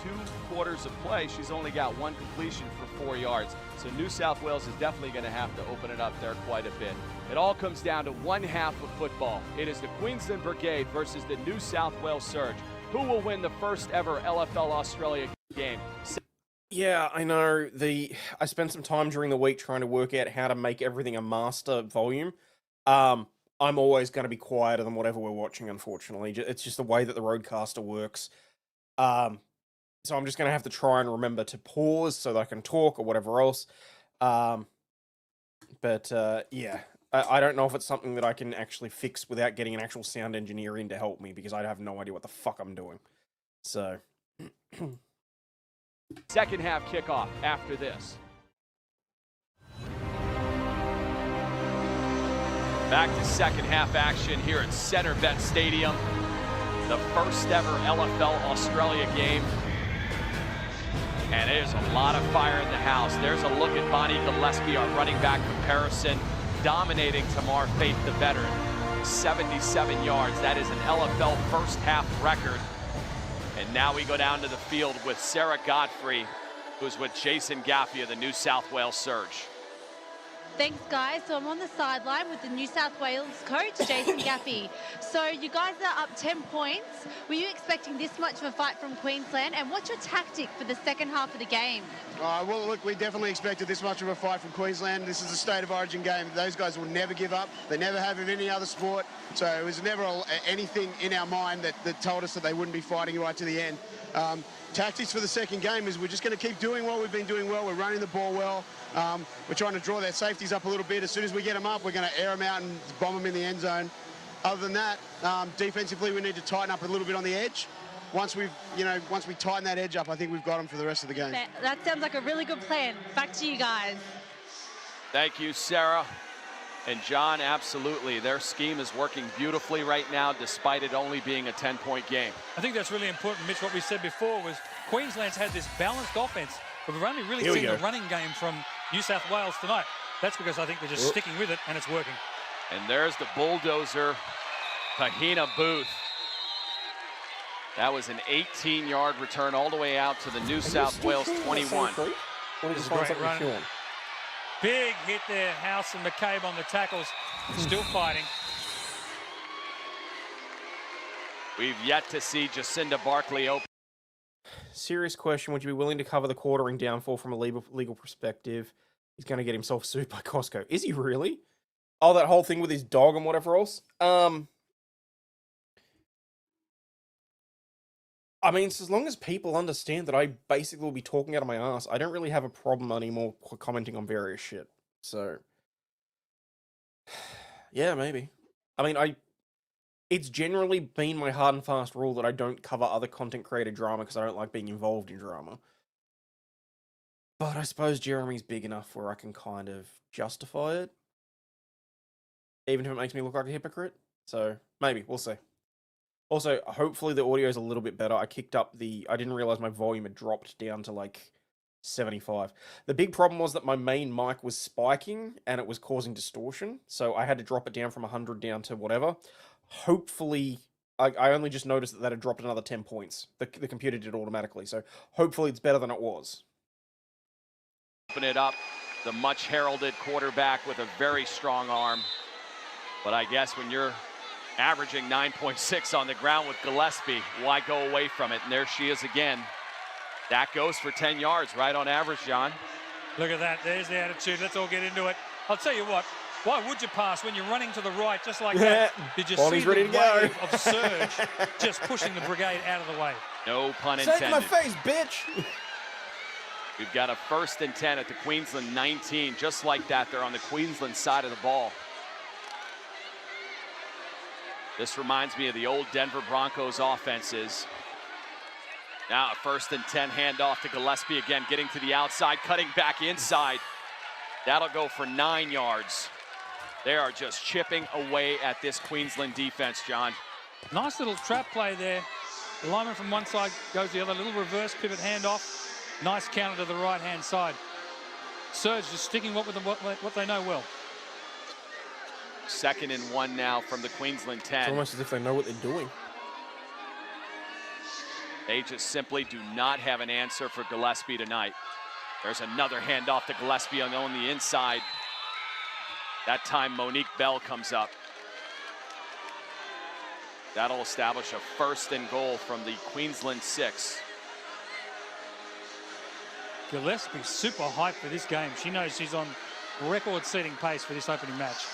quarters of play, she's only got 1 completion for 4 yards. So New South Wales is definitely going to have to open it up there quite a bit. It all comes down to one half of football. It is the Queensland Brigade versus the New South Wales Surge. Who will win the first ever LFL Australia game? Yeah, I know. I spent some time during the week trying to work out how to make everything a master volume. I'm always going to be quieter than whatever we're watching, unfortunately. It's just the way that the roadcaster works. So I'm just going to have to try and remember to pause so that I can talk or whatever else. Yeah, I don't know if it's something that I can actually fix without getting an actual sound engineer in to help me, because I have no idea what the fuck I'm doing. So... Second half kickoff after this. Back to second half action here at Centrebet Stadium. The first ever LFL Australia game. And there's a lot of fire in the house. There's a look at Bonnie Gillespie, our running back comparison, dominating Tamar Faith, the veteran. 77 yards. That is an LFL first half record. And now we go down to the field with Sarah Godfrey, who's with Jason Gaffey of the New South Wales Surge. Thanks, guys. So I'm on the sideline with the New South Wales coach, Jason Gaffey. So you guys are up 10 points. Were you expecting this much of a fight from Queensland? And what's your tactic for the second half of the game? Well, look, we definitely expected this much of a fight from Queensland. This is a state of origin game. Those guys will never give up. They never have in any other sport. So it was never anything in our mind that told us that they wouldn't be fighting right to the end. Tactics for the second game is we're just going to keep doing what we've been doing well. We're running the ball well. We're trying to draw their safeties up a little bit. As soon as we get them up, we're going to air them out and bomb them in the end zone. Other than that, defensively, we need to tighten up a little bit on the edge. Once we tighten that edge up, I think we've got them for the rest of the game. That sounds like a really good plan. Back to you guys. Thank you, Sarah. And John, absolutely. Their scheme is working beautifully right now, despite it only being a 10-point game. I think that's really important, Mitch. What we said before was Queensland's had this balanced offense, but we've only really seen the running game from New South Wales tonight. That's because I think they're just sticking with it, and it's working. And there's the bulldozer, Pahina Booth. That was an 18-yard return all the way out to the New South Wales 21. This is a great run. Big hit there, House and McCabe on the tackles. Still fighting. We've yet to see Jacinda Barkley open. Serious question, would you be willing to cover the quartering downfall from a legal perspective? He's going to get himself sued by Costco. Is he really? Oh, that whole thing with his dog and whatever else? I mean, so as long as people understand that I basically will be talking out of my ass, I don't really have a problem anymore commenting on various shit. So, yeah, maybe. I mean, it's generally been my hard and fast rule that I don't cover other content creator drama because I don't like being involved in drama. But I suppose Jeremy's big enough where I can kind of justify it. Even if it makes me look like a hypocrite. So, maybe. We'll see. Also, hopefully the audio is a little bit better. I didn't realize my volume had dropped down to like 75. The big problem was that my main mic was spiking and it was causing distortion. So I had to drop it down from 100 down to whatever. Hopefully, I only just noticed that had dropped another 10 points. The computer did it automatically. So hopefully it's better than it was. Open it up. The much heralded quarterback with a very strong arm. But I guess when you're averaging 9.6 on the ground with Gillespie, why go away from it? And there she is again. That goes for 10 yards, right on average, John. Look at that. There's the attitude. Let's all get into it. I'll tell you what. Why would you pass when you're running to the right just like that? Did you see the wave of surge just pushing the brigade out of the way? No pun intended. Save my face, bitch. We've got a 1st and 10 at the Queensland 19. Just like that, they're on the Queensland side of the ball. This reminds me of the old Denver Broncos offenses. Now a 1st and 10 handoff to Gillespie again, getting to the outside, cutting back inside. That'll go for 9 yards. They are just chipping away at this Queensland defense, John. Nice little trap play there. The lineman from one side goes the other, little reverse pivot handoff. Nice counter to the right-hand side. Surge just sticking what they know well. 2nd and 1 now from the Queensland 10. It's almost as if they know what they're doing. They just simply do not have an answer for Gillespie tonight. There's another handoff to Gillespie on the inside. That time Monique Bell comes up. That'll establish a 1st and goal from the Queensland 6. Gillespie super hyped for this game. She knows she's on record-setting pace for this opening match.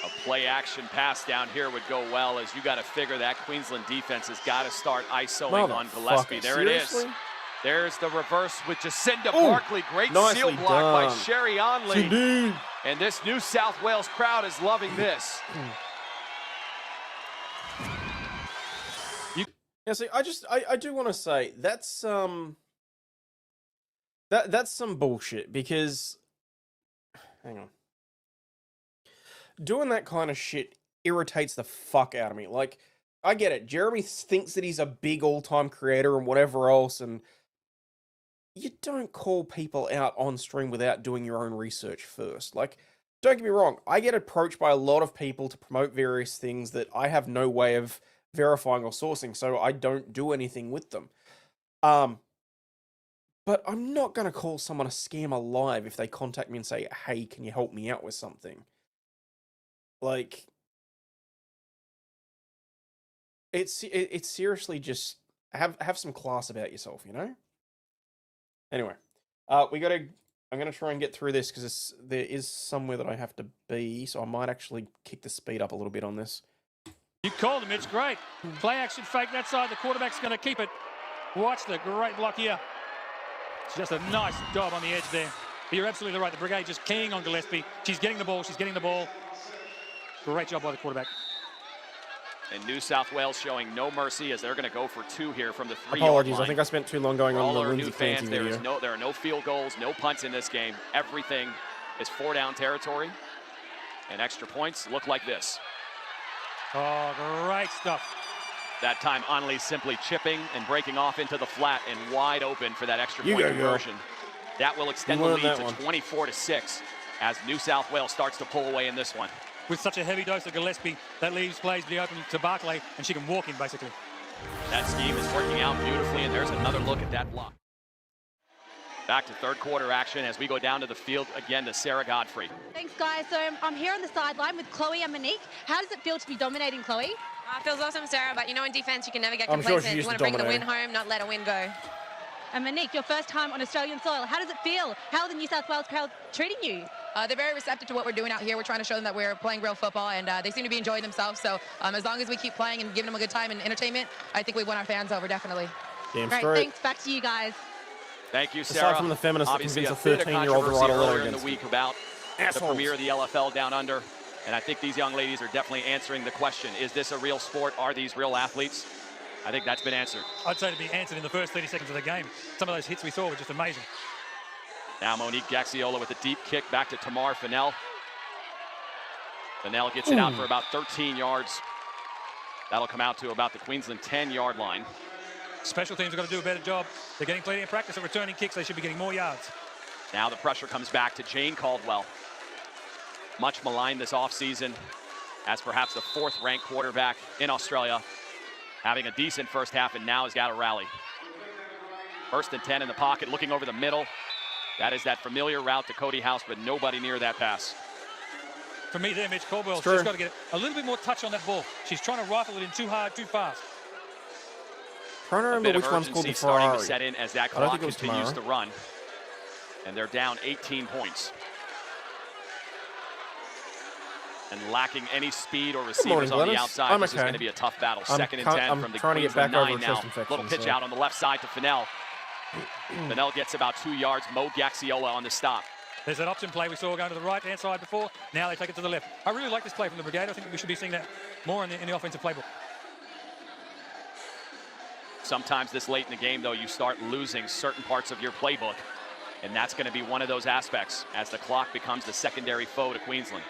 A play action pass down here would go well, as you got to figure that Queensland defense has got to start isoing on Gillespie. There seriously? it is. There's the reverse with Jacinda Barkley. Great seal block by Sherry Onley. And this New South Wales crowd is loving this. Yeah, see, I do want to say that's that's some bullshit, because hang on. Doing that kind of shit irritates the fuck out of me. Like, I get it. Jeremy thinks that he's a big all-time creator and whatever else, and you don't call people out on stream without doing your own research first. Like, don't get me wrong. I get approached by a lot of people to promote various things that I have no way of verifying or sourcing, so I don't do anything with them. But I'm not going to call someone a scammer live if they contact me and say, hey, can you help me out with something? Like, it's seriously just have some class about yourself, you know? Anyway, I'm going to try and get through this because there is somewhere that I have to be, so I might actually kick the speed up a little bit on this. You called him, it's great. Play action fake that side, the quarterback's going to keep it. Watch the great block here. It's just a nice job on the edge there. But you're absolutely right, the brigade just keying on Gillespie. She's getting the ball, Great job by the quarterback. And New South Wales showing no mercy, as they're going to go for 2 here from the 3-yard line. Apologies, I think I spent too long going on the Lindsay Clancy video. There are no field goals, no punts in this game. Everything is 4-down territory. And extra points look like this. Oh, great stuff. That time, Onley simply chipping and breaking off into the flat and wide open for that extra point conversion. That will extend the lead to 24-6 as New South Wales starts to pull away in this one. With such a heavy dose of Gillespie, that leaves plays be open to Barkley, and she can walk in, basically. That scheme is working out beautifully, and there's another look at that block. Back to third quarter action as we go down to the field again to Sarah Godfrey. Thanks, guys. So I'm here on the sideline with Chloe and Monique. How does it feel to be dominating, Chloe? It feels awesome, Sarah, but you know in defense you can never get I'm sure complacent. she's You want to bring the win dominating. home, not let a win go. And Monique, your first time on Australian soil. How does it feel? How are the New South Wales crowd treating you? They're very receptive to what we're doing out here. We're trying to show them that we're playing real football, and they seem to be enjoying themselves. So as long as we keep playing and giving them a good time and entertainment, I think we won our fans over, definitely. Damn Great, straight. thanks. Back to you guys. Thank you, Sarah. Aside from the feminists that Obviously, convince a a bit of 13-year-old to write a controversy letter earlier in the against week about the premier of the LFL Down Under, and I think these young ladies are definitely answering the question: is this a real sport? Are these real athletes? I think that's been answered. I'd say to be answered in the first 30 seconds of the game. Some of those hits we saw were just amazing. Now Monique Gaxiola with a deep kick back to Tamar Fennell. Fennell gets it out for about 13 yards. That'll come out to about the Queensland 10-yard line. Special teams have got to do a better job. They're getting plenty of practice at returning kicks. They should be getting more yards. Now the pressure comes back to Jane Caldwell. Much maligned this offseason as perhaps the 4th-ranked quarterback in Australia, having a decent first half, and now has got to rally. 1st and 10 in the pocket, looking over the middle. That is that familiar route to Cody House, but nobody near that pass. For me there, Mitch Caldwell's just got to get a little bit more touch on that ball. She's trying to rifle it in too hard, too fast. Trying to A remember bit of which one's called urgency the starting Ferrari. to set in as that I don't clock think it was continues to tomorrow. run. And they're down 18 points. And lacking any speed or receivers morning, on the Glennis. outside, I'm this is okay. going to be a tough battle. I'm 2nd and cu- 10 I'm from the trying to get Queensland back over 9 a now. chest infection, Little pitch so- out on the left side to Fennell. Fennell gets about 2 yards. Mo Gaxiola on the stop. There's that option play we saw going to the right-hand side before. Now they take it to the left. I really like this play from the Brigade. I think we should be seeing that more in the offensive playbook. Sometimes this late in the game, though, you start losing certain parts of your playbook. And that's going to be one of those aspects as the clock becomes the secondary foe to Queensland.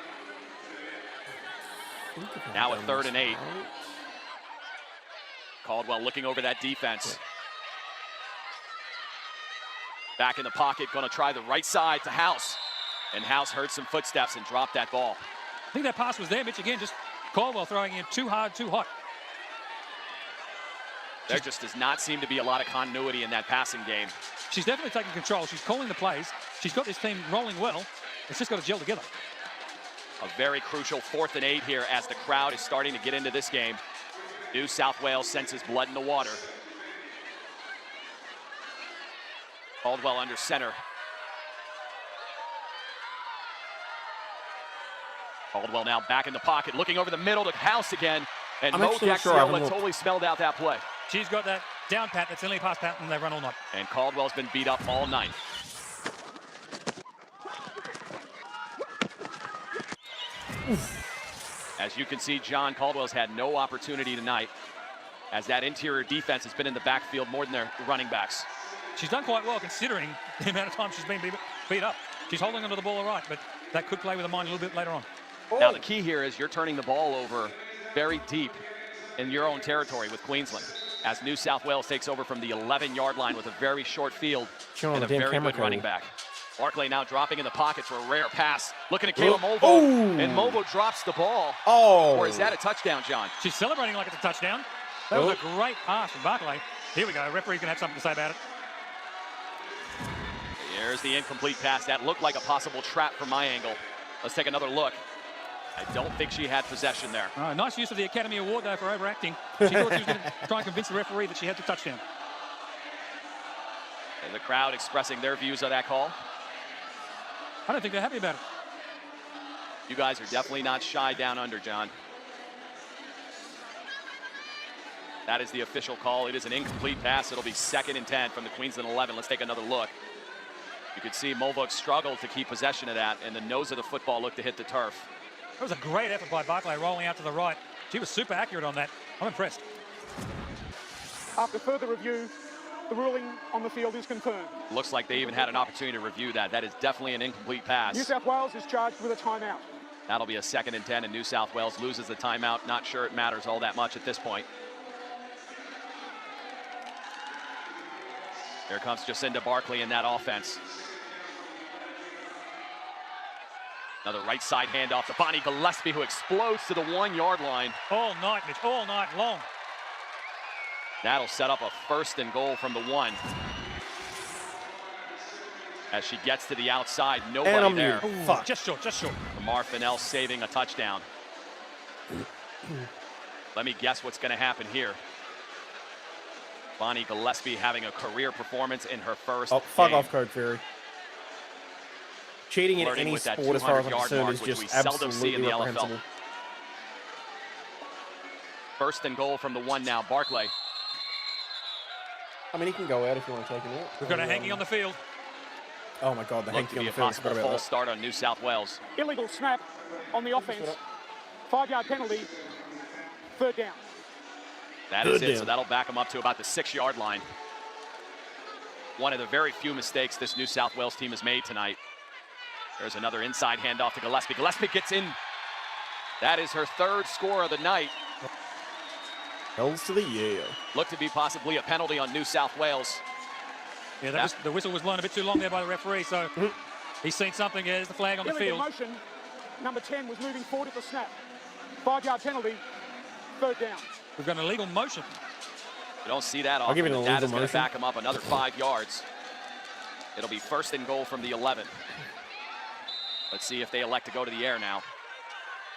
Now a 3rd and 8. Caldwell looking over that defense. Back in the pocket, going to try the right side to House. And House heard some footsteps and dropped that ball. I think that pass was there, Mitch. Again, just Caldwell throwing in too hard, too hot. There just does not seem to be a lot of continuity in that passing game. She's definitely taking control. She's calling the plays. She's got this team rolling well. It's just got to gel together. A very crucial 4th and 8 here as the crowd is starting to get into this game. New South Wales senses blood in the water. Caldwell under center. Caldwell now back in the pocket, looking over the middle to House again. And I'm Mo actually not sure I haven't Gaxiola looked. totally spelled out that play. She's got that down pat, that's the only pass pattern they run all night. And Caldwell's been beat up all night. As you can see, John, Caldwell's had no opportunity tonight as that interior defense has been in the backfield more than their running backs. She's done quite well considering the amount of time she's been beat up. She's holding onto the ball all right, but that could play with her mind a little bit later on. Now the key here is you're turning the ball over very deep in your own territory with Queensland as New South Wales takes over from the 11-yard line with a very short field Showing and a the damn very camera good running cable. back. Barclay now dropping in the pocket for a rare pass. Looking at Kayla Movo, Oh. and Movo drops the ball. Oh. Or is that a touchdown, John? She's celebrating like it's a touchdown. That was a great pass from Barclay. Here we go. Referee's going to have something to say about it. There's the incomplete pass. That looked like a possible trap from my angle. Let's take another look. I don't think she had possession there. Nice use of the Academy Award, though, for overacting. She thought she was going to try and convince the referee that she had the touchdown. And the crowd expressing their views of that call. I don't think they're happy about it. You guys are definitely not shy down under, John. That is the official call. It is an incomplete pass. It'll be 2nd and 10 from the Queensland 11. Let's take another look. You could see Molvok struggle to keep possession of that, and the nose of the football looked to hit the turf. That was a great effort by Barclay rolling out to the right. She was super accurate on that. I'm impressed. After further review, the ruling on the field is confirmed. Looks like they even had an opportunity to review that. That is definitely an incomplete pass. New South Wales is charged with a timeout. That'll be a 2nd and 10, and New South Wales loses the timeout. Not sure it matters all that much at this point. Here comes Jacinda Barclay in that offense. Another right side handoff to Bonnie Gillespie, who explodes to the 1-yard line. All night, Mitch, all night long. That'll set up a 1st and goal from the 1. As she gets to the outside, nobody there. Ooh, fuck. Just short, just short. Lamar Fennell saving a touchdown. Let me guess what's going to happen here. Bonnie Gillespie having a career performance in her first fuck game. off, Code Fury. Cheating in Flirting any with that sport, as far as I'm 200-yard concerned, mark, is which we just seldom see in absolutely the NFL. reprehensible. 1st and goal from the 1 now. Barclay. I mean, he can go out if you want to take him out. We've got a hanky on the field. Oh my God, the Looked hanky to on be the a field. possible Forgot about false that. start on New South Wales. Illegal snap on the offense. 5-yard penalty. 3rd down. That is it, so that'll back them up to about the 6-yard line. One of the very few mistakes this New South Wales team has made tonight. There's another inside handoff to Gillespie. Gillespie gets in. That is her 3rd score of the night. Hells to the yeah. Looked to be possibly a penalty on New South Wales. Yeah, the whistle was blown a bit too long there by the referee, so he's seen something. There's the flag on the Illegal field. motion. Number 10 was moving forward at the snap. 5-yard penalty. 3rd down. We've got an illegal motion. You don't see that I'll often, give it an but that illegal is going to motion. back them up another 5 yards. It'll be 1st and goal from the 11. Let's see if they elect to go to the air now.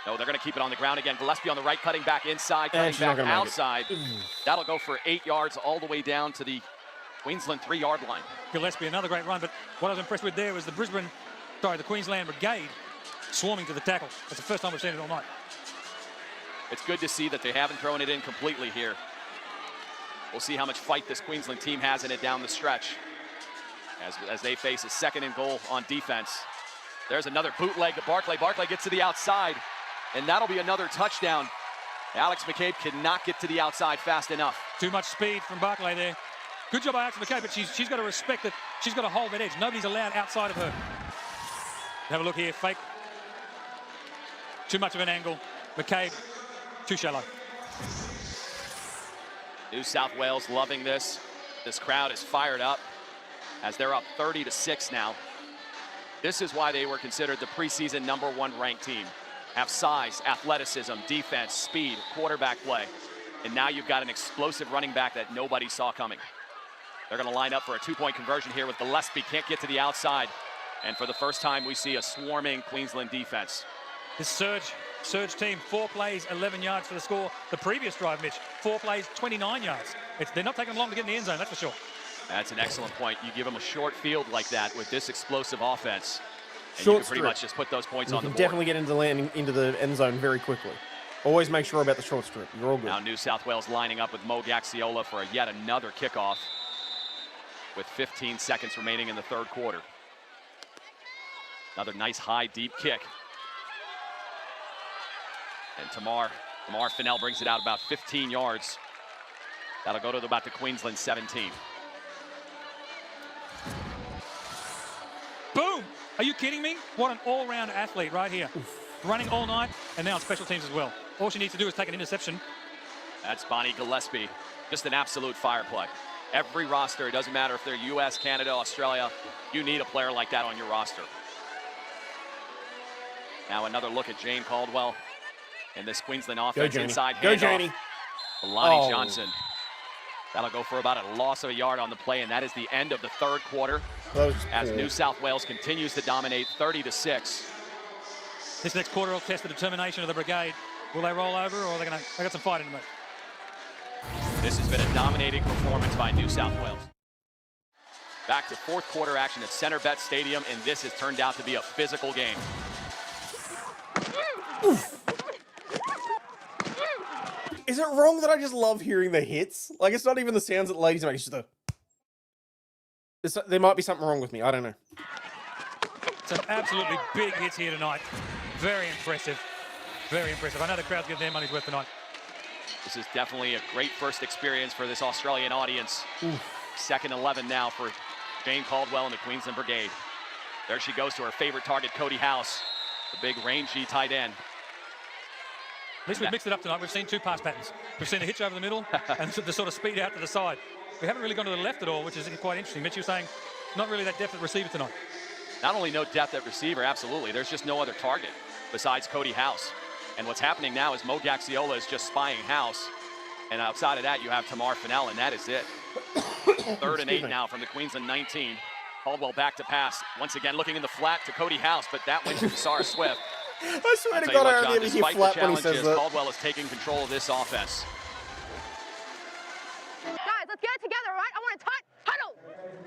No, they're going to keep it on the ground again. Gillespie on the right, cutting back inside, cutting she's not back gonna make it. outside. That'll go for 8 yards all the way down to the Queensland 3-yard line. Gillespie, another great run, but what I was impressed with there was the Queensland Brigade swarming to the tackle. That's the first time we've seen it all night. It's good to see that they haven't thrown it in completely here. We'll see how much fight this Queensland team has in it down the stretch as they face a 2nd and goal on defense. There's another bootleg to Barclay. Barclay gets to the outside, and that'll be another touchdown. Alex McCabe cannot get to the outside fast enough. Too much speed from Barclay there. Good job by Alex McCabe, but she's got to respect that. She's got to hold that edge. Nobody's allowed outside of her. Have a look here, fake. Too much of an angle. McCabe, too shallow. New South Wales loving this. This crowd is fired up as they're up 30-6 now. This is why they were considered the preseason #1 ranked team. Have size, athleticism, defense, speed, quarterback play. And now you've got an explosive running back that nobody saw coming. They're going to line up for a 2-point conversion here with Gillespie. Can't get to the outside. And for the first time, we see a swarming Queensland defense. This Surge team, 4 plays, 11 yards for the score. The previous drive, Mitch, 4 plays, 29 yards. They're not taking them long to get in the end zone, that's for sure. That's an excellent point. You give them a short field like that with this explosive offense, and Short you can pretty much just put those points on the board. Definitely get into the end zone very quickly. Always make sure about the short strip. You're all good. Now New South Wales lining up with Mo Gaxiola for yet another kickoff with 15 seconds remaining in the 3rd quarter. Another nice high, deep kick. And Tamar Fennell brings it out about 15 yards. That'll go to about the Queensland 17. Boom! Are you kidding me? What an all-round athlete right here. Running all night, and now on special teams as well. All she needs to do is take an interception. That's Bonnie Gillespie. Just an absolute fire play. Every roster, it doesn't matter if they're US, Canada, Australia, you need a player like that on your roster. Now another look at Jane Caldwell in this Queensland offense. Inside handoff. Go, Janie. Lonnie Johnson. That'll go for about a loss of a yard on the play, and that is the end of the 3rd quarter as New South Wales continues to dominate 30-6. This next quarter will test the determination of the Brigade. Will they roll over, or they got some fight in them? This has been a dominating performance by New South Wales. Back to 4th quarter action at Centerbet Stadium, and this has turned out to be a physical game. Is it wrong that I just love hearing the hits? Like, it's not even the sounds that the ladies make, it's just there might be something wrong with me, I don't know. Some absolutely big hits here tonight. Very impressive. Very impressive. I know the crowd's getting their money's worth tonight. This is definitely a great first experience for this Australian audience. 2nd 11 now for Jane Caldwell and the Queensland Brigade. There she goes to her favorite target, Cody House, the big rangy tight end. At least we've mixed it up tonight. We've seen 2 pass patterns. We've seen a hitch over the middle and the sort of speed out to the side. We haven't really gone to the left at all, which is quite interesting. Mitch, you're saying not really that depth at receiver tonight. Not only no depth at receiver, absolutely. There's just no other target besides Cody House. And what's happening now is Mo Gaxiola is just spying House. And outside of that, you have Tamar Fennell, and that is it. 3rd and 8 now from the Queensland 19. Caldwell back to pass. Once again, looking in the flat to Cody House, but that went to Sarah Swift. I swear to God, I already ever hear flat when he says that. Caldwell is taking control of this offense. Guys, let's get it together, all right? I want a tight huddle.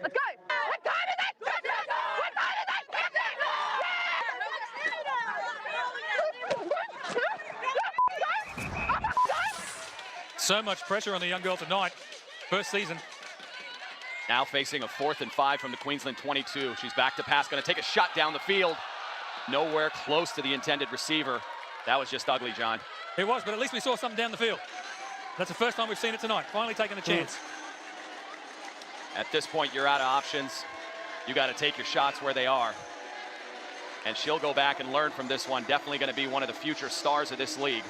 Let's go. What time is it? What time is it? So much pressure on the young girl tonight. First season. Now facing a 4th and 5 from the Queensland 22. She's back to pass, going to take a shot down the field. Nowhere close to the intended receiver. That was just ugly, John. It was, but at least we saw something down the field. That's the first time we've seen it tonight. Finally taking a chance. At this point, you're out of options. You got to take your shots where they are. And she'll go back and learn from this one. Definitely going to be one of the future stars of this league.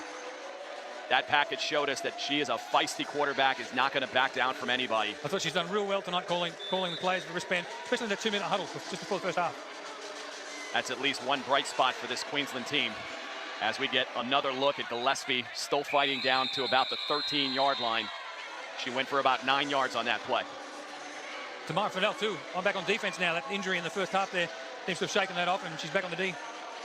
That package showed us that she is a feisty quarterback, is not going to back down from anybody. I thought she's done real well tonight calling the plays with the wristband, especially in that 2-minute huddle just before the first half. That's at least one bright spot for this Queensland team. As we get another look at Gillespie, still fighting down to about the 13-yard line. She went for about 9 yards on that play. Tamar Fennell too. I'm back on defense now. That injury in the first half there seems to have shaken that off, and she's back on the D.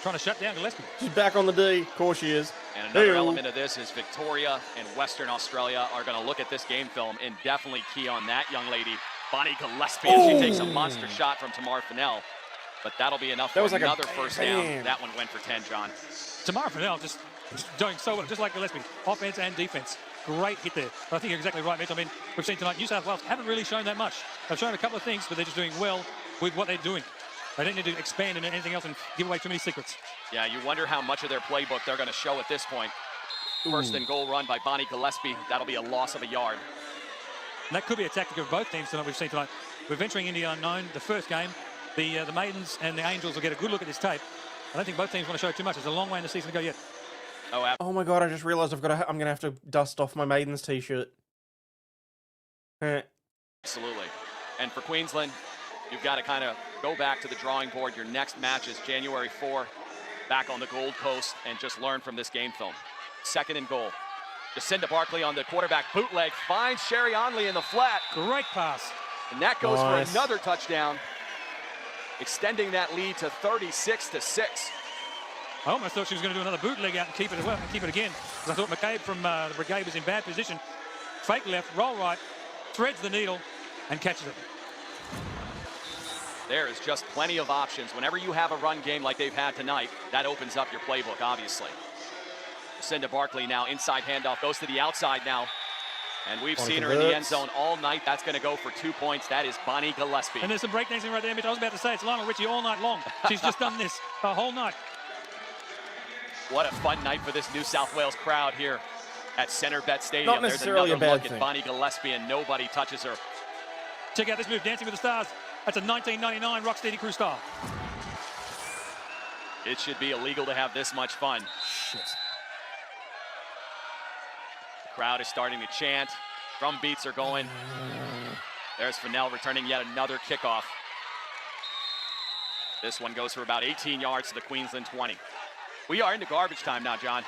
trying to shut down Gillespie. She's back on the D. Of course she is. And another Hey-o. element of this is Victoria and Western Australia are going to look at this game film and definitely key on that young lady, Bonnie Gillespie, as she takes a monster shot from Tamar Fennell. But that'll be enough for like another first down. That one went for 10, John. Tamar Fennell just doing so well, just like Gillespie. Offense and defense. Great hit there. But I think you're exactly right, Mitch. I mean, we've seen tonight New South Wales haven't really shown that much. They've shown a couple of things, but they're just doing well with what they're doing. They don't need to expand into anything else and give away too many secrets. Yeah, you wonder how much of their playbook they're going to show at this point. First and goal run by Bonnie Gillespie. That'll be a loss of a yard. And that could be a tactic of both teams tonight we've seen tonight. We're venturing into the unknown. The first game, the Maidens and the Angels will get a good look at this tape. I don't think both teams want to show too much. There's a long way in the season to go yet. Oh my god, I just realised I'm going to have to dust off my Maidens t-shirt. Absolutely. And for Queensland, you've got to kind of go back to the drawing board. Your next match is January 4, back on the Gold Coast, and just learn from this game film. Second and goal. Jacinda Barkley on the quarterback bootleg, finds Sherry Onley in the flat. Great pass. And that goes for another touchdown, extending that lead to 36-6. I almost thought she was going to do another bootleg out and keep it as well, and keep it again. Because I thought McCabe from the Brigade was in bad position. Fake left, roll right, threads the needle, and catches it. There is just plenty of options. Whenever you have a run game like they've had tonight, that opens up your playbook, obviously. Jacinda Barkley now inside handoff, goes to the outside now. And we've seen her in the end zone all night. That's going to go for 2 points. That is Bonnie Gillespie. And there's some breakdancing right there, Mitch. I was about to say it's Lionel Richie all night long. She's just done this the whole night. What a fun night for this New South Wales crowd here at Centrebet Stadium. Not necessarily There's another a look bad thing. at Bonnie Gillespie, and nobody touches her. Check out this move, Dancing with the Stars. That's a 1999 Rocksteady Crew style. It should be illegal to have this much fun. Shit. The crowd is starting to chant. Drum beats are going. There's Fennell returning yet another kickoff. This one goes for about 18 yards to the Queensland 20. We are into garbage time now, John.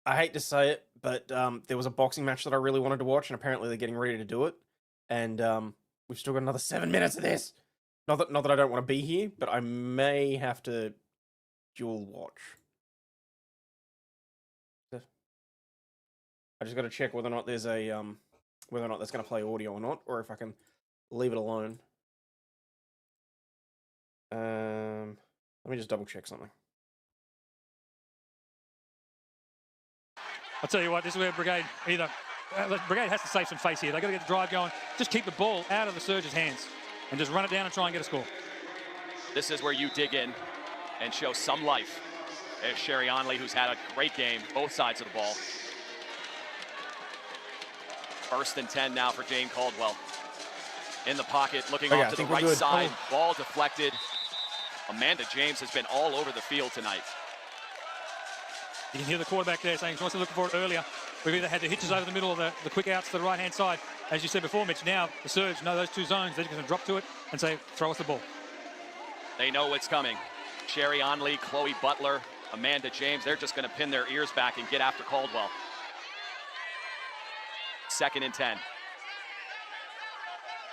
I hate to say it, but there was a boxing match that I really wanted to watch, and apparently they're getting ready to do it. And we've still got another 7 minutes of this. Not that I don't want to be here, but I may have to dual watch. I just got to check whether or not there's a whether or not that's going to play audio or not, or if I can leave it alone. Let me just double check something. I'll tell you what, this is where Brigade Brigade has to save some face here. They've got to get the drive going. Just keep the ball out of the Surge's hands and just run it down and try and get a score. This is where you dig in and show some life. There's Sherry Onley, who's had a great game, both sides of the ball. First and 10 now for Jane Caldwell. In the pocket, looking off to the right side. Ball deflected. Amanda James has been all over the field tonight. You can hear the quarterback there saying she wants to look for it earlier. We've either had the hitches over the middle or the quick outs to the right-hand side. As you said before, Mitch, now the Surge know those two zones. They're just going to drop to it and say, throw us the ball. They know what's coming. Sherry Onley, Chloe Butler, Amanda James, they're just going to pin their ears back and get after Caldwell. Second and 10.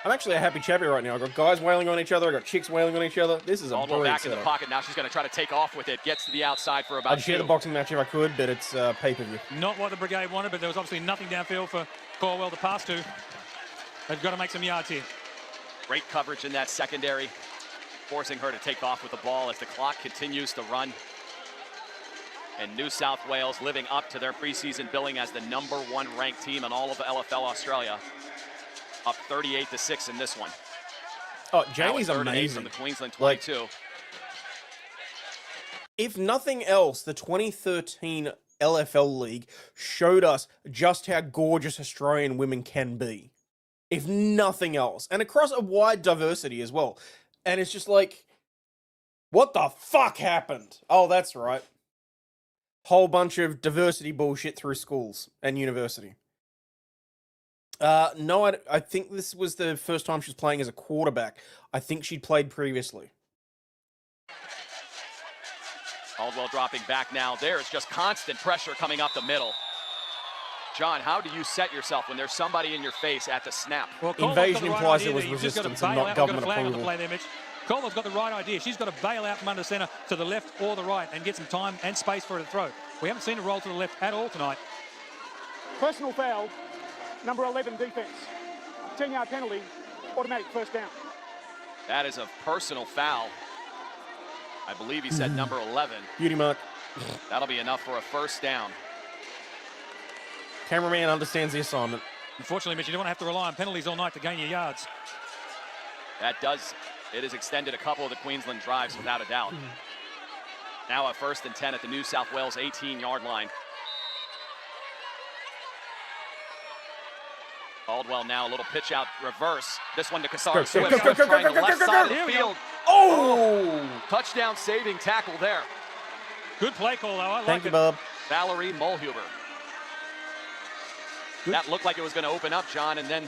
I'm actually a happy chappy right now. I've got guys wailing on each other. I've got chicks wailing on each other. This is a Caldwell brilliant back in the setup. pocket. Now she's going to try to take off with it. Gets to the outside for about I'd share the boxing match if I could, but it's pay-per-view. Not what the Brigade wanted, but there was obviously nothing downfield for Caldwell to pass to. They've got to make some yards here. Great coverage in that secondary, forcing her to take off with the ball as the clock continues to run. And New South Wales living up to their preseason billing as the #1 ranked team in all of LFL Australia. Up 38-6 in this one. Oh, Jamie's now a 3rd and 8 amazing. from the Queensland 22. If nothing else, the 2013 LFL League showed us just how gorgeous Australian women can be. If nothing else. And across a wide diversity as well. And it's just like, what the fuck happened? Oh, that's right. Whole bunch of diversity bullshit through schools and university. No, I think this was the first time she was playing as a quarterback. I think she'd played previously. Caldwell dropping back now. There's just constant pressure coming up the middle. John, how do you set yourself when there's somebody in your face at the snap? Well, Invasion implies there was resistance and not government approval. Play there, Mitch. Caldwell's got the right idea. She's got to bail out from under center to the left or the right and get some time and space for her to throw. We haven't seen her roll to the left at all tonight. Personal foul, number 11 defense. 10-yard penalty, automatic first down. That is a personal foul. I believe he said number 11. Beauty mark. That'll be enough for a first down. Cameraman understands the assignment. Unfortunately, Mitch, you don't want to have to rely on penalties all night to gain your yards. It has extended a couple of the Queensland drives without a doubt. Now a 1st and 10 at the New South Wales 18-yard line. Caldwell now a little pitch out reverse. This one to Kassara Swift. Trying the left side of the field. Oh! Touchdown saving tackle there. Good play call, though. I like it. Thank you, Bob. Valerie Mulhuber. That looked like it was going to open up, John, and then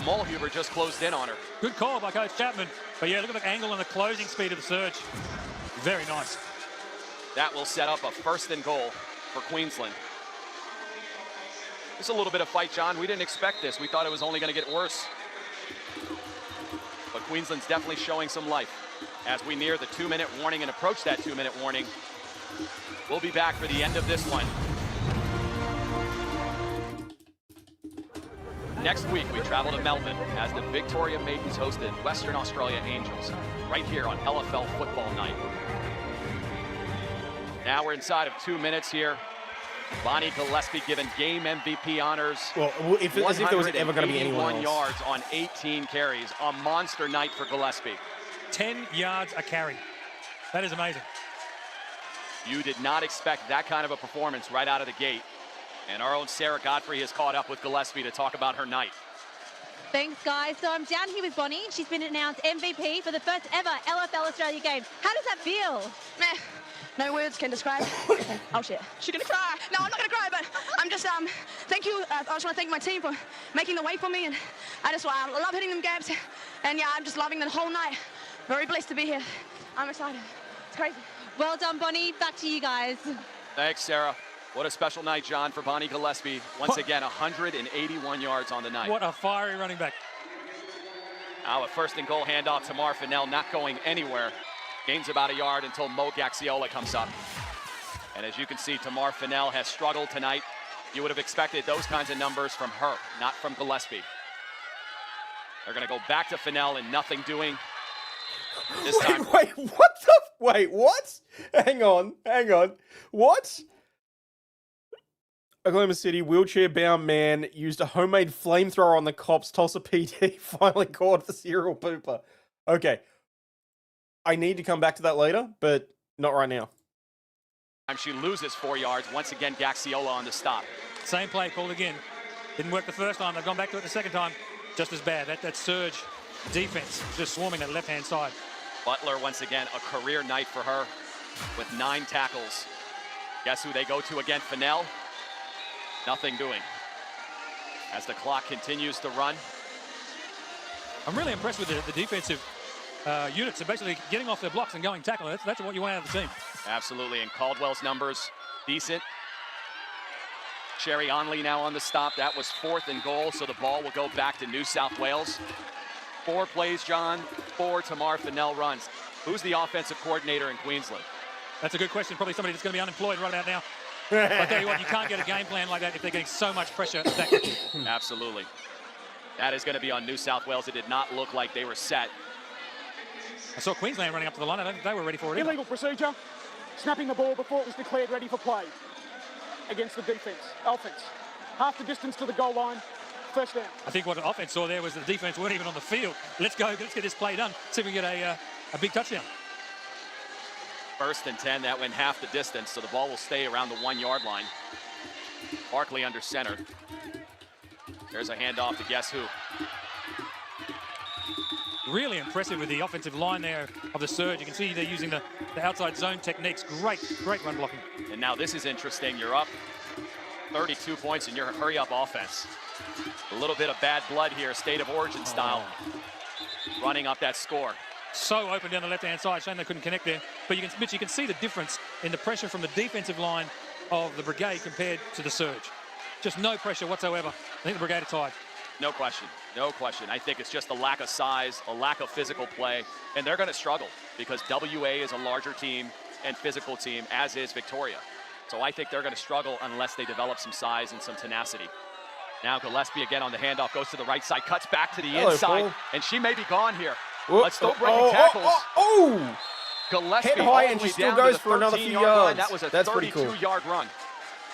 Mulhuber just closed in on her. Good call by Coach Chapman. But yeah, look at the angle and the closing speed of the surge. Very nice. That will set up a 1st and goal for Queensland. It's a little bit of fight, John. We didn't expect this. We thought it was only going to get worse. But Queensland's definitely showing some life. As we near the 2-minute warning and approach that 2-minute warning, we'll be back for the end of this one. Next week, we travel to Melbourne as the Victoria Maidens hosted Western Australia Angels, right here on LFL Football Night. Now we're inside of 2 minutes here. Bonnie Gillespie given game MVP honors. Well, as if there was ever going to be anyone else. Yards on 18 carries. A monster night for Gillespie. 10 yards a carry. That is amazing. You did not expect that kind of a performance right out of the gate. And our own Sarah Godfrey has caught up with Gillespie to talk about her night. Thanks, guys. So I'm down here with Bonnie. She's been announced MVP for the first ever LFL Australia game. How does that feel? Meh. No words can describe. Oh shit. She's gonna cry. No, I'm not gonna cry, but I'm just, thank you. I just want to thank my team for making the way for me. And I love hitting them gaps. And yeah, I'm just loving the whole night. Very blessed to be here. I'm excited. It's crazy. Well done, Bonnie. Back to you guys. Thanks, Sarah. What a special night, John, for Bonnie Gillespie. Once again, 181 yards on the night. What a fiery running back. Now a 1st and goal handoff to Tamar Fennell, not going anywhere. Gains about a yard until Mo Gaxiola comes up. And as you can see, Tamar Fennell has struggled tonight. You would have expected those kinds of numbers from her, not from Gillespie. They're going to go back to Fennell and nothing doing. This time. Wait, what the? Wait, what? Hang on. What? Oklahoma City wheelchair-bound man used a homemade flamethrower on the cops. Tulsa PD finally caught the serial pooper. Okay. I need to come back to that later, but not right now. She loses 4 yards. Once again, Gaxiola on the stop. Same play called again. Didn't work the first time. They've gone back to it the second time. Just as bad. That surge defense just swarming that left-hand side. Butler, once again, a career night for her with 9 tackles. Guess who they go to again? Fennell. Nothing doing. As the clock continues to run. I'm really impressed with the defensive units are basically getting off their blocks and going tackle. That's what you want out of the team. Absolutely, and Caldwell's numbers, decent. Sherry Onley now on the stop. That was 4th and goal, so the ball will go back to New South Wales. 4 plays, John, 4 Tamar Fennell runs. Who's the offensive coordinator in Queensland? That's a good question. Probably somebody that's going to be unemployed right about now. I tell you what, you can't get a game plan like that if they're getting so much pressure that quickly. Absolutely. That is going to be on New South Wales. It did not look like they were set. I saw Queensland running up to the line. I don't think they were ready for it either. Illegal procedure. Snapping the ball before it was declared ready for play against the offense. Half the distance to the goal line, first down. I think what the offense saw there was the defense weren't even on the field. Let's get this play done. See if we can get a big touchdown. 1st and 10, that went half the distance, so the ball will stay around the 1-yard line. Barkley under center. There's a handoff to guess who. Really impressive with the offensive line there of the surge. You can see they're using the outside zone techniques. Great run blocking. And now this is interesting. You're up 32 points in your hurry-up offense. A little bit of bad blood here, state of origin style, running up that score. So open down the left-hand side. Shame they couldn't connect there. But Mitch, you can see the difference in the pressure from the defensive line of the Brigade compared to the surge. Just no pressure whatsoever. I think the Brigade are tired. No question. No question. I think it's just a lack of size, a lack of physical play, and they're going to struggle because WA is a larger team and physical team, as is Victoria. So I think they're going to struggle unless they develop some size and some tenacity. Now Gillespie again on the handoff, goes to the right side, cuts back to the inside, Paul. and she may be gone here. Whoop, But still breaking tackles. Head Gillespie high, all and the she way still down to goes the for another few 13-yard line. yards. That was a That's pretty cool. 32-yard run.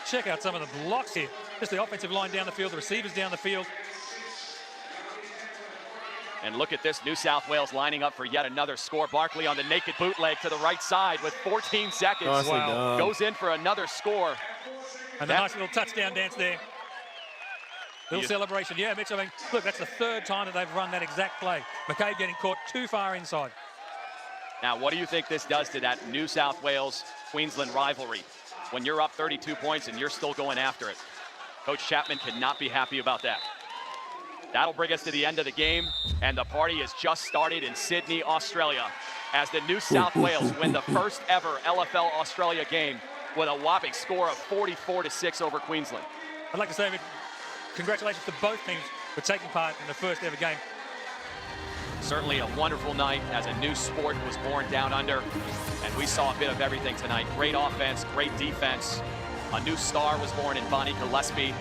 Check out some of the blocks here. Just the offensive line down the field, the receivers down the field. And look at this, New South Wales lining up for yet another score. Barkley on the naked bootleg to the right side with 14 seconds. Nicely done. Goes in for another score. And the nice little touchdown dance there. Little You- celebration. Yeah, Mitch, I mean, look, that's the third time that they've run that exact play. McCabe getting caught too far inside. Now, what do you think this does to that New South Wales-Queensland rivalry when you're up 32 points and you're still going after it? Coach Chapman cannot be happy about that. That'll bring us to the end of the game, and the party has just started in Sydney, Australia, as the New South Wales win the first ever LFL Australia game with a whopping score of 44-6 over Queensland. I'd like to say congratulations to both teams for taking part in the first ever game. Certainly a wonderful night as a new sport was born down under, and we saw a bit of everything tonight. Great offense, great defense. A new star was born in Bonnie Gillespie,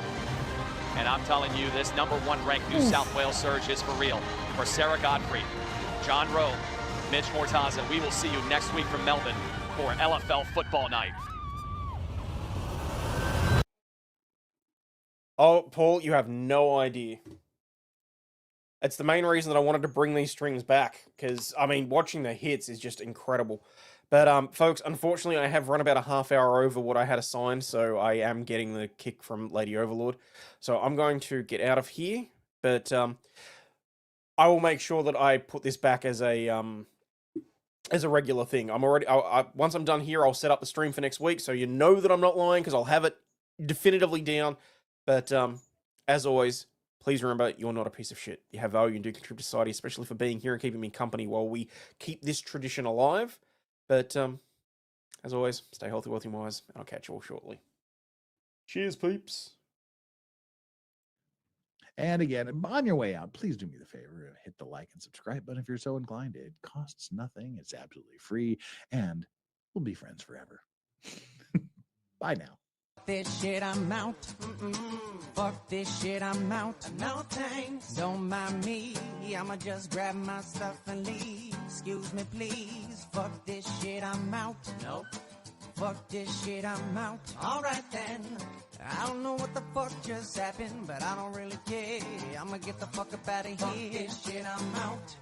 and I'm telling you, this #1 ranked New South Wales surge is for real. For Sarah Godfrey, John Rowe, Mitch Mortaza, we will see you next week from Melbourne for LFL Football Night. Oh, Paul, you have no idea. It's the main reason that I wanted to bring these strings back, because, I mean, watching the hits is just incredible. But, folks, unfortunately, I have run about a half hour over what I had assigned, so I am getting the kick from Lady Overlaw'd. So I'm going to get out of here, but I will make sure that I put this back as a regular thing. I'm already once I'm done here, I'll set up the stream for next week, so you know that I'm not lying, because I'll have it definitively down. But as always, please remember, you're not a piece of shit. You have value and do contribute to society, especially for being here and keeping me company while we keep this tradition alive. But as always, stay healthy, wealthy, and wise, and I'll catch you all shortly. Cheers, peeps. And again, on your way out, please do me the favor, hit the like and subscribe button if you're so inclined. It costs nothing. It's absolutely free, and we'll be friends forever. Bye now. This shit, I'm out. Fuck this shit, I'm out. No thanks. Don't mind me. I'ma just grab my stuff and leave. Excuse me, please. Fuck this shit, I'm out. Nope. Fuck this shit, I'm out. Alright then. I don't know what the fuck just happened, but I don't really care. I'ma get the fuck up out of here. Fuck this shit, I'm out.